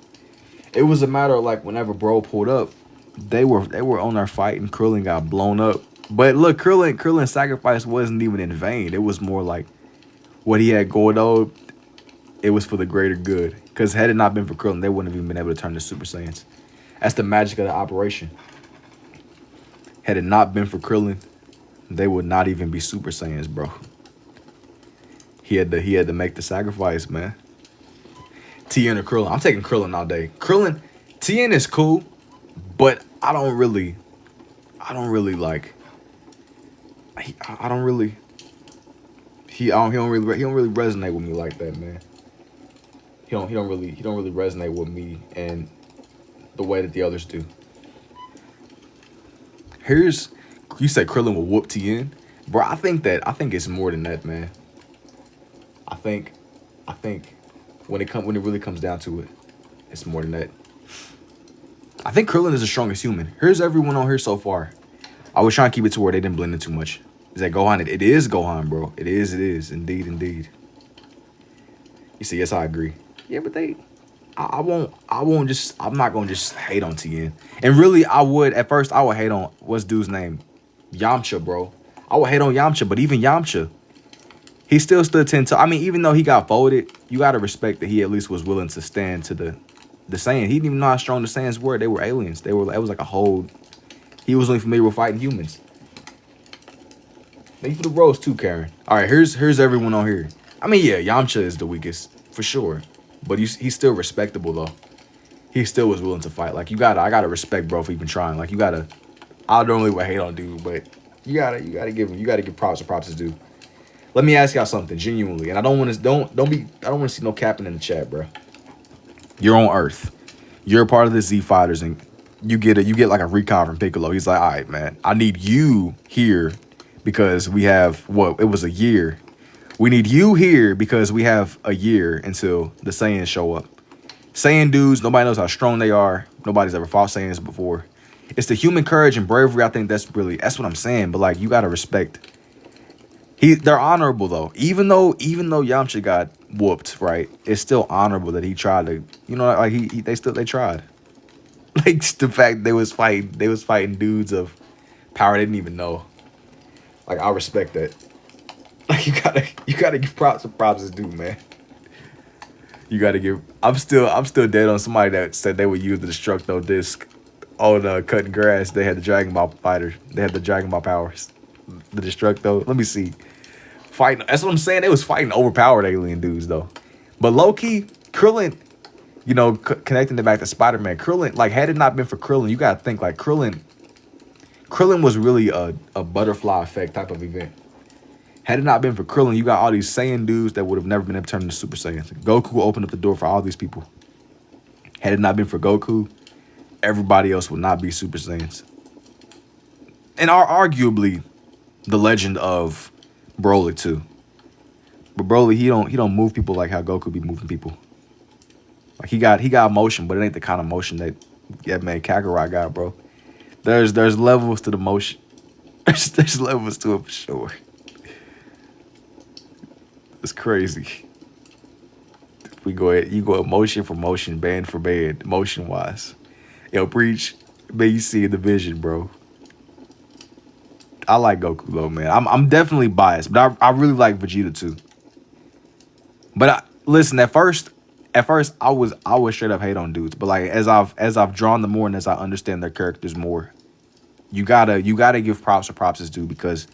[SPEAKER 1] like whenever bro pulled up, they were on their fight and Krillin got blown up. But look, Krillin's sacrifice wasn't even in vain. It was more like what he had going on. It was for the greater good. Because had it not been for Krillin, they wouldn't have even been able to turn to Super Saiyans. That's the magic of the operation. Had it not been for Krillin, they would not even be Super Saiyans, bro. He had to make the sacrifice, man. Tien or Krillin. I'm taking Krillin all day. Tien is cool, but I don't really like. I don't really. He don't really resonate with me like that, man. He don't really resonate with me and the way that the others do. You said Krillin will whoop Tien, bro. I think it's more than that, man. I think when it really comes down to it, it's more than that. I think Krillin is the strongest human. Here's everyone on here so far. I was trying to keep it to where they didn't blend in too much. Is that Gohan? It is Gohan, bro. It is. Indeed. You see, yes, I agree. Yeah, but I'm not gonna just hate on Tien. And really, at first I would hate on, what's dude's name? Yamcha, bro. I would hate on Yamcha, but even Yamcha, he still stood 10 toes. I mean, even though he got folded, you gotta respect that he at least was willing to stand to the Saiyan. He didn't even know how strong the Saiyans were. They were aliens. It was like a whole. He was only familiar with fighting humans. Thank you for the rose too, Karen. All right, here's everyone on here. I mean, yeah, Yamcha is the weakest for sure, but he's still respectable though. He still was willing to fight. Like, I gotta respect bro for even trying. Like, I normally would hate on dude, but you gotta give props to props is due. Let me ask y'all something genuinely, and I don't want to see no capping in the chat, bro. You're on Earth. You're a part of the Z Fighters, and you get like a recon from Piccolo. He's like, all right, man, I need you here because we have it was a year. We need you here because we have a year until the Saiyans show up. Saiyan dudes, nobody knows how strong they are. Nobody's ever fought Saiyans before. It's the human courage and bravery. I think that's what I'm saying. But like, you gotta respect. They're honorable though. Even though Yamcha got whooped, right? It's still honorable that he tried to, like they tried. Like, the fact they was fighting dudes of power they didn't even know. Like, I respect that. Like, you gotta give props is due, man. You gotta give. I'm still dead on somebody that said they would use the Destructo disc on cutting grass. They had the Dragon Ball fighter. They had the Dragon Ball powers. The Destructo. Let me see. Fighting. That's what I'm saying. They was fighting overpowered alien dudes though. But low key, Krillin, connecting it back to Spider-Man, Krillin, like, had it not been for Krillin, you gotta think like Krillin was really a butterfly effect type of event. Had it not been for Krillin, you got all these Saiyan dudes that would have never been able to turn into Super Saiyans. Goku opened up the door for all these people. Had it not been for Goku, everybody else would not be Super Saiyans. And arguably the legend of Broly too. But Broly, he don't move people like how Goku be moving people. Like, he got motion, but it ain't the kind of motion that man Kakarot got, bro. There's levels to the motion. There's levels to it for sure. It's crazy. You go motion for motion, band for band, motion wise. Yo, Breach, man, you see the vision, bro. I like Goku though, man. I'm definitely biased, but I really like Vegeta too. But listen, at first I was straight up hate on dudes, but like as I've drawn them more and as I understand their characters more, you gotta give props where props is due, because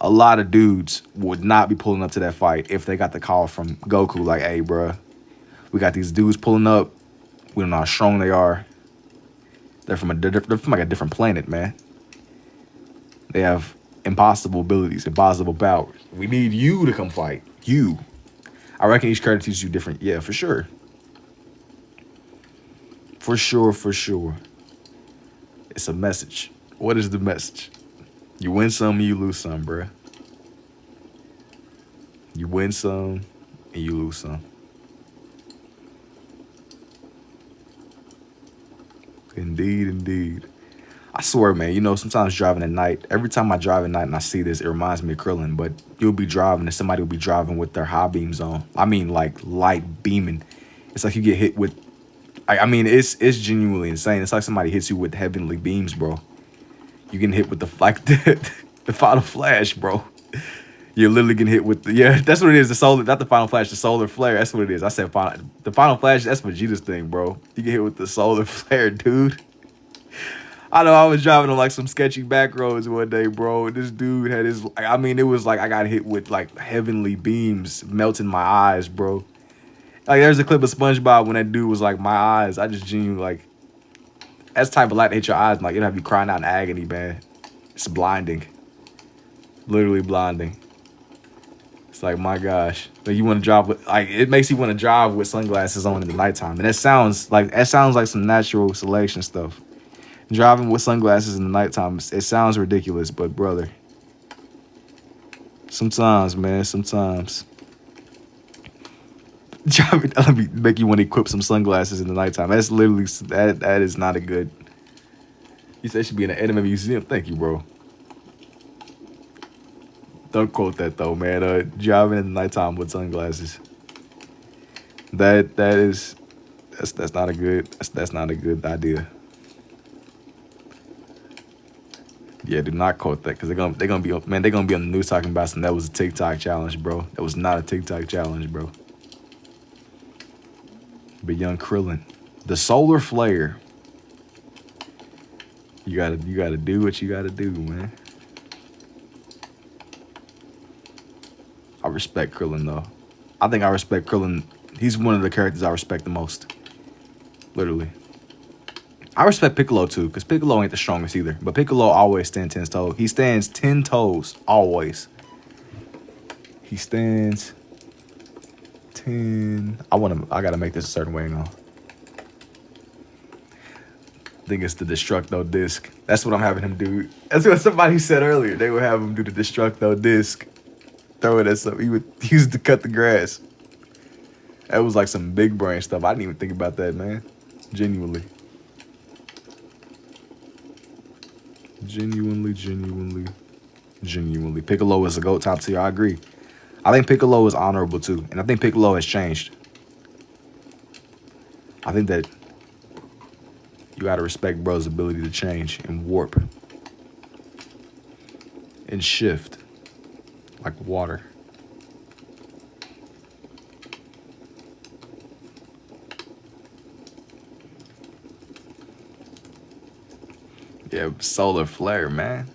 [SPEAKER 1] a lot of dudes would not be pulling up to that fight if they got the call from Goku like, hey, bruh, We got these dudes pulling up. We don't know how strong they are. They're from like a different planet, man. They have impossible abilities, impossible powers. We need you to come fight. You. I reckon each character teaches you different. Yeah, for sure. For sure, for sure. It's a message. What is the message? You win some and you lose some, bruh. You win some and you lose some. Indeed, indeed. I swear, man, you know, sometimes driving at night, every time I drive at night and I see this, it reminds me of Krillin, but you'll be driving and somebody will be driving with their high beams on. I mean, like, light beaming. It's like you get hit with, I mean, it's genuinely insane. It's like somebody hits you with heavenly beams, bro. You getting hit with the final flash, bro. You're literally getting hit with yeah, that's what it is. The solar, not the final flash, the solar flare. That's what it is. I said the final flash. That's Vegeta's thing, bro. You get hit with the solar flare, dude. I know I was driving on like some sketchy back roads one day, bro. And this dude had his. I mean, it was like I got hit with like heavenly beams melting my eyes, bro. Like there's a clip of SpongeBob when that dude was like, my eyes. I just genuinely like. That's the type of light that hit your eyes. Like it'll have you crying out in agony, man. It's blinding. Literally blinding. It's like, my gosh, like you want to drive with, like it makes you want to drive with sunglasses on in the nighttime, and that sounds like some natural selection stuff. Driving with sunglasses in the nighttime, it sounds ridiculous, but brother, sometimes, man, sometimes driving, let me make you want to equip some sunglasses in the nighttime. That's literally that is not a good. You said it should be in an anime museum. Thank you, bro. Don't quote that though, man. Driving in the nighttime with sunglasses. That's not a good idea. Yeah, do not quote that because they're gonna be on the news talking about something that was a TikTok challenge, bro. That was not a TikTok challenge, bro. But young Krillin, the solar flare. You gotta do what you gotta do, man. I respect Krillin, though. I think I respect Krillin. He's one of the characters I respect the most. Literally. I respect Piccolo, too, because Piccolo ain't the strongest either. But Piccolo always stands 10 toes. He stands 10 toes, always. He stands 10. I gotta make this a certain way now. I think it's the Destructo disc. That's what I'm having him do. That's what somebody said earlier. They would have him do the Destructo disc. Throw it at something. He would use it to cut the grass. That was like some big brain stuff. I didn't even think about that, man. Genuinely. Piccolo is a GOAT top tier. I agree. I think Piccolo is honorable too. And I think Piccolo has changed. I think that you gotta respect bro's ability to change and warp. And shift. Like water. Yeah, solar flare, man.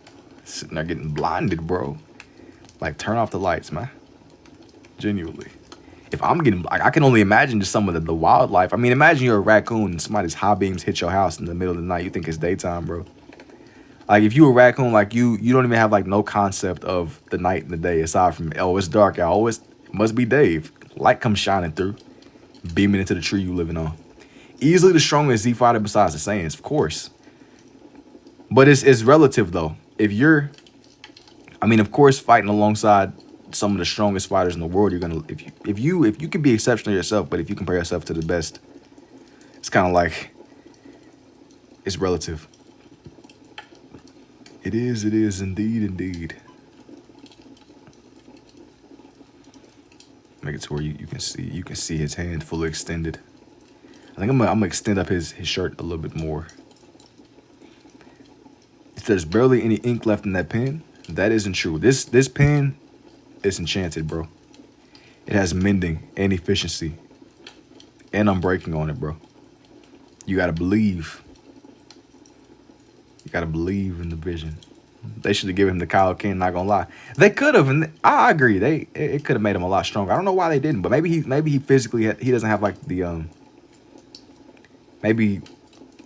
[SPEAKER 1] Sitting there getting blinded, bro. Like, turn off the lights, man. Genuinely. If I'm getting, like, I can only imagine just some of the wildlife. I mean, imagine you're a raccoon and somebody's high beams hit your house in the middle of the night. You think it's daytime, bro. Like, if you a raccoon, like, you don't even have, like, no concept of the night and the day aside from, oh, it's dark out. Oh, it must be Dave. Light comes shining through, beaming into the tree you living on. Easily the strongest Z fighter besides the Saiyans, of course. But it's relative, though. If you're, I mean, of course, fighting alongside some of the strongest fighters in the world, you're gonna, if you can be exceptional yourself, but if you compare yourself to the best, it's kind of like, it's relative. It is indeed. Make it to where you can see his hand fully extended. I think I'm gonna extend up his shirt a little bit more. If there's barely any ink left in that pen, that isn't true. This pen is enchanted, bro. It has mending and efficiency. And I'm breaking on it, bro. You gotta believe. You gotta believe in the vision. They should have given him the Kyle King. Not gonna lie, they could have, and I agree. It could have made him a lot stronger. I don't know why they didn't, but maybe he physically he doesn't have like the maybe.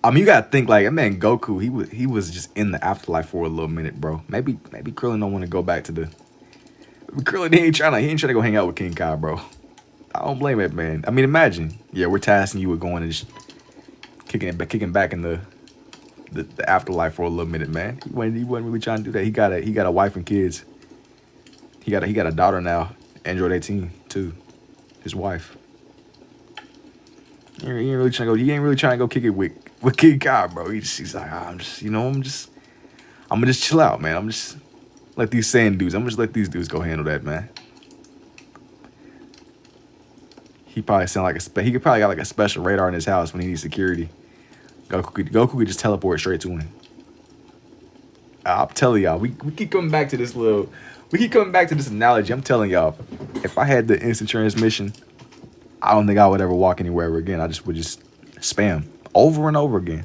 [SPEAKER 1] I mean, you gotta think like, man, Goku. He was just in the afterlife for a little minute, bro. Maybe Krillin don't want to go back to the. Krillin he ain't trying to go hang out with King Kai, bro. I don't blame it, man. I mean, imagine, yeah, we're tasking you with going and just kicking back in the afterlife for a little minute, man. He wasn't really trying to do that. He got a wife and kids. He got a daughter now, Android 18 too, his wife. He ain't really trying to go kick it with King Kai, bro. He's like, I'm gonna just chill out, man. I'm just let these sand dudes. I'm just let these dudes go handle that, man. He probably he could probably got like a special radar in his house when he needs security. Goku could just teleport straight to him. I'm telling y'all, we keep coming back to this analogy. I'm telling y'all, if I had the instant transmission, I don't think I would ever walk anywhere ever again. I would just spam over and over again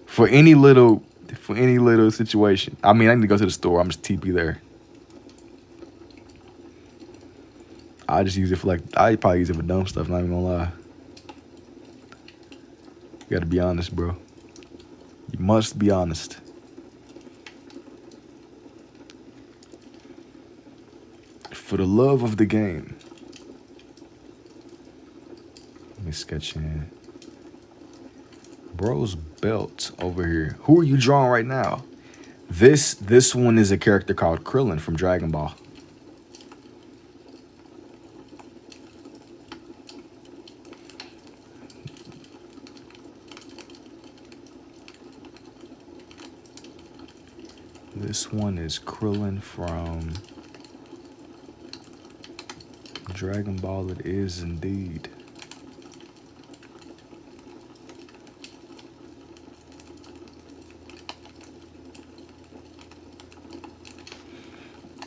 [SPEAKER 1] for any little situation. I mean, I need to go to the store. I'm just TP there. I just use it for I probably use it for dumb stuff. Not even gonna lie. You gotta be honest, bro. You must be honest. For the love of the game. Let me sketch in. Bro's belt over here. Who are you drawing right now? This one is a character called Krillin from Dragon Ball. This one is Krillin from Dragon Ball. It is indeed.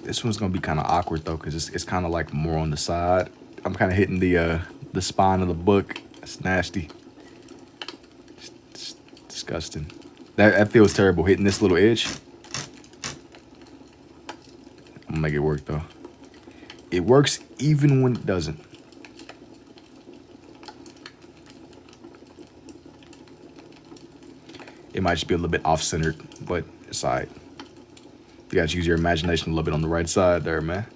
[SPEAKER 1] This one's gonna be kind of awkward though, because it's kind of like more on the side. I'm kind of hitting the spine of the book. It's nasty. It's disgusting. That feels terrible, hitting this little edge. I'm gonna make it work though. It works even when it doesn't. It might just be a little bit off-centered, but it's all right. You gotta use your imagination a little bit on the right side there, man.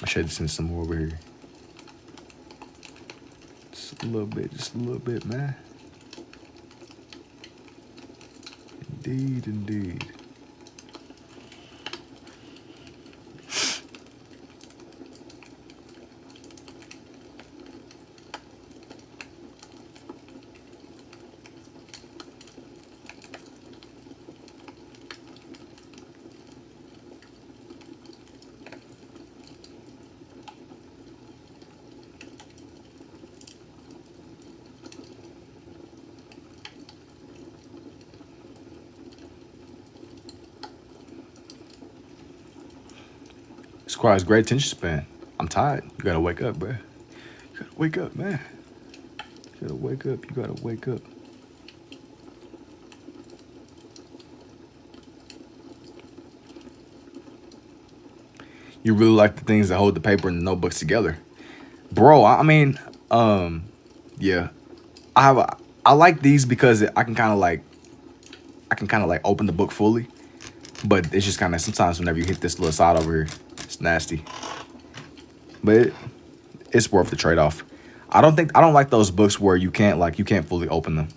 [SPEAKER 1] I should send some more over here. Just a little bit, man. Indeed. This requires great attention span. I'm tired. You gotta wake up, bro. You gotta wake up, man. You gotta wake up. You gotta wake up. You really like the things that hold the paper and the notebooks together, bro. I mean, yeah. I like these because I can kind of like open the book fully, but it's just kind of sometimes whenever you hit this little side over here, it's nasty. But it's worth the trade-off. I don't like those books where you can't fully open them.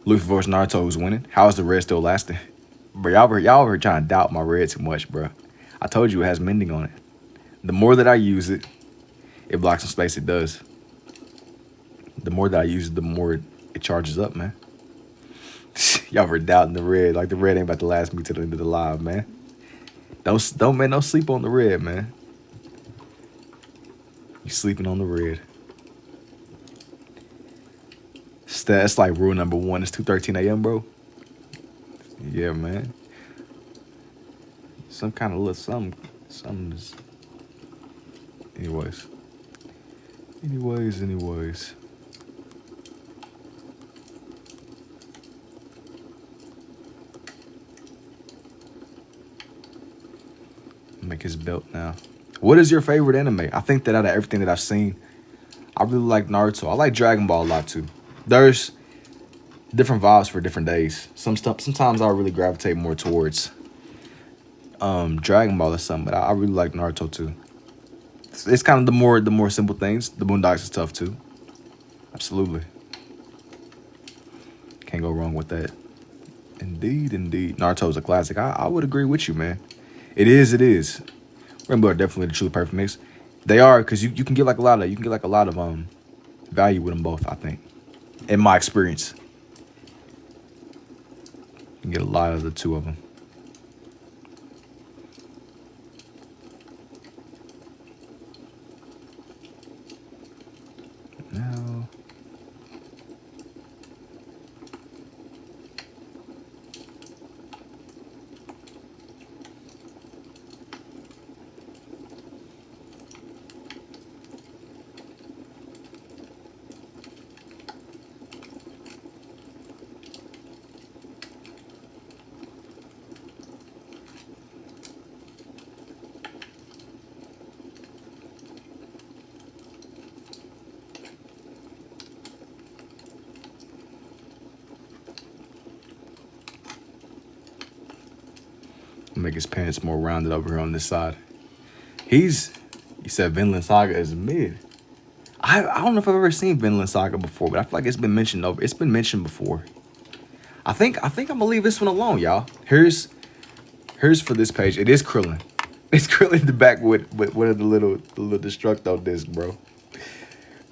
[SPEAKER 1] Luffy versus Naruto, who's winning? How is the red still lasting? Bro, y'all were trying to doubt my red too much, bro. I told you it has mending on it. The more that I use it, it blocks some space. It does. The more that I use it, the more it charges up, man. Y'all were doubting the red. Like the red ain't about to last me till the end of the live, man. Don't sleep on the red, man. You sleeping on the red. That's like rule number 1. It's 2:13 a.m., bro. Yeah, man. Some kind of little something is. Anyways. Anyways. Make his belt now. What is your favorite anime? I think that out of everything that I've seen, I really like Naruto. I like Dragon Ball a lot too. There's different vibes for different days. Sometimes I really gravitate more towards Dragon Ball or something, but I really like Naruto too. It's kind of the more simple things. The Boondocks is tough too. Absolutely. Can't go wrong with that. Indeed. Naruto is a classic. I would agree with you, man. It is. Rainbow are definitely the truly perfect mix. They are, because you can get like a lot of value with them both, I think. In my experience. You can get a lot of the two of them. Now, make his pants more rounded over here on this side. You said Vinland Saga is mid. I don't know if I've ever seen Vinland Saga before, but I feel like it's been mentioned before. I think I'm gonna leave this one alone, y'all. Here's for this page. It is Krillin. It's Krillin in the back with one of the little Destructo disc, bro.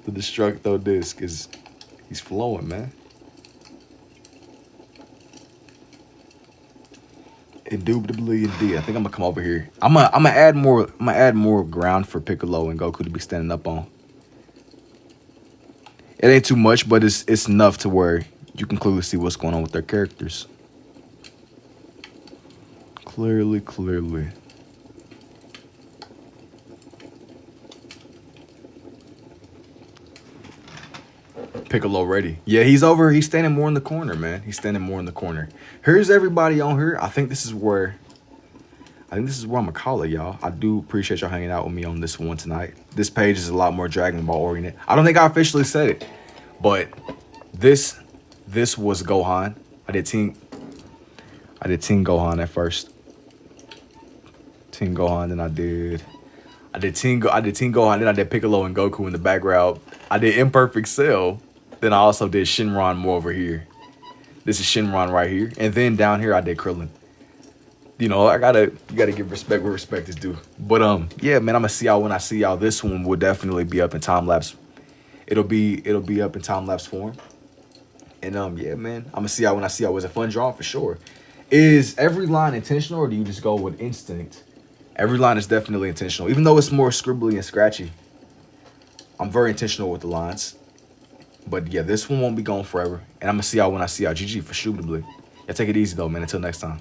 [SPEAKER 1] The Destructo disc he's flowing, man. Indubitably indeed. I think I'm gonna come over here. I'm gonna add more ground for Piccolo and Goku to be standing up on. It ain't too much, but it's enough to where you can clearly see what's going on with their characters. Clearly. Piccolo ready. Yeah, he's standing more in the corner, man. He's standing more in the corner. Here's everybody on here. I think this is where I'm gonna call it, y'all. I do appreciate y'all hanging out with me on this one tonight. This page is a lot more Dragon Ball oriented. I don't think I officially said it, but this was Gohan. I did Team Gohan at first. Team Gohan, then I did Team Gohan, then I did Piccolo and Goku in the background. I did Imperfect Cell. Then I also did Shinron more over here. This is Shinron right here. And then down here I did Krillin. You know, you gotta give respect where respect is due. But yeah, man, I'm gonna see y'all when I see y'all. This one will definitely be up in time lapse. It'll be up in time lapse form. And yeah, man, I'm gonna see y'all when I see y'all. It was a fun draw for sure. Is every line intentional or do you just go with instinct? Every line is definitely intentional, even though it's more scribbly and scratchy. I'm very intentional with the lines. But yeah, this one won't be going forever. And I'm going to see y'all when I see y'all. GG for shootably. Yeah, take it easy though, man. Until next time.